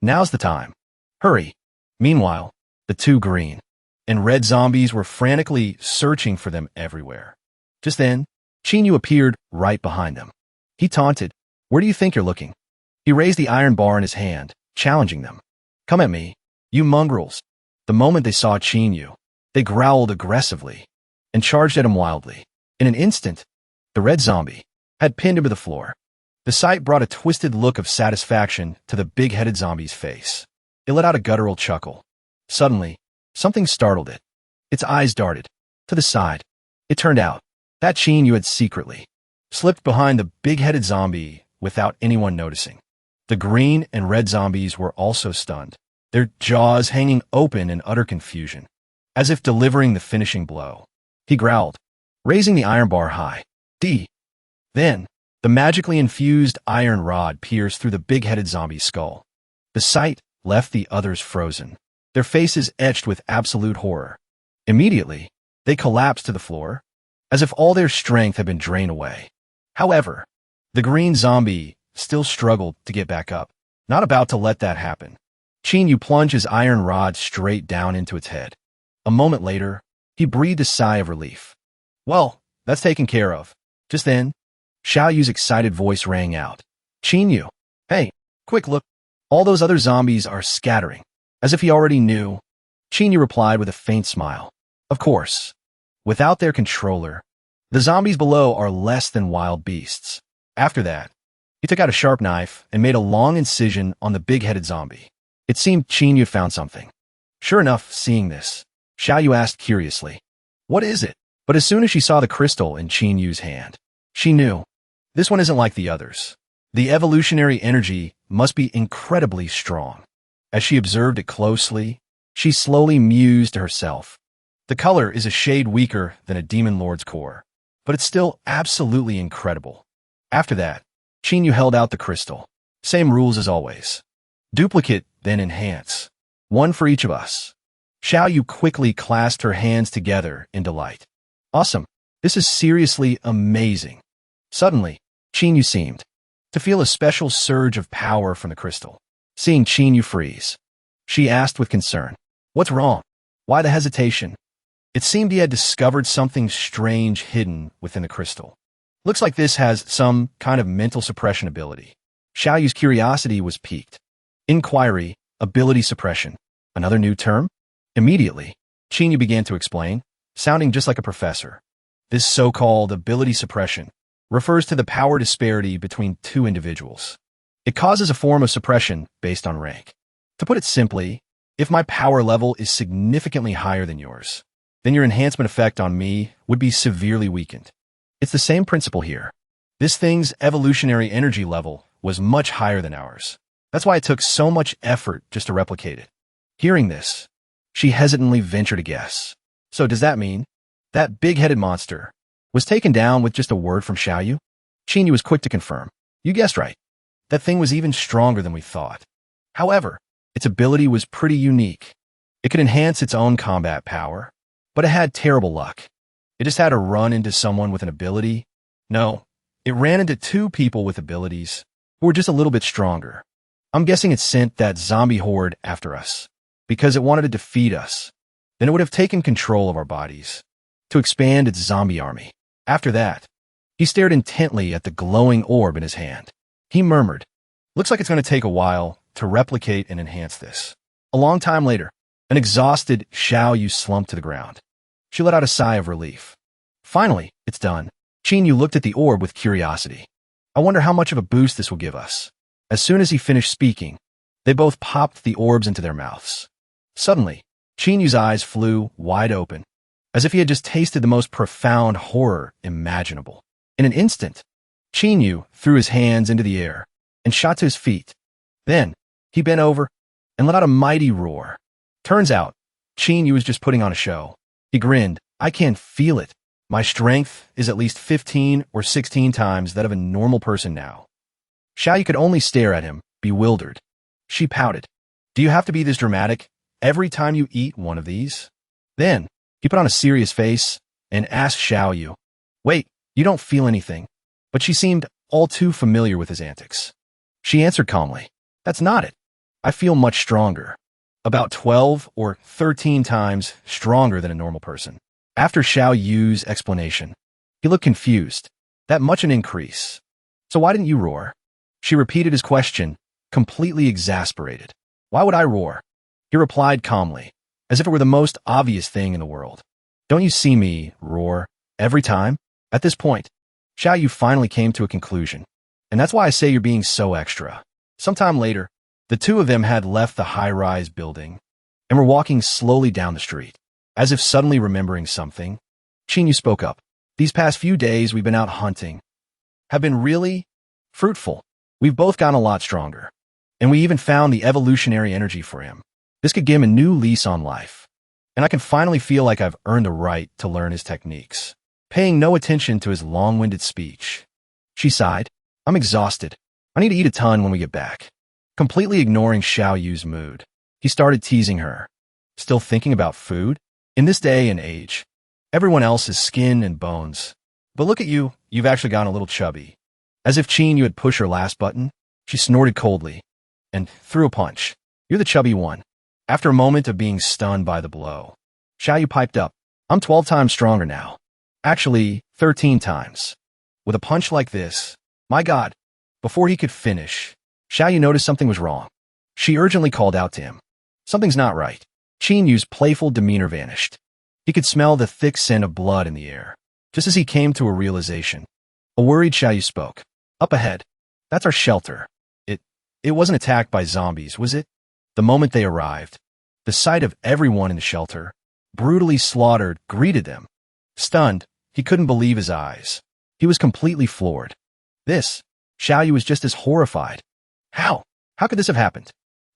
Now's the time. Hurry. Meanwhile, the two green and red zombies were frantically searching for them everywhere. Just then, Chinyu appeared right behind them. He taunted, "Where do you think you're looking?" He raised the iron bar in his hand, challenging them. "Come at me, you mongrels." The moment they saw Chinyu, they growled aggressively and charged at him wildly. In an instant, the red zombie had pinned him to the floor. The sight brought a twisted look of satisfaction to the big-headed zombie's face. It let out a guttural chuckle. Suddenly, something startled it. Its eyes darted to the side. It turned out that Chinyu had secretly slipped behind the big-headed zombie without anyone noticing. The green and red zombies were also stunned, their jaws hanging open in utter confusion, as if delivering the finishing blow. He growled, raising the iron bar high. Then, the magically infused iron rod pierced through the big-headed zombie's skull. The sight left the others frozen, their faces etched with absolute horror. Immediately, they collapsed to the floor, as if all their strength had been drained away. However, the green zombie still struggled to get back up, not about to let that happen. Chinyu plunged his iron rod straight down into its head. A moment later, he breathed a sigh of relief. "Well, that's taken care of." Just then, Xiaoyu's excited voice rang out. "Chinyu, hey, quick look. All those other zombies are scattering." As if he already knew, Chinyu replied with a faint smile. Of course. Without their controller, the zombies below are less than wild beasts. After that, he took out a sharp knife and made a long incision on the big-headed zombie. It seemed Chinyu found something. Sure enough, seeing this, Xiaoyu asked curiously, "What is it?" But as soon as she saw the crystal in Chinyu's hand, she knew. This one isn't like the others. The evolutionary energy must be incredibly strong. As she observed it closely, she slowly mused to herself. The color is a shade weaker than a demon lord's core, but it's still absolutely incredible. After that, Chinyu held out the crystal. Same rules as always. Duplicate, then enhance. One for each of us. Xiaoyu quickly clasped her hands together in delight. Awesome. This is seriously amazing. Suddenly, Chinyu seemed to feel a special surge of power from the crystal. Seeing Chinyu freeze, she asked with concern, "What's wrong? Why the hesitation?" It seemed he had discovered something strange hidden within the crystal. Looks like this has some kind of mental suppression ability. Xiaoyu's curiosity was piqued. Inquiry, ability suppression. Another new term? Immediately, Chinyu began to explain, sounding just like a professor. This so-called ability suppression refers to the power disparity between two individuals. It causes a form of suppression based on rank. To put it simply, if my power level is significantly higher than yours, then your enhancement effect on me would be severely weakened. It's the same principle here. This thing's evolutionary energy level was much higher than ours. That's why it took so much effort just to replicate it. Hearing this, she hesitantly ventured a guess. So does that mean that big-headed monster was taken down with just a word from Xiaoyu? Chinyu was quick to confirm. You guessed right. That thing was even stronger than we thought. However, its ability was pretty unique. It could enhance its own combat power, but it had terrible luck. It just had to run into someone with an ability. No, it ran into two people with abilities who were just a little bit stronger. I'm guessing it sent that zombie horde after us because it wanted to defeat us. Then it would have taken control of our bodies to expand its zombie army. After that, he stared intently at the glowing orb in his hand. He murmured, "Looks like it's going to take a while to replicate and enhance this." A long time later, an exhausted Xiaoyu slumped to the ground. She let out a sigh of relief. Finally, it's done. Chinyu looked at the orb with curiosity. I wonder how much of a boost this will give us. As soon as he finished speaking, they both popped the orbs into their mouths. Suddenly, Chinyu's eyes flew wide open, as if he had just tasted the most profound horror imaginable. In an instant, Chinyu threw his hands into the air and shot to his feet. Then, he bent over and let out a mighty roar. Turns out, Chinyu was just putting on a show. He grinned. I can feel it. My strength is at least 15 or 16 times that of a normal person now. Xiaoyu could only stare at him, bewildered. She pouted. Do you have to be this dramatic every time you eat one of these? Then, he put on a serious face and asked Xiaoyu, Wait, you don't feel anything. But she seemed all too familiar with his antics. She answered calmly, That's not it. I feel much stronger. About 12 or 13 times stronger than a normal person. After Xiao Yu's explanation, he looked confused. That much an increase. So why didn't you roar? She repeated his question, completely exasperated. Why would I roar? He replied calmly, as if it were the most obvious thing in the world. Don't you see me roar every time? At this point, Xiao Yu finally came to a conclusion. And that's why I say you're being so extra. Sometime later, the two of them had left the high-rise building and were walking slowly down the street. As if suddenly remembering something, Qin Yu spoke up. These past few days we've been out hunting have been really fruitful. We've both gotten a lot stronger. And we even found the evolutionary energy for him. This could give him a new lease on life. And I can finally feel like I've earned the right to learn his techniques. Paying no attention to his long-winded speech, she sighed. I'm exhausted. I need to eat a ton when we get back. Completely ignoring Xiao Yu's mood, he started teasing her. Still thinking about food? In this day and age, everyone else is skin and bones. But look at you, you've actually gotten a little chubby. As if Qin Yu had pushed her last button, she snorted coldly and threw a punch. You're the chubby one. After a moment of being stunned by the blow, Xiao Yu piped up. I'm 12 times stronger now. Actually, 13 times. With a punch like this, my God. Before he could finish, Xiao Yu noticed something was wrong. She urgently called out to him. Something's not right. Qin Yu's playful demeanor vanished. He could smell the thick scent of blood in the air. Just as he came to a realization, a worried Xiao Yu spoke. Up ahead. That's our shelter. It wasn't attacked by zombies, was it? The moment they arrived, the sight of everyone in the shelter, brutally slaughtered, greeted them. Stunned, he couldn't believe his eyes. He was completely floored. Xiao Yu was just as horrified. How? How could this have happened?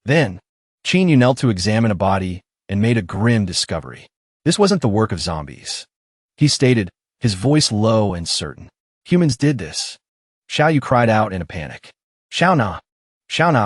Then, Qin Yu knelt to examine a body and made a grim discovery. This wasn't the work of zombies. He stated, his voice low and certain. Humans did this. Xiao Yu cried out in a panic. Xiao Na,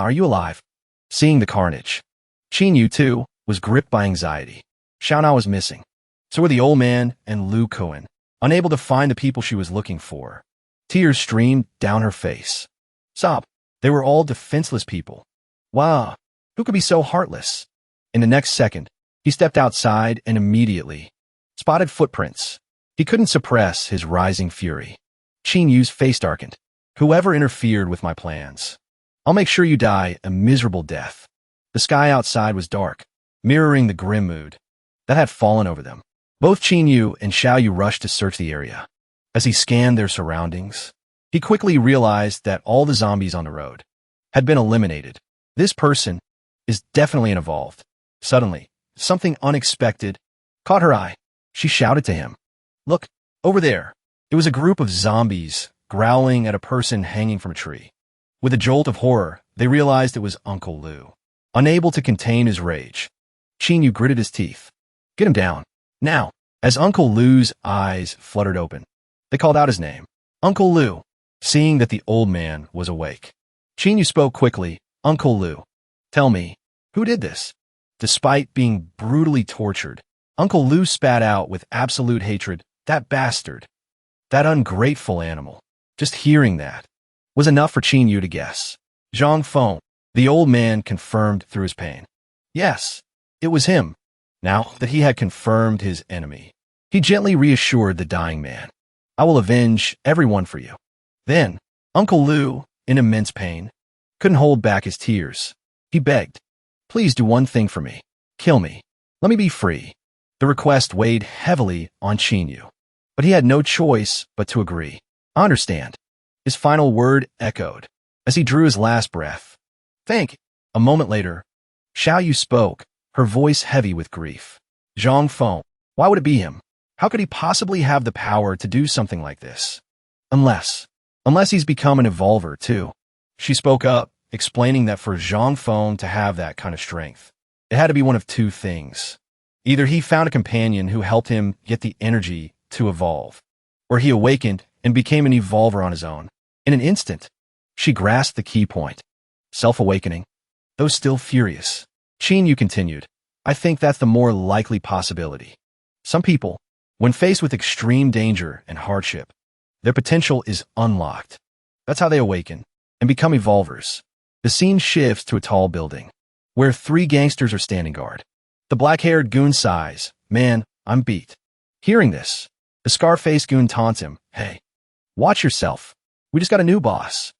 are you alive? Seeing the carnage, Qin Yu, too, was gripped by anxiety. Xiao Na was missing. So were the old man and Lu Kuan, unable to find the people she was looking for. Tears streamed down her face. Sob. They were all defenseless people. Wow, who could be so heartless? In the next second, he stepped outside and immediately spotted footprints. He couldn't suppress his rising fury. Qin Yu's face darkened. Whoever interfered with my plans, I'll make sure you die a miserable death. The sky outside was dark, mirroring the grim mood that had fallen over them. Both Qin Yu and Xiao Yu rushed to search the area. As he scanned their surroundings, he quickly realized that all the zombies on the road had been eliminated. This person is definitely an evolved. Suddenly, something unexpected caught her eye. She shouted to him. Look, over there. It was a group of zombies growling at a person hanging from a tree. With a jolt of horror, they realized it was Uncle Lu. Unable to contain his rage, Qin Yu gritted his teeth. Get him down. Now. As Uncle Lu's eyes fluttered open, they called out his name. Uncle Lu. Seeing that the old man was awake, Qin Yu spoke quickly. Uncle Lu, tell me, who did this? Despite being brutally tortured, Uncle Lu spat out with absolute hatred. That bastard. That ungrateful animal. Just hearing that was enough for Qin Yu to guess. Zhang Feng, the old man confirmed through his pain. Yes, it was him. Now that he had confirmed his enemy, he gently reassured the dying man. I will avenge everyone for you. Then, Uncle Lu, in immense pain, couldn't hold back his tears. He begged, please do one thing for me. Kill me. Let me be free. The request weighed heavily on Qin Yu, but he had no choice but to agree. I understand. His final word echoed as he drew his last breath. Thank you. A moment later, Xiao Yu spoke, her voice heavy with grief. Zhang Feng, why would it be him? How could he possibly have the power to do something like this? Unless he's become an evolver too. She spoke up, explaining that for Zhang Feng to have that kind of strength, it had to be one of two things. Either he found a companion who helped him get the energy to evolve, or he awakened and became an evolver on his own. In an instant, she grasped the key point. Self-awakening. Though still furious, Qin Yu continued, I think that's the more likely possibility. Some people, when faced with extreme danger and hardship, their potential is unlocked. That's how they awaken and become evolvers. The scene shifts to a tall building. where 3 gangsters are standing guard. The black-haired goon sighs, "Man, I'm beat." Hearing this, the scar-faced goon taunts him, "Hey, watch yourself. We just got a new boss.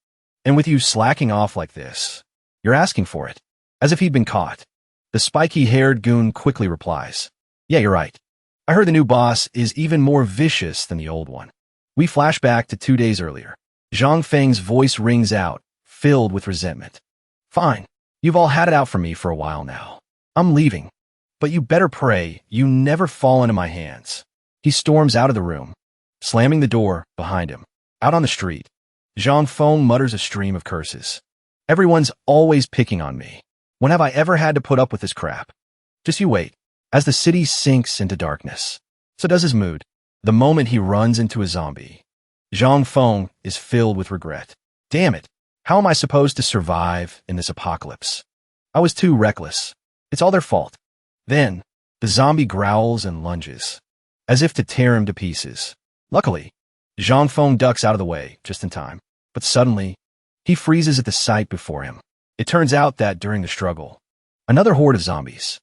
And with you slacking off like this, you're asking for it." As if he'd been caught, the spiky-haired goon quickly replies, "Yeah, you're right. I heard the new boss is even more vicious than the old one." We flash back to 2 days earlier. Zhang Feng's voice rings out, filled with resentment. "Fine. You've all had it out for me for a while now. I'm leaving. But you better pray you never fall into my hands." He storms out of the room, slamming the door behind him. Out on the street, Zhang Feng mutters a stream of curses. "Everyone's always picking on me. When have I ever had to put up with this crap? Just you wait." As the city sinks into darkness, so does his mood. The moment he runs into a zombie, Zhang Feng is filled with regret. "Damn it. How am I supposed to survive in this apocalypse? I was too reckless. It's all their fault." Then, the zombie growls and lunges, as if to tear him to pieces. Luckily, Zhang Feng ducks out of the way just in time. But suddenly, he freezes at the sight before him. It turns out that during the struggle, another horde of zombies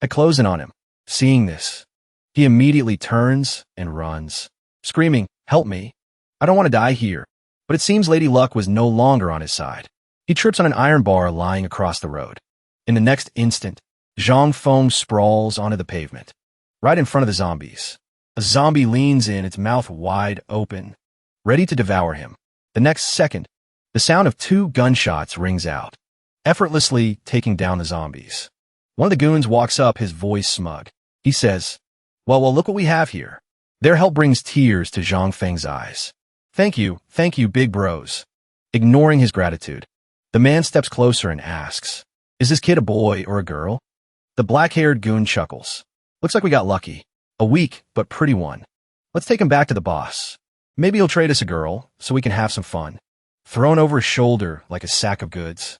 had closed in on him. Seeing this, he immediately turns and runs, screaming, "Help me. I don't want to die here." But it seems Lady Luck was no longer on his side. He trips on an iron bar lying across the road. In the next instant, Zhang Feng sprawls onto the pavement, right in front of the zombies. A zombie leans in, its mouth wide open, ready to devour him. The next second, the sound of 2 gunshots rings out, effortlessly taking down the zombies. One of the goons walks up, his voice smug. He says, well, look what we have here." Their help brings tears to Zhang Feng's eyes. Thank you, big bros." Ignoring his gratitude, the man steps closer and asks, "Is this kid a boy or a girl?" The black-haired goon chuckles. "Looks like we got lucky. A weak but pretty one. Let's take him back to the boss. Maybe he'll trade us a girl so we can have some fun." Thrown over his shoulder like a sack of goods,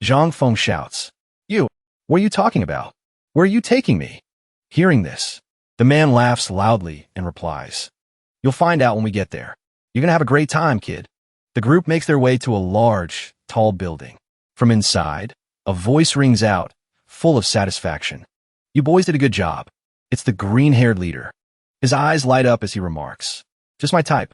Zhang Feng shouts, "You, what are you talking about? Where are you taking me?" Hearing this, the man laughs loudly and replies, "You'll find out when we get there. You're gonna have a great time, kid." The group makes their way to a large, tall building. From inside, a voice rings out, full of satisfaction. "You boys did a good job." It's the green-haired leader. His eyes light up as he remarks, "Just my type."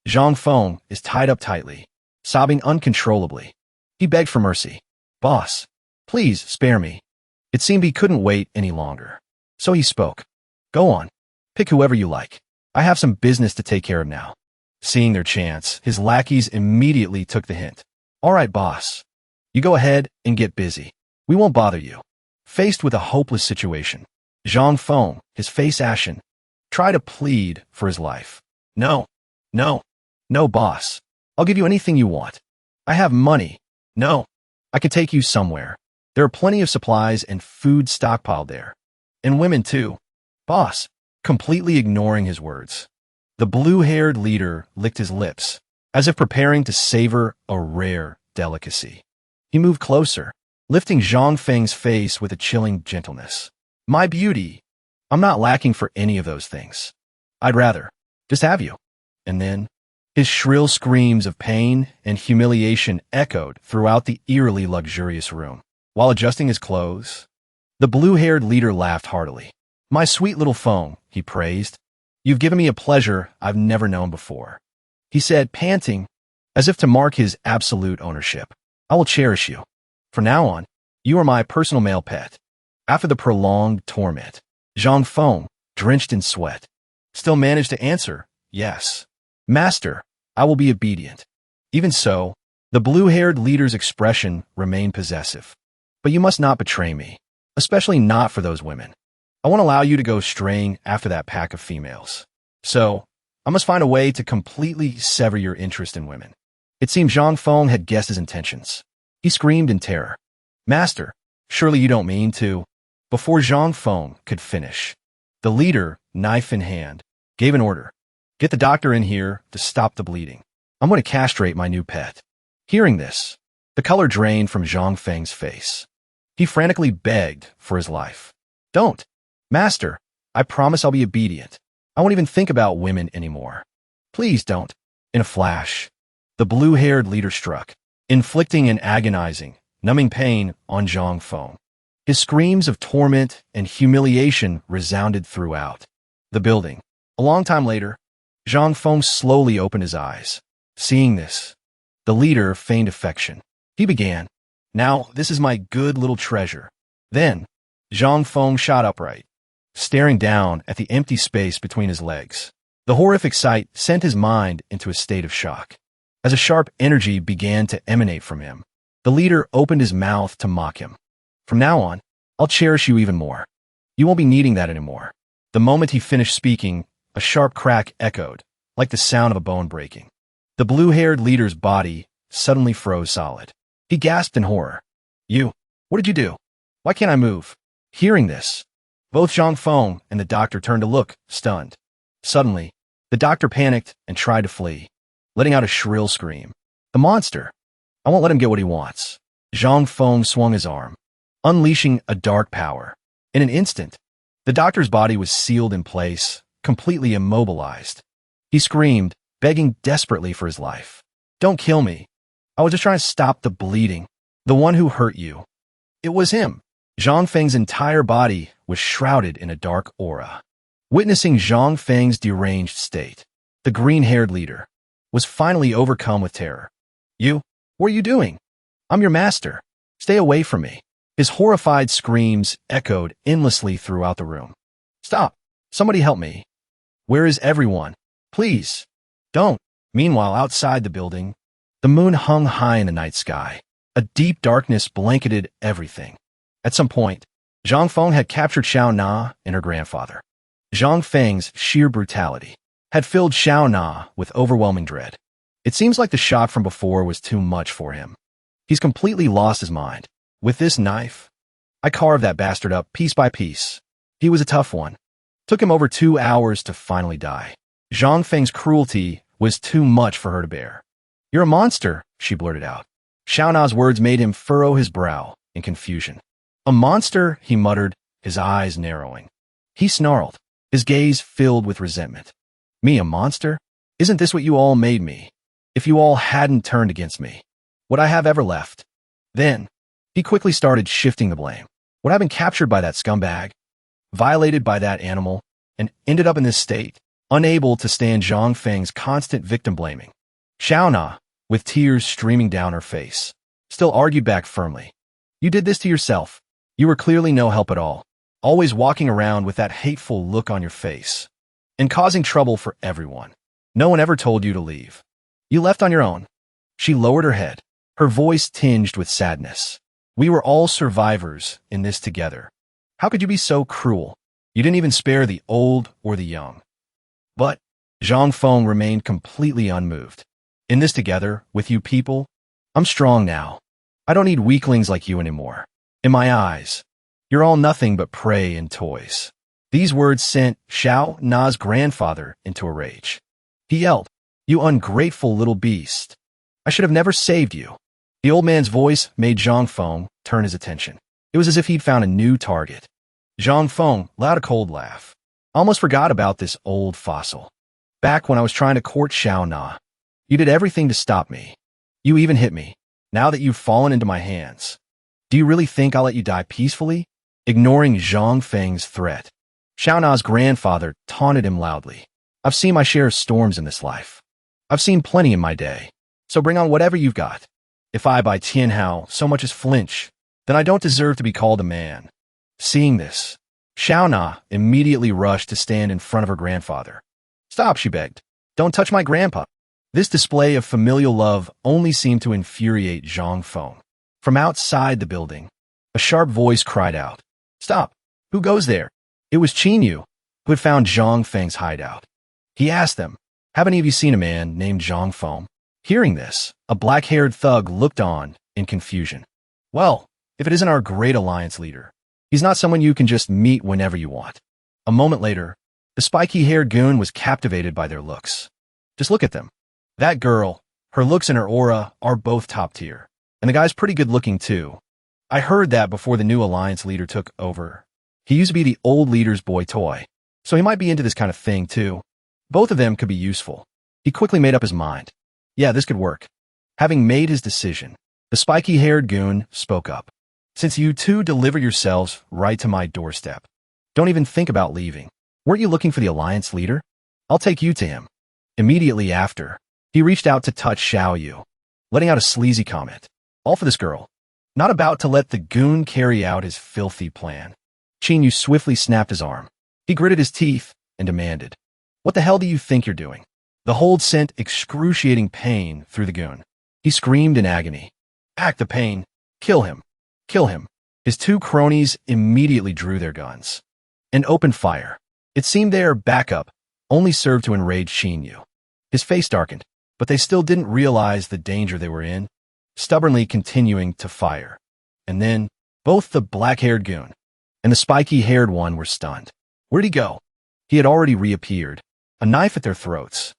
Zhang Feng is tied up tightly, sobbing uncontrollably. He begged for mercy. "Boss, please spare me." It seemed he couldn't wait any longer. So he spoke. "Go on. Pick whoever you like. I have some business to take care of now." Seeing their chance, his lackeys immediately took the hint. "All right, boss. You go ahead and get busy. We won't bother you." Faced with a hopeless situation, Zhang Feng, his face ashen, tried to plead for his life. No, boss. I'll give you anything you want. I have money. No, I can take you somewhere. There are plenty of supplies and food stockpiled there. And women too. Boss." Completely ignoring his words, the blue-haired leader licked his lips, as if preparing to savor a rare delicacy. He moved closer, lifting Zhang Feng's face with a chilling gentleness. "My beauty, I'm not lacking for any of those things. I'd rather just have you." And then, his shrill screams of pain and humiliation echoed throughout the eerily luxurious room. While adjusting his clothes, the blue-haired leader laughed heartily. "My sweet little Feng," he praised. "You've given me a pleasure I've never known before." He said, panting, as if to mark his absolute ownership. "I will cherish you. From now on, you are my personal male pet." After the prolonged torment, Zhang Feng, drenched in sweat, still managed to answer, "Yes. Master, I will be obedient." Even so, the blue-haired leader's expression remained possessive. "But you must not betray me, especially not for those women. I won't allow you to go straying after that pack of females. So, I must find a way to completely sever your interest in women." It seemed Zhang Feng had guessed his intentions. He screamed in terror, "Master, surely you don't mean to..." Before Zhang Feng could finish, the leader, knife in hand, gave an order. "Get the doctor in here to stop the bleeding. I'm going to castrate my new pet." Hearing this, the color drained from Zhang Feng's face. He frantically begged for his life. "Don't. Master, I promise I'll be obedient. I won't even think about women anymore. Please don't." In a flash, the blue-haired leader struck, inflicting an agonizing, numbing pain on Zhang Feng. His screams of torment and humiliation resounded throughout the building. A long time later, Zhang Feng slowly opened his eyes. Seeing this, the leader feigned affection. He began, "Now, this is my good little treasure." Then, Zhang Feng shot upright, staring down at the empty space between his legs. The horrific sight sent his mind into a state of shock. As a sharp energy began to emanate from him, the leader opened his mouth to mock him. "From now on, I'll cherish you even more. You won't be needing that anymore." The moment he finished speaking, a sharp crack echoed, like the sound of a bone breaking. The blue-haired leader's body suddenly froze solid. He gasped in horror. What did you do? Why can't I move?" Hearing this, both Zhang Feng and the doctor turned to look, stunned. Suddenly, the doctor panicked and tried to flee, letting out a shrill scream. "The monster! I won't let him get what he wants." Zhang Feng swung his arm, unleashing a dark power. In an instant, the doctor's body was sealed in place, completely immobilized. He screamed, begging desperately for his life. "Don't kill me. I was just trying to stop the bleeding. The one who hurt you. It was him." Zhang Feng's entire body was shrouded in a dark aura. Witnessing Zhang Feng's deranged state, the green-haired leader was finally overcome with terror. What are you doing? I'm your master. Stay away from me." His horrified screams echoed endlessly throughout the room. "Stop! Somebody help me. Where is everyone? Please, don't." Meanwhile, outside the building, the moon hung high in the night sky. A deep darkness blanketed everything. At some point, Zhang Feng had captured Xiao Na and her grandfather. Zhang Feng's sheer brutality had filled Xiao Na with overwhelming dread. It seems like the shock from before was too much for him. He's completely lost his mind. "With this knife, I carved that bastard up piece by piece. He was a tough one. Took him over 2 hours to finally die." Zhang Feng's cruelty was too much for her to bear. "You're a monster," she blurted out. Xiao Na's words made him furrow his brow in confusion. "A monster?" he muttered, his eyes narrowing. He snarled, his gaze filled with resentment. "Me a monster? Isn't this what you all made me? If you all hadn't turned against me, would I have ever left?" Then, he quickly started shifting the blame. "Would I have been captured by that scumbag, violated by that animal, and ended up in this state, unable to stand Zhang Feng's constant victim-blaming?" Xiao Na, with tears streaming down her face, still argued back firmly. "You did this to yourself. You were clearly no help at all, always walking around with that hateful look on your face, and causing trouble for everyone. No one ever told you to leave. You left on your own." She lowered her head, her voice tinged with sadness. "We were all survivors in this together. How could you be so cruel? You didn't even spare the old or the young." But Zhang Feng remained completely unmoved. "In this together, with you people, I'm strong now. I don't need weaklings like you anymore. In my eyes, you're all nothing but prey and toys." These words sent Xiao Na's grandfather into a rage. He yelled, "You ungrateful little beast. I should have never saved you." The old man's voice made Zhang Feng turn his attention. It was as if he'd found a new target. Zhang Feng let out a cold laugh. "I almost forgot about this old fossil. Back when I was trying to court Xiao Na, you did everything to stop me. You even hit me. Now that you've fallen into my hands, do you really think I'll let you die peacefully?" Ignoring Zhang Feng's threat, Xiao Na's grandfather taunted him loudly. "I've seen my share of storms in this life. I've seen plenty in my day. So bring on whatever you've got. If I by Tianhao so much as flinch, then I don't deserve to be called a man." Seeing this, Xiao Na immediately rushed to stand in front of her grandfather. "Stop," she begged. "Don't touch my grandpa." This display of familial love only seemed to infuriate Zhang Feng. From outside the building, a sharp voice cried out, "Stop! Who goes there?" It was Qinyu, who had found Zhang Feng's hideout. He asked them, "Have any of you seen a man named Zhang Feng?" Hearing this, a black-haired thug looked on in confusion. "Well, if it isn't our great alliance leader, he's not someone you can just meet whenever you want." A moment later, the spiky-haired goon was captivated by their looks. "Just look at them. That girl, her looks and her aura are both top tier. And the guy's pretty good looking too. I heard that before the new alliance leader took over. He used to be the old leader's boy toy, so he might be into this kind of thing too. Both of them could be useful." He quickly made up his mind. Yeah, this could work. Having made his decision, the spiky-haired goon spoke up. Since you two deliver yourselves right to my doorstep, don't even think about leaving. Weren't you looking for the alliance leader? I'll take you to him. Immediately after, he reached out to touch Xiao Yu, letting out a sleazy comment. All for this girl. Not about to let the goon carry out his filthy plan. Qin Yu swiftly snapped his arm. He gritted his teeth and demanded, "What the hell do you think you're doing?" The hold sent excruciating pain through the goon. He screamed in agony. "Pack the pain. Kill him. Kill him." His two cronies immediately drew their guns and opened fire. It seemed their backup only served to enrage Qin Yu. His face darkened, but they still didn't realize the danger they were in, stubbornly continuing to fire. And then, both the black-haired goon and the spiky-haired one were stunned. Where'd he go? He had already reappeared, a knife at their throats.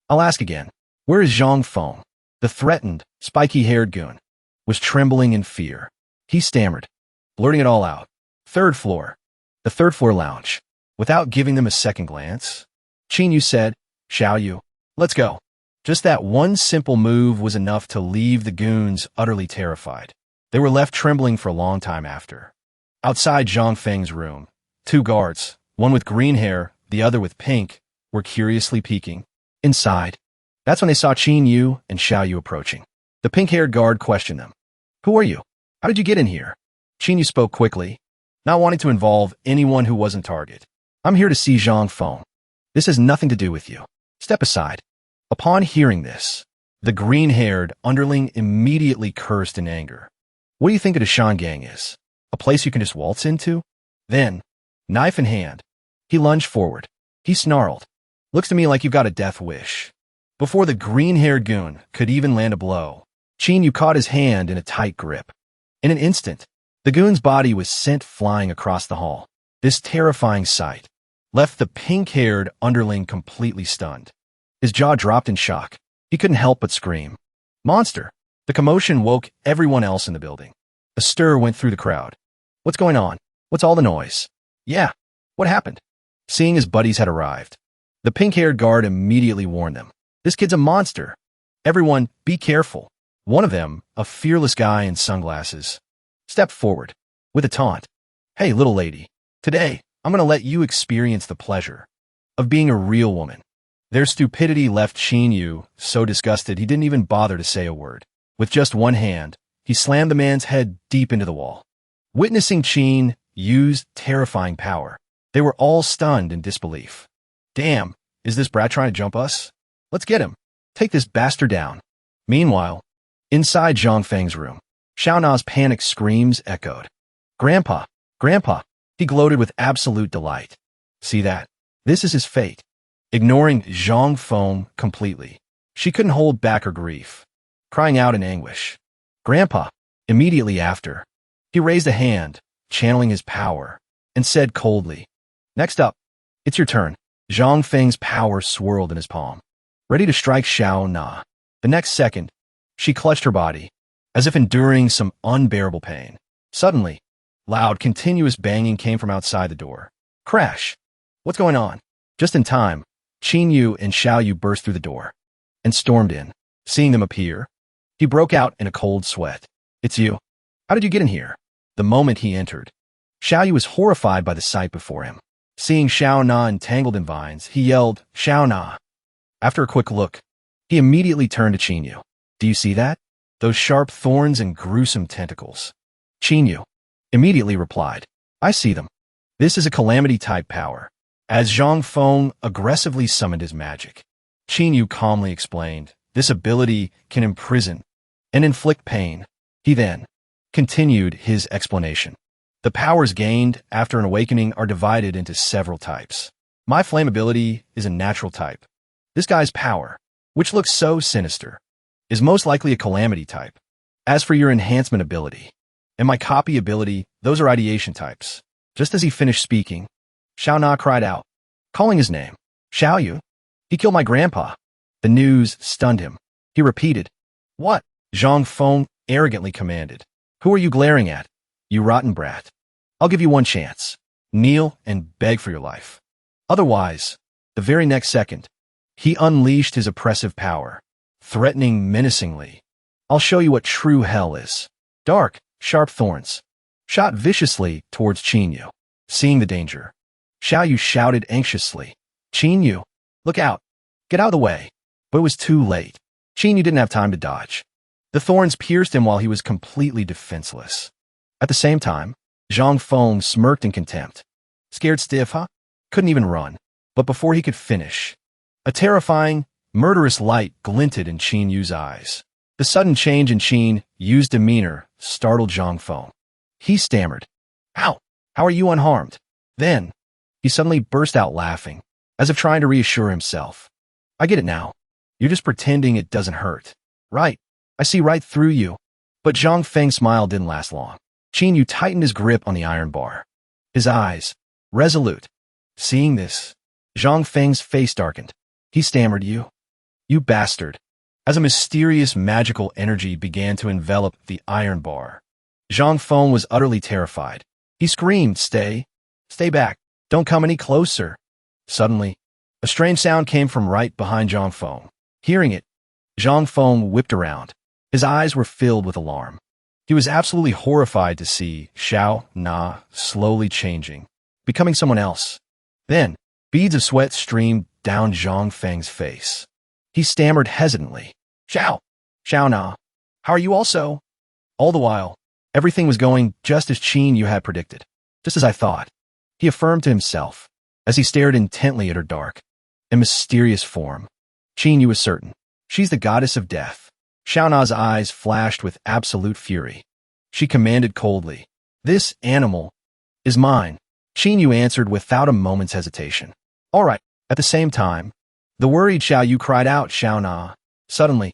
I'll ask again. Where is Zhang Feng? The threatened, spiky-haired goon was trembling in fear. He stammered, blurting it all out. Third floor. The third-floor lounge. Without giving them a second glance, Qin Yu said, "Xiao Yu, let's go." Just that one simple move was enough to leave the goons utterly terrified. They were left trembling for a long time after. Outside Zhang Feng's room, two guards, one with green hair, the other with pink, were curiously peeking inside. That's when they saw Qin Yu and Xiao Yu approaching. The pink-haired guard questioned them. "Who are you? How did you get in here?" Qin Yu spoke quickly, not wanting to involve anyone who wasn't target. "I'm here to see Zhang Feng. This has nothing to do with you. Step aside." Upon hearing this, the green-haired underling immediately cursed in anger. "What do you think a Dashan gang is? A place you can just waltz into?" Then, knife in hand, he lunged forward. He snarled, "Looks to me like you've got a death wish." Before the green-haired goon could even land a blow, Qin Yu caught his hand in a tight grip. In an instant, the goon's body was sent flying across the hall. This terrifying sight left the pink-haired underling completely stunned. His jaw dropped in shock. He couldn't help but scream, "Monster!" The commotion woke everyone else in the building. A stir went through the crowd. "What's going on? What's all the noise?" "Yeah, what happened?" Seeing his buddies had arrived, the pink-haired guard immediately warned them. "This kid's a monster. Everyone, be careful." One of them, a fearless guy in sunglasses, stepped forward with a taunt. "Hey, little lady, today I'm going to let you experience the pleasure of being a real woman." Their stupidity left Qin Yu so disgusted he didn't even bother to say a word. With just one hand, he slammed the man's head deep into the wall. Witnessing Qin Yu's terrifying power, they were all stunned in disbelief. "Damn, is this brat trying to jump us? Let's get him. Take this bastard down." Meanwhile, inside Zhang Feng's room, Xiao Na's panicked screams echoed. "Grandpa! Grandpa!" He gloated with absolute delight. "See that? This is his fate." Ignoring Zhang Feng completely, she couldn't hold back her grief, crying out in anguish. "Grandpa!" Immediately after, he raised a hand, channeling his power, and said coldly, "Next up, it's your turn." Zhang Feng's power swirled in his palm, ready to strike Xiao Na. The next second, she clutched her body, as if enduring some unbearable pain. Suddenly, loud, continuous banging came from outside the door. Crash! "What's going on?" Just in time, Qin Yu and Xiao Yu burst through the door and stormed in. Seeing them appear, he broke out in a cold sweat. "It's you. How did you get in here?" The moment he entered, Xiao Yu was horrified by the sight before him. Seeing Xiao Na entangled in vines, he yelled, "Xiao Na!" After a quick look, he immediately turned to Qin Yu. "Do you see that? Those sharp thorns and gruesome tentacles?" Qin Yu immediately replied, "I see them. This is a calamity-type power." As Zhang Feng aggressively summoned his magic, Qin Yu calmly explained, "This ability can imprison and inflict pain." He then continued his explanation. "The powers gained after an awakening are divided into several types. My flame ability is a natural type. This guy's power, which looks so sinister, is most likely a calamity type. As for your enhancement ability and my copy ability, those are ideation types." Just as he finished speaking, Xiao Na cried out, calling his name. "Xiao Yu? He killed my grandpa." The news stunned him. He repeated, "What?" Zhang Feng arrogantly commanded. "Who are you glaring at, you rotten brat? I'll give you one chance. Kneel and beg for your life. Otherwise," the very next second, he unleashed his oppressive power, threatening menacingly, "I'll show you what true hell is. Dark, sharp thorns. shot viciously towards Qin Yu. Seeing the danger, Xiao Yu shouted anxiously, "Qin Yu, look out! Get out of the way!" But it was too late. Qin Yu didn't have time to dodge. The thorns pierced him while he was completely defenseless. At the same time, Zhang Feng smirked in contempt. "Scared stiff, huh? Couldn't even run." But before he could finish, a terrifying, murderous light glinted in Qin Yu's eyes. The sudden change in Qin Yu's demeanor startled Zhang Feng. He stammered, "How? How are you unharmed?" Then, he suddenly burst out laughing, as if trying to reassure himself. "I get it now. You're just pretending it doesn't hurt. Right, I see right through you." But Zhang Feng's smile didn't last long. Qin Yu tightened his grip on the iron bar. His eyes, resolute. Seeing this, Zhang Feng's face darkened. He stammered, You bastard." As a mysterious magical energy began to envelop the iron bar, Zhang Feng was utterly terrified. He screamed, Stay back, don't come any closer." Suddenly, a strange sound came from right behind Zhang Feng. Hearing it, Zhang Feng whipped around. His eyes were filled with alarm. He was absolutely horrified to see Xiao Na slowly changing, becoming someone else. Then, beads of sweat streamed down Zhang Feng's face. He stammered hesitantly, Xiao Na, how are you also?" All the while, everything was going just as Qin Yu had predicted. "Just as I thought," he affirmed to himself, as he stared intently at her dark and mysterious form. Qin Yu was certain. She's the goddess of death. Xiao Na's eyes flashed with absolute fury. She commanded coldly, "This animal is mine." Qin Yu answered without a moment's hesitation. "All right." At the same time, the worried Xiao Yu cried out, "Xiao Na." Suddenly,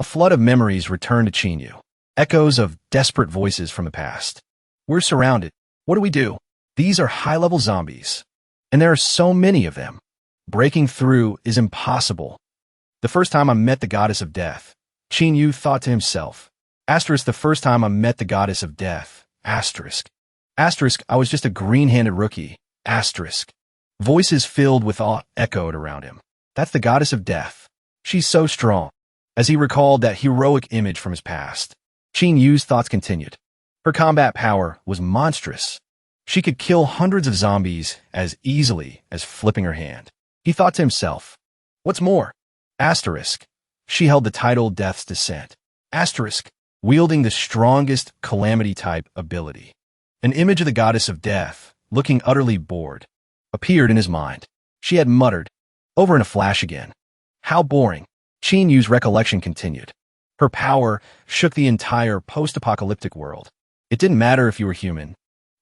a flood of memories returned to Qin Yu. Echoes of desperate voices from the past. "We're surrounded. What do we do? These are high-level zombies, and there are so many of them. Breaking through is impossible. The first time I met the goddess of death," Qin Yu thought to himself. The first time I met the goddess of death. I was just a green-handed rookie. Voices filled with awe echoed around him. "That's the goddess of death. She's so strong." As he recalled that heroic image from his past, Qin Yu's thoughts continued. Her combat power was monstrous. She could kill hundreds of zombies as easily as flipping her hand. He thought to himself, "What's more?" She held the title Death's Descent. Wielding the strongest calamity-type ability. An image of the goddess of death, looking utterly bored, appeared in his mind. She had muttered, over in a flash again. "How boring." Qin Yu's recollection continued. Her power shook the entire post-apocalyptic world. It didn't matter if you were human,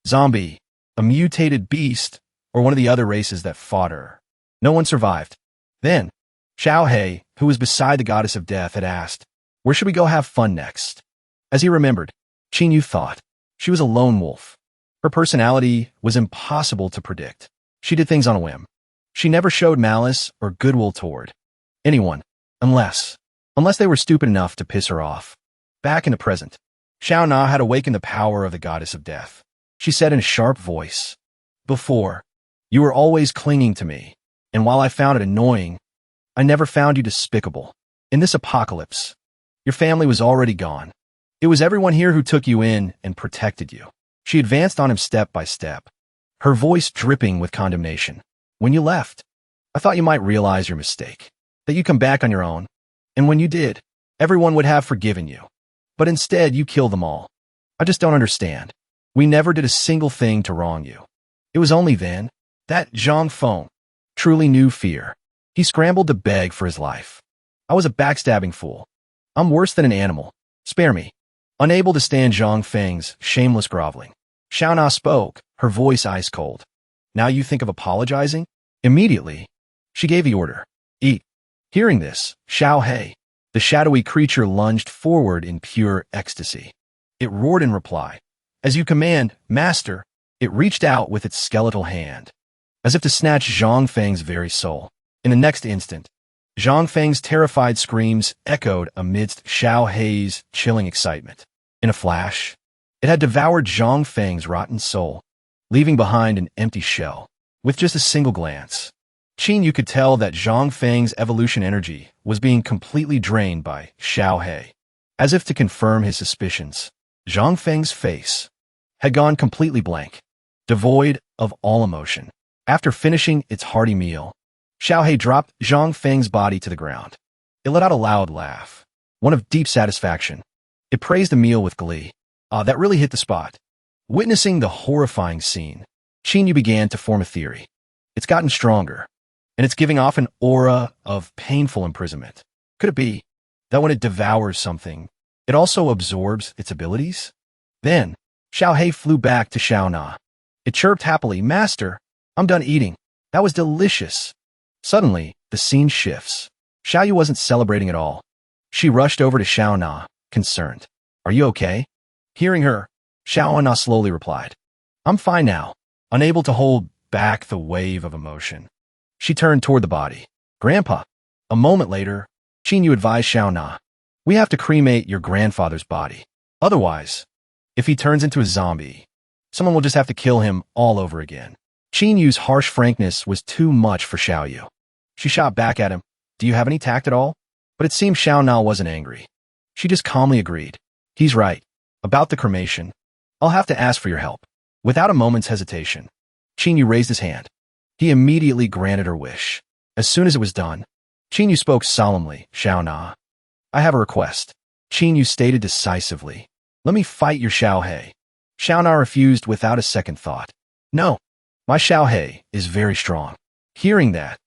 zombie, a mutated beast, or one of the other races that fought her. No one survived. Then, Xiao He, who was beside the goddess of death, had asked, "Where should we go have fun next?" As he remembered, Qin Yu thought, she was a lone wolf. Her personality was impossible to predict. She did things on a whim. She never showed malice or goodwill toward anyone, unless they were stupid enough to piss her off. Back in the present, Xiao Na had awakened the power of the goddess of death. She said in a sharp voice, "Before, you were always clinging to me, and while I found it annoying, I never found you despicable. In this apocalypse, your family was already gone. It was everyone here who took you in and protected you." She advanced on him step by step, her voice dripping with condemnation. "When you left, I thought you might realize your mistake, that you'd come back on your own, and when you did, everyone would have forgiven you. But instead, you killed them all. I just don't understand. We never did a single thing to wrong you." It was only then that Zhang Feng truly knew fear. He scrambled to beg for his life. "I was a backstabbing fool. I'm worse than an animal. Spare me." Unable to stand Zhang Feng's shameless groveling, Xiao Na spoke, her voice ice cold. "Now you think of apologizing?" Immediately, she gave the order, "Eat." Hearing this, Xiao He, the shadowy creature, lunged forward in pure ecstasy. It roared in reply, "As you command, master." It reached out with its skeletal hand, as if to snatch Zhang Feng's very soul. In the next instant, Zhang Feng's terrified screams echoed amidst Xiao He's chilling excitement. In a flash, it had devoured Zhang Feng's rotten soul, leaving behind an empty shell. With just a single glance, Qin Yu could tell that Zhang Feng's evolution energy was being completely drained by Xiao He. As if to confirm his suspicions, Zhang Feng's face had gone completely blank, devoid of all emotion. After finishing its hearty meal, Xiaohei dropped Zhang Feng's body to the ground. It let out a loud laugh, one of deep satisfaction. It praised the meal with glee. Ah, that really hit the spot. Witnessing the horrifying scene, Qinyu began to form a theory. It's gotten stronger, and it's giving off an aura of painful imprisonment. Could it be that when it devours something, it also absorbs its abilities? Then, Xiaohei flew back to Xiaona. It chirped happily, "Master, I'm done eating. That was delicious." Suddenly, the scene shifts. Xiaoyu wasn't celebrating at all. She rushed over to Xiaona, concerned. "Are you okay?" Hearing her, Xiaona slowly replied, "I'm fine now," unable to hold back the wave of emotion. She turned toward the body. "Grandpa." A moment later, Qinyu advised Xiaona, "We have to cremate your grandfather's body. Otherwise, if he turns into a zombie, someone will just have to kill him all over again." Qinyu's harsh frankness was too much for Xiaoyu. She shot back at him, "Do you have any tact at all?" But it seemed Xiaona wasn't angry. She just calmly agreed. "He's right. About the cremation, I'll have to ask for your help." Without a moment's hesitation, Qinyu raised his hand. He immediately granted her wish. As soon as it was done, Qinyu spoke solemnly, "Xiaona, I have a request." Qinyu stated decisively, "Let me fight your Xiaohei." Xiaona refused without a second thought. "No, my Xiaohei is very strong." Hearing that,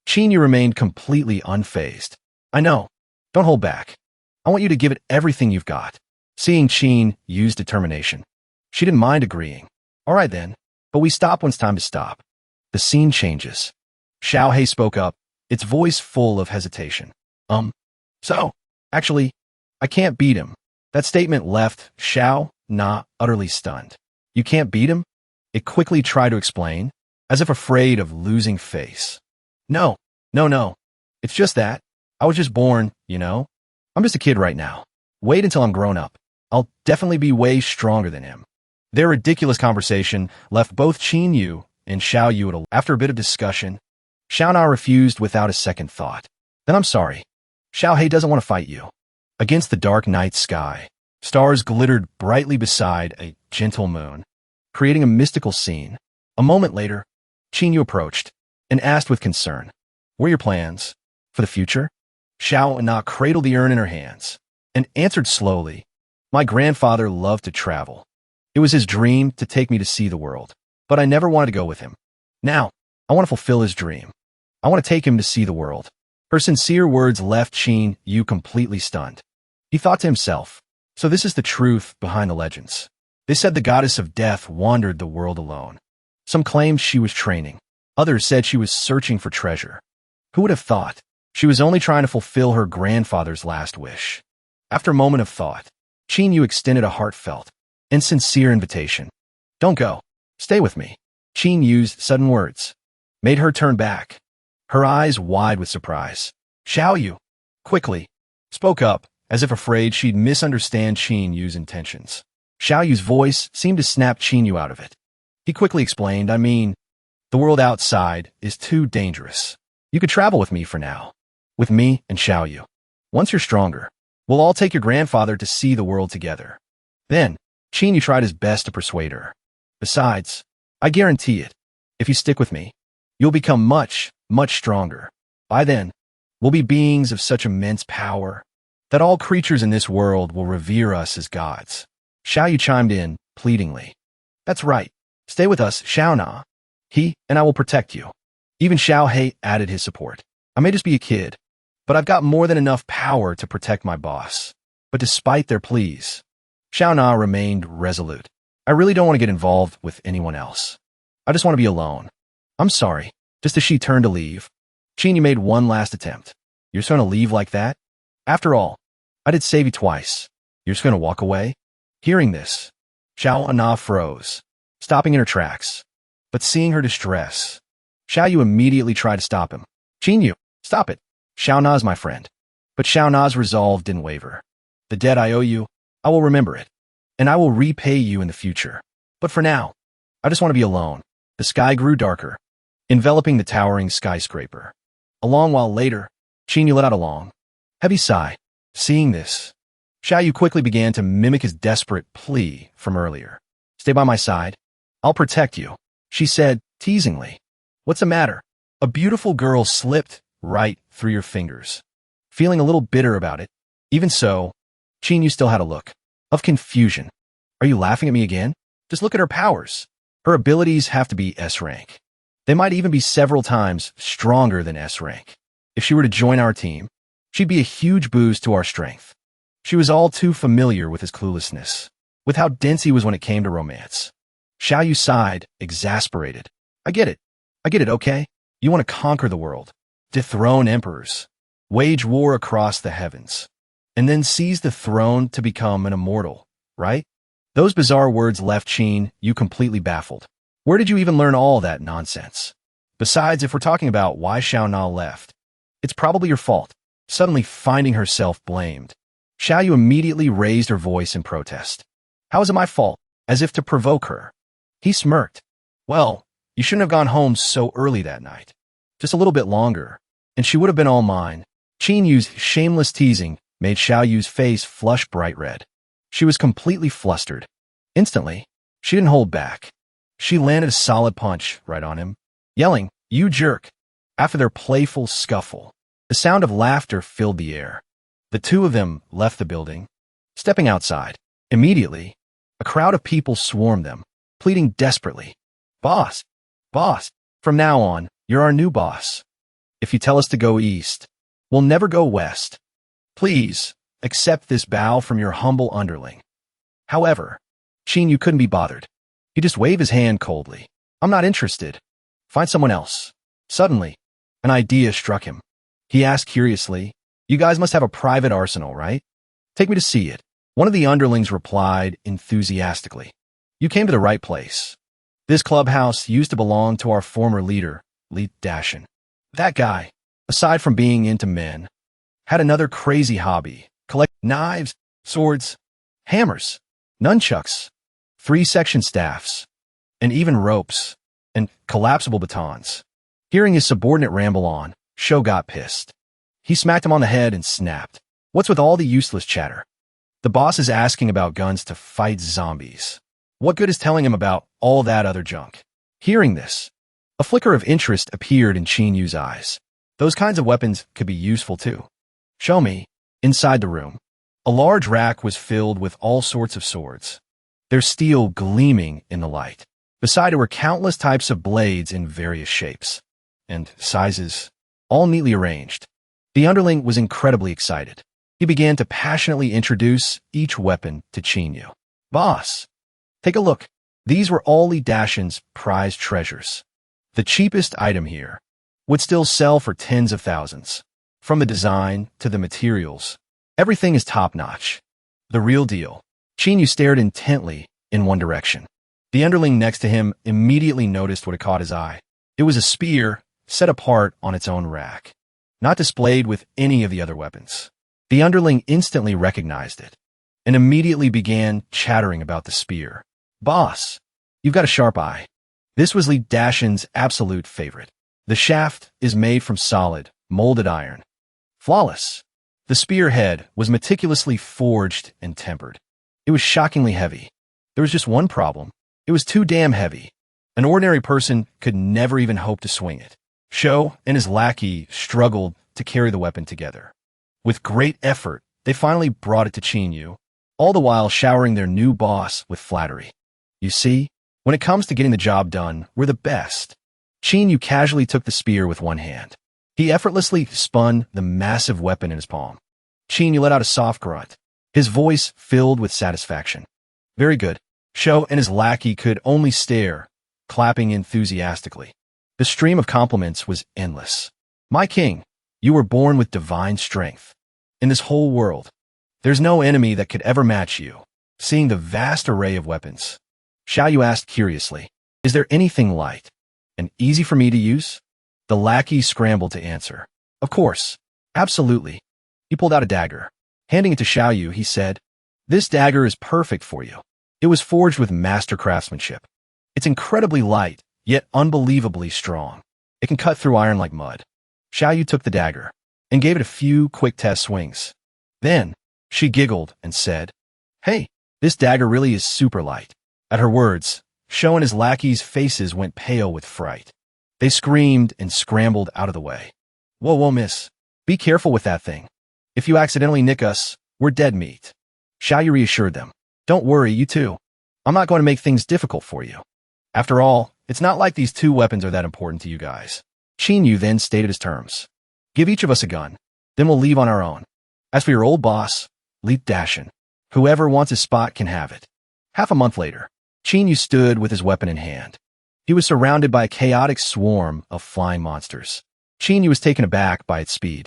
Qinyu remained completely unfazed. "I know. Don't hold back. I want you to give it everything you've got." Seeing Qin use determination, she didn't mind agreeing. "All right then, but we stop when it's time to stop." The scene changes. Xiaohei spoke up, its voice full of hesitation. So, actually, I can't beat him." That statement left Xiaona utterly stunned. "You can't beat him?" It quickly tried to explain, as if afraid of losing face. No. It's just that. I was just born, you know? I'm just a kid right now. Wait until I'm grown up. I'll definitely be way stronger than him." Their ridiculous conversation left both Qinyu and Xiaoyu at a... After a bit of discussion, Xiaona refused without a second thought. "Then I'm sorry. Xiaohei doesn't want to fight you." Against the dark night sky, stars glittered brightly beside a gentle moon, creating a mystical scene. A moment later, Qinyu approached and asked with concern, "What are your plans for the future?" Xiaona cradled the urn in her hands and answered slowly, "My grandfather loved to travel. It was his dream to take me to see the world, but I never wanted to go with him. Now, I want to fulfill his dream. I want to take him to see the world." Her sincere words left Qinyu completely stunned. He thought to himself, so this is the truth behind the legends. They said the goddess of death wandered the world alone. Some claimed she was training. Others said she was searching for treasure. Who would have thought? She was only trying to fulfill her grandfather's last wish. After a moment of thought, Qinyu extended a heartfelt and sincere invitation. "Don't go. Stay with me." Qinyu's sudden words made her turn back, her eyes wide with surprise. Xiaoyu quickly spoke up, as if afraid she'd misunderstand Qinyu's intentions. Xiaoyu's voice seemed to snap Qinyu out of it. He quickly explained, "I mean, the world outside is too dangerous. You could travel with me for now. With me and Xiaoyu. Once you're stronger, we'll all take your grandfather to see the world together." Then, Qinyu tried his best to persuade her. "Besides, I guarantee it, if you stick with me, you'll become much, much stronger. By then, we'll be beings of such immense power that all creatures in this world will revere us as gods." Xiaoyu chimed in, pleadingly. "That's right. Stay with us, Xiaona. He and I will protect you." Even Xiaohei added his support. "I may just be a kid, but I've got more than enough power to protect my boss." But despite their pleas, Xiaona remained resolute. "I really don't want to get involved with anyone else. I just want to be alone." "I'm sorry." Just as she turned to leave, Qinyu made one last attempt. "You're just going to leave like that? After all, I did save you twice. You're just going to walk away?" Hearing this, Xiaona froze, stopping in her tracks. But seeing her distress, Xiaoyu immediately tried to stop him. "Qinyu, stop it. Xiaona is my friend." But Xiaona's resolve didn't waver. "The debt I owe you, I will remember it, and I will repay you in the future. But for now, I just want to be alone." The sky grew darker, enveloping the towering skyscraper. A long while later, Qinyu let out a long, heavy sigh. Seeing this, Xiaoyu quickly began to mimic his desperate plea from earlier. Stay by my side. I'll protect you, she said teasingly. What's the matter? A beautiful girl slipped right through your fingers. Feeling a little bitter about it. Even so, Chinyu still had a look of confusion. Are you laughing at me again? Just look at her powers. Her abilities have to be S rank. They might even be several times stronger than S rank. If she were to join our team, she'd be a huge boost to our strength. She was all too familiar with his cluelessness, with how dense he was when it came to romance. Xiaoyu sighed, exasperated. I get it, okay? You want to conquer the world, dethrone emperors, wage war across the heavens, and then seize the throne to become an immortal, right? Those bizarre words left Chinyu completely baffled. Where did you even learn all that nonsense? Besides, if we're talking about why Xiaona left, it's probably your fault. Suddenly finding herself blamed, Xiaoyu immediately raised her voice in protest. How is it my fault? As if to provoke her. He smirked. Well, you shouldn't have gone home so early that night. Just a little bit longer, and she would have been all mine. Chinyu's shameless teasing made Xiaoyu's face flush bright red. She was completely flustered. Instantly, she didn't hold back. She landed a solid punch right on him, yelling, "You jerk!" After their playful scuffle, the sound of laughter filled the air. The two of them left the building. Stepping outside, immediately, a crowd of people swarmed them, pleading desperately. Boss, from now on, you're our new boss. If you tell us to go east, we'll never go west. Please, accept this bow from your humble underling. However, Chinyu couldn't be bothered. He just waved his hand coldly. I'm not interested. Find someone else. Suddenly, an idea struck him. He asked curiously, You guys must have a private arsenal, right? Take me to see it. One of the underlings replied enthusiastically. You came to the right place. This clubhouse used to belong to our former leader, Li Dashin. That guy, aside from being into men, had another crazy hobby. Collect knives, swords, hammers, nunchucks, 3-section staffs, and even ropes and collapsible batons. Hearing his subordinate ramble on, Sho got pissed. He smacked him on the head and snapped. What's with all the useless chatter? The boss is asking about guns to fight zombies. What good is telling him about all that other junk? Hearing this, a flicker of interest appeared in Chinyu's eyes. Those kinds of weapons could be useful too. Show me. Inside the room, a large rack was filled with all sorts of swords, their steel gleaming in the light. Beside it were countless types of blades in various shapes and sizes, all neatly arranged. The underling was incredibly excited. He began to passionately introduce each weapon to Chinyu. Boss, take a look. These were all Li Dashin's prized treasures. The cheapest item here would still sell for tens of thousands. From the design to the materials, everything is top-notch. The real deal. Chinyu stared intently in one direction. The underling next to him immediately noticed what had caught his eye. It was a spear set apart on its own rack, not displayed with any of the other weapons. The underling instantly recognized it and immediately began chattering about the spear. Boss, you've got a sharp eye. This was Li Dashin's absolute favorite. The shaft is made from solid, molded iron. Flawless. The spearhead was meticulously forged and tempered. It was shockingly heavy. There was just one problem. It was too damn heavy. An ordinary person could never even hope to swing it. Sho and his lackey struggled to carry the weapon together. With great effort, they finally brought it to Chinyu, all the while showering their new boss with flattery. You see, when it comes to getting the job done, we're the best. Chinyu casually took the spear with one hand. He effortlessly spun the massive weapon in his palm. Chinyu let out a soft grunt, his voice filled with satisfaction. Very good. Sho and his lackey could only stare, clapping enthusiastically. The stream of compliments was endless. My king, you were born with divine strength. In this whole world, there's no enemy that could ever match you. Seeing the vast array of weapons, Xiaoyu asked curiously, is there anything light and easy for me to use? The lackey scrambled to answer. Of course. Absolutely. He pulled out a dagger. Handing it to Xiaoyu, he said, This dagger is perfect for you. It was forged with master craftsmanship. It's incredibly light, yet unbelievably strong. It can cut through iron like mud. Xiaoyu took the dagger and gave it a few quick test swings. Then, she giggled and said, Hey, this dagger really is super light. At her words, Sho and his lackeys' faces went pale with fright. They screamed and scrambled out of the way. Whoa, whoa, miss. Be careful with that thing. If you accidentally nick us, we're dead meat. Xiaoyu reassured them. Don't worry, you too. I'm not going to make things difficult for you. After all, it's not like these 2 weapons are that important to you guys. Qinyu then stated his terms. Give each of us a gun, then we'll leave on our own. As for your old boss, Leap Dashin, whoever wants his spot can have it. Half a month later, Qinyu stood with his weapon in hand. He was surrounded by a chaotic swarm of flying monsters. Qinyu was taken aback by its speed.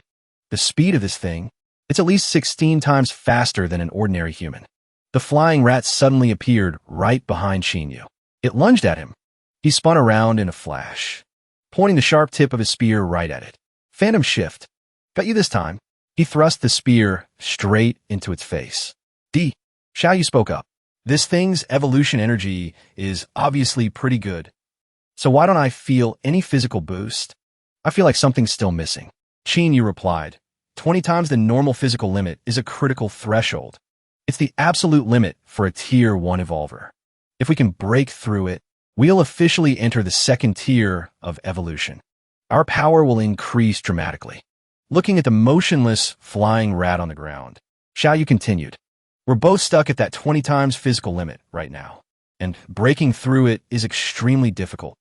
The speed of this thing? It's at least 16 times faster than an ordinary human. The flying rat suddenly appeared right behind Qinyu. It lunged at him. He spun around in a flash, pointing the sharp tip of his spear right at it. Phantom shift. Got you this time. He thrust the spear straight into its face. Xiaoyu spoke up. This thing's evolution energy is obviously pretty good. So why don't I feel any physical boost? I feel like something's still missing. Qinyu replied. 20 times the normal physical limit is a critical threshold. It's the absolute limit for a Tier 1 evolver. If we can break through it, we'll officially enter the 2nd tier of evolution. Our power will increase dramatically. Looking at the motionless, flying rat on the ground, Xiaoyu continued. We're both stuck at that 20 times physical limit right now, and breaking through it is extremely difficult.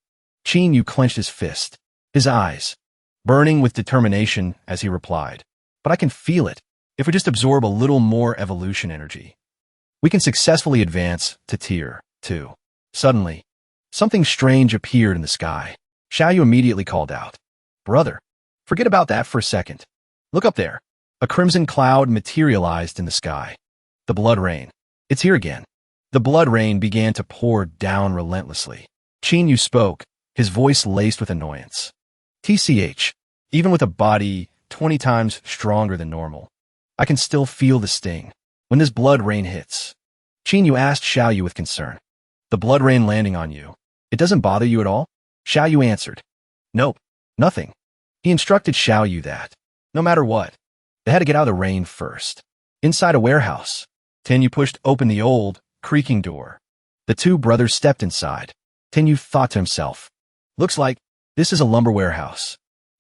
Qinyu clenched his fist, his eyes burning with determination as he replied. But I can feel it. If we just absorb a little more evolution energy, we can successfully advance to Tier 2. Suddenly, something strange appeared in the sky. Xiaoyu immediately called out. Brother, forget about that for a second. Look up there. A crimson cloud materialized in the sky. The blood rain. It's here again. The blood rain began to pour down relentlessly. Qinyu spoke, his voice laced with annoyance. TCH, even with a body 20 times stronger than normal, I can still feel the sting when this blood rain hits. Qinyu asked Xiaoyu with concern. The blood rain landing on you, it doesn't bother you at all? Xiaoyu answered. Nope, nothing. He instructed Xiaoyu that, no matter what, they had to get out of the rain first. Inside a warehouse, Tenyu pushed open the old, creaking door. The 2 brothers stepped inside. Tenyu thought to himself, looks like this is a lumber warehouse.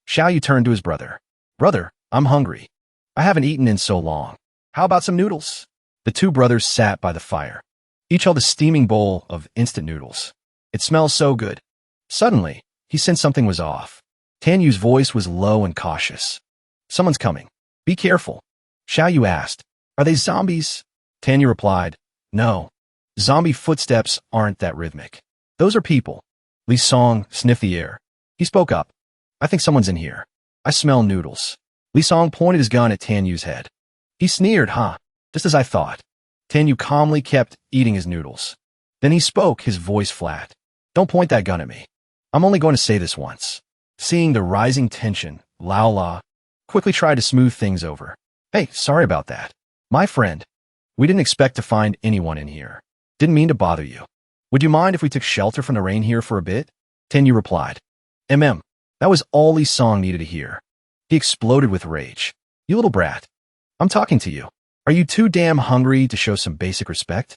Xiaoyu turned to his brother. Brother, I'm hungry. I haven't eaten in so long. How about some noodles? The 2 brothers sat by the fire. Each held a steaming bowl of instant noodles. It smells so good. Suddenly, he sensed something was off. Tanyu's voice was low and cautious. Someone's coming. Be careful. Xiaoyu asked, Are they zombies? Tanyu replied, No. Zombie footsteps aren't that rhythmic. Those are people. Li Song sniffed the air. He spoke up. I think someone's in here. I smell noodles. Li Song pointed his gun at Tanyu's head. He sneered, just as I thought. Tanyu calmly kept eating his noodles. Then he spoke, his voice flat. Don't point that gun at me. I'm only going to say this once. Seeing the rising tension, Lao La quickly tried to smooth things over. Hey, sorry about that. My friend, we didn't expect to find anyone in here. Didn't mean to bother you. Would you mind if we took shelter from the rain here for a bit? Tenyu replied. That was all Li Song needed to hear. He exploded with rage. You little brat. I'm talking to you. Are you too damn hungry to show some basic respect?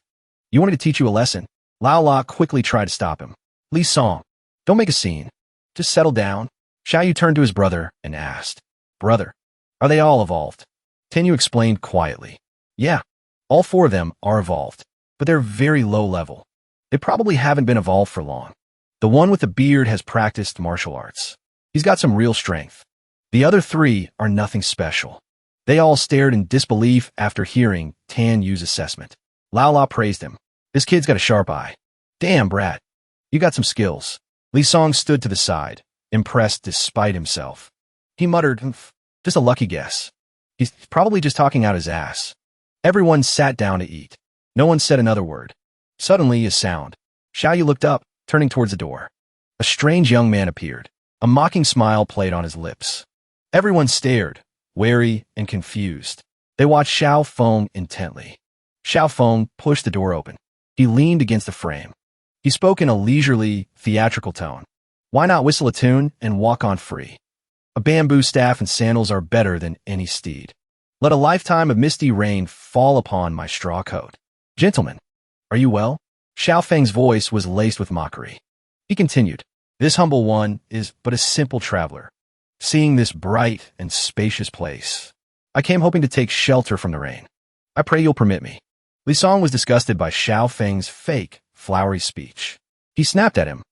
You wanted to teach you a lesson. Lao La quickly tried to stop him. Li Song, don't make a scene. Just settle down. Xiaoyu turned to his brother and asked, Brother, are they all evolved? Tenyu explained quietly. Yeah, all 4 of them are evolved, but they're very low level. They probably haven't been evolved for long. The one with the beard has practiced martial arts. He's got some real strength. The other 3 are nothing special. They all stared in disbelief after hearing Tanyu's assessment. Lao La praised him. This kid's got a sharp eye. Damn, brat. You got some skills. Li Song stood to the side, impressed despite himself. He muttered, just a lucky guess. He's probably just talking out his ass. Everyone sat down to eat. No one said another word. Suddenly, a sound. Xiaoyu looked up, turning towards the door. A strange young man appeared. A mocking smile played on his lips. Everyone stared, wary and confused. They watched Xiao Feng intently. Xiao Feng pushed the door open. He leaned against the frame. He spoke in a leisurely, theatrical tone. Why not whistle a tune and walk on free? A bamboo staff and sandals are better than any steed. Let a lifetime of misty rain fall upon my straw coat. Gentlemen, are you well? Xiao Feng's voice was laced with mockery. He continued, "This humble one is but a simple traveler. Seeing this bright and spacious place, I came hoping to take shelter from the rain. I pray you'll permit me." Li Song was disgusted by Xiao Feng's fake, flowery speech. He snapped at him.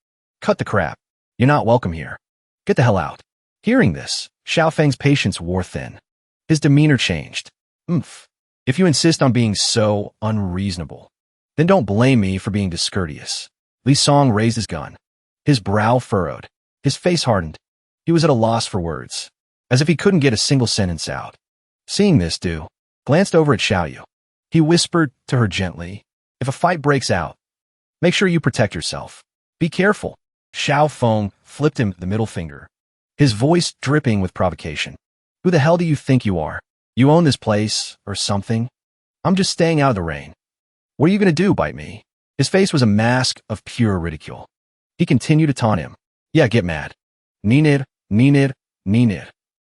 "Cut the crap. You're not welcome here. Get the hell out." Hearing this, Xiao Feng's patience wore thin. His demeanor changed. "Oomph. If you insist on being so unreasonable, then don't blame me for being discourteous." Li Song raised his gun. His brow furrowed. His face hardened. He was at a loss for words, as if he couldn't get a single sentence out. Seeing this, Du glanced over at Xiaoyu. He whispered to her gently, "If a fight breaks out, make sure you protect yourself. Be careful." Xiao Feng flipped him the middle finger, his voice dripping with provocation. "Who the hell do you think you are? You own this place, or something? I'm just staying out of the rain. What are you going to do, bite me?" His face was a mask of pure ridicule. He continued to taunt him. "Yeah, get mad. Ninid, ninid, ninid."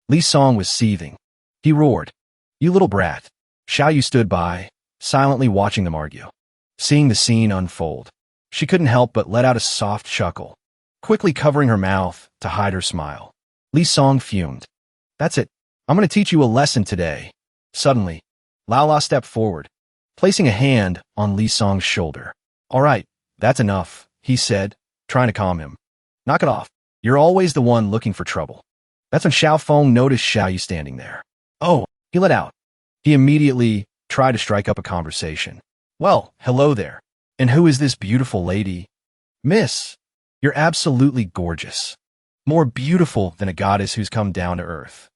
Li Song was seething. He roared, "You little brat." Xiaoyu stood by, silently watching them argue. Seeing the scene unfold, she couldn't help but let out a soft chuckle, quickly covering her mouth to hide her smile. Li Song fumed. "That's it. I'm going to teach you a lesson today." Suddenly, Lao La stepped forward, placing a hand on Li Song's shoulder. "All right, that's enough," he said, trying to calm him. "Knock it off. You're always the one looking for trouble." That's when Xiao Feng noticed Xiaoyu standing there. "Oh," he let out. He immediately tried to strike up a conversation. "Well, hello there. And who is this beautiful lady?" "Miss, you're absolutely gorgeous. More beautiful than a goddess who's come down to earth."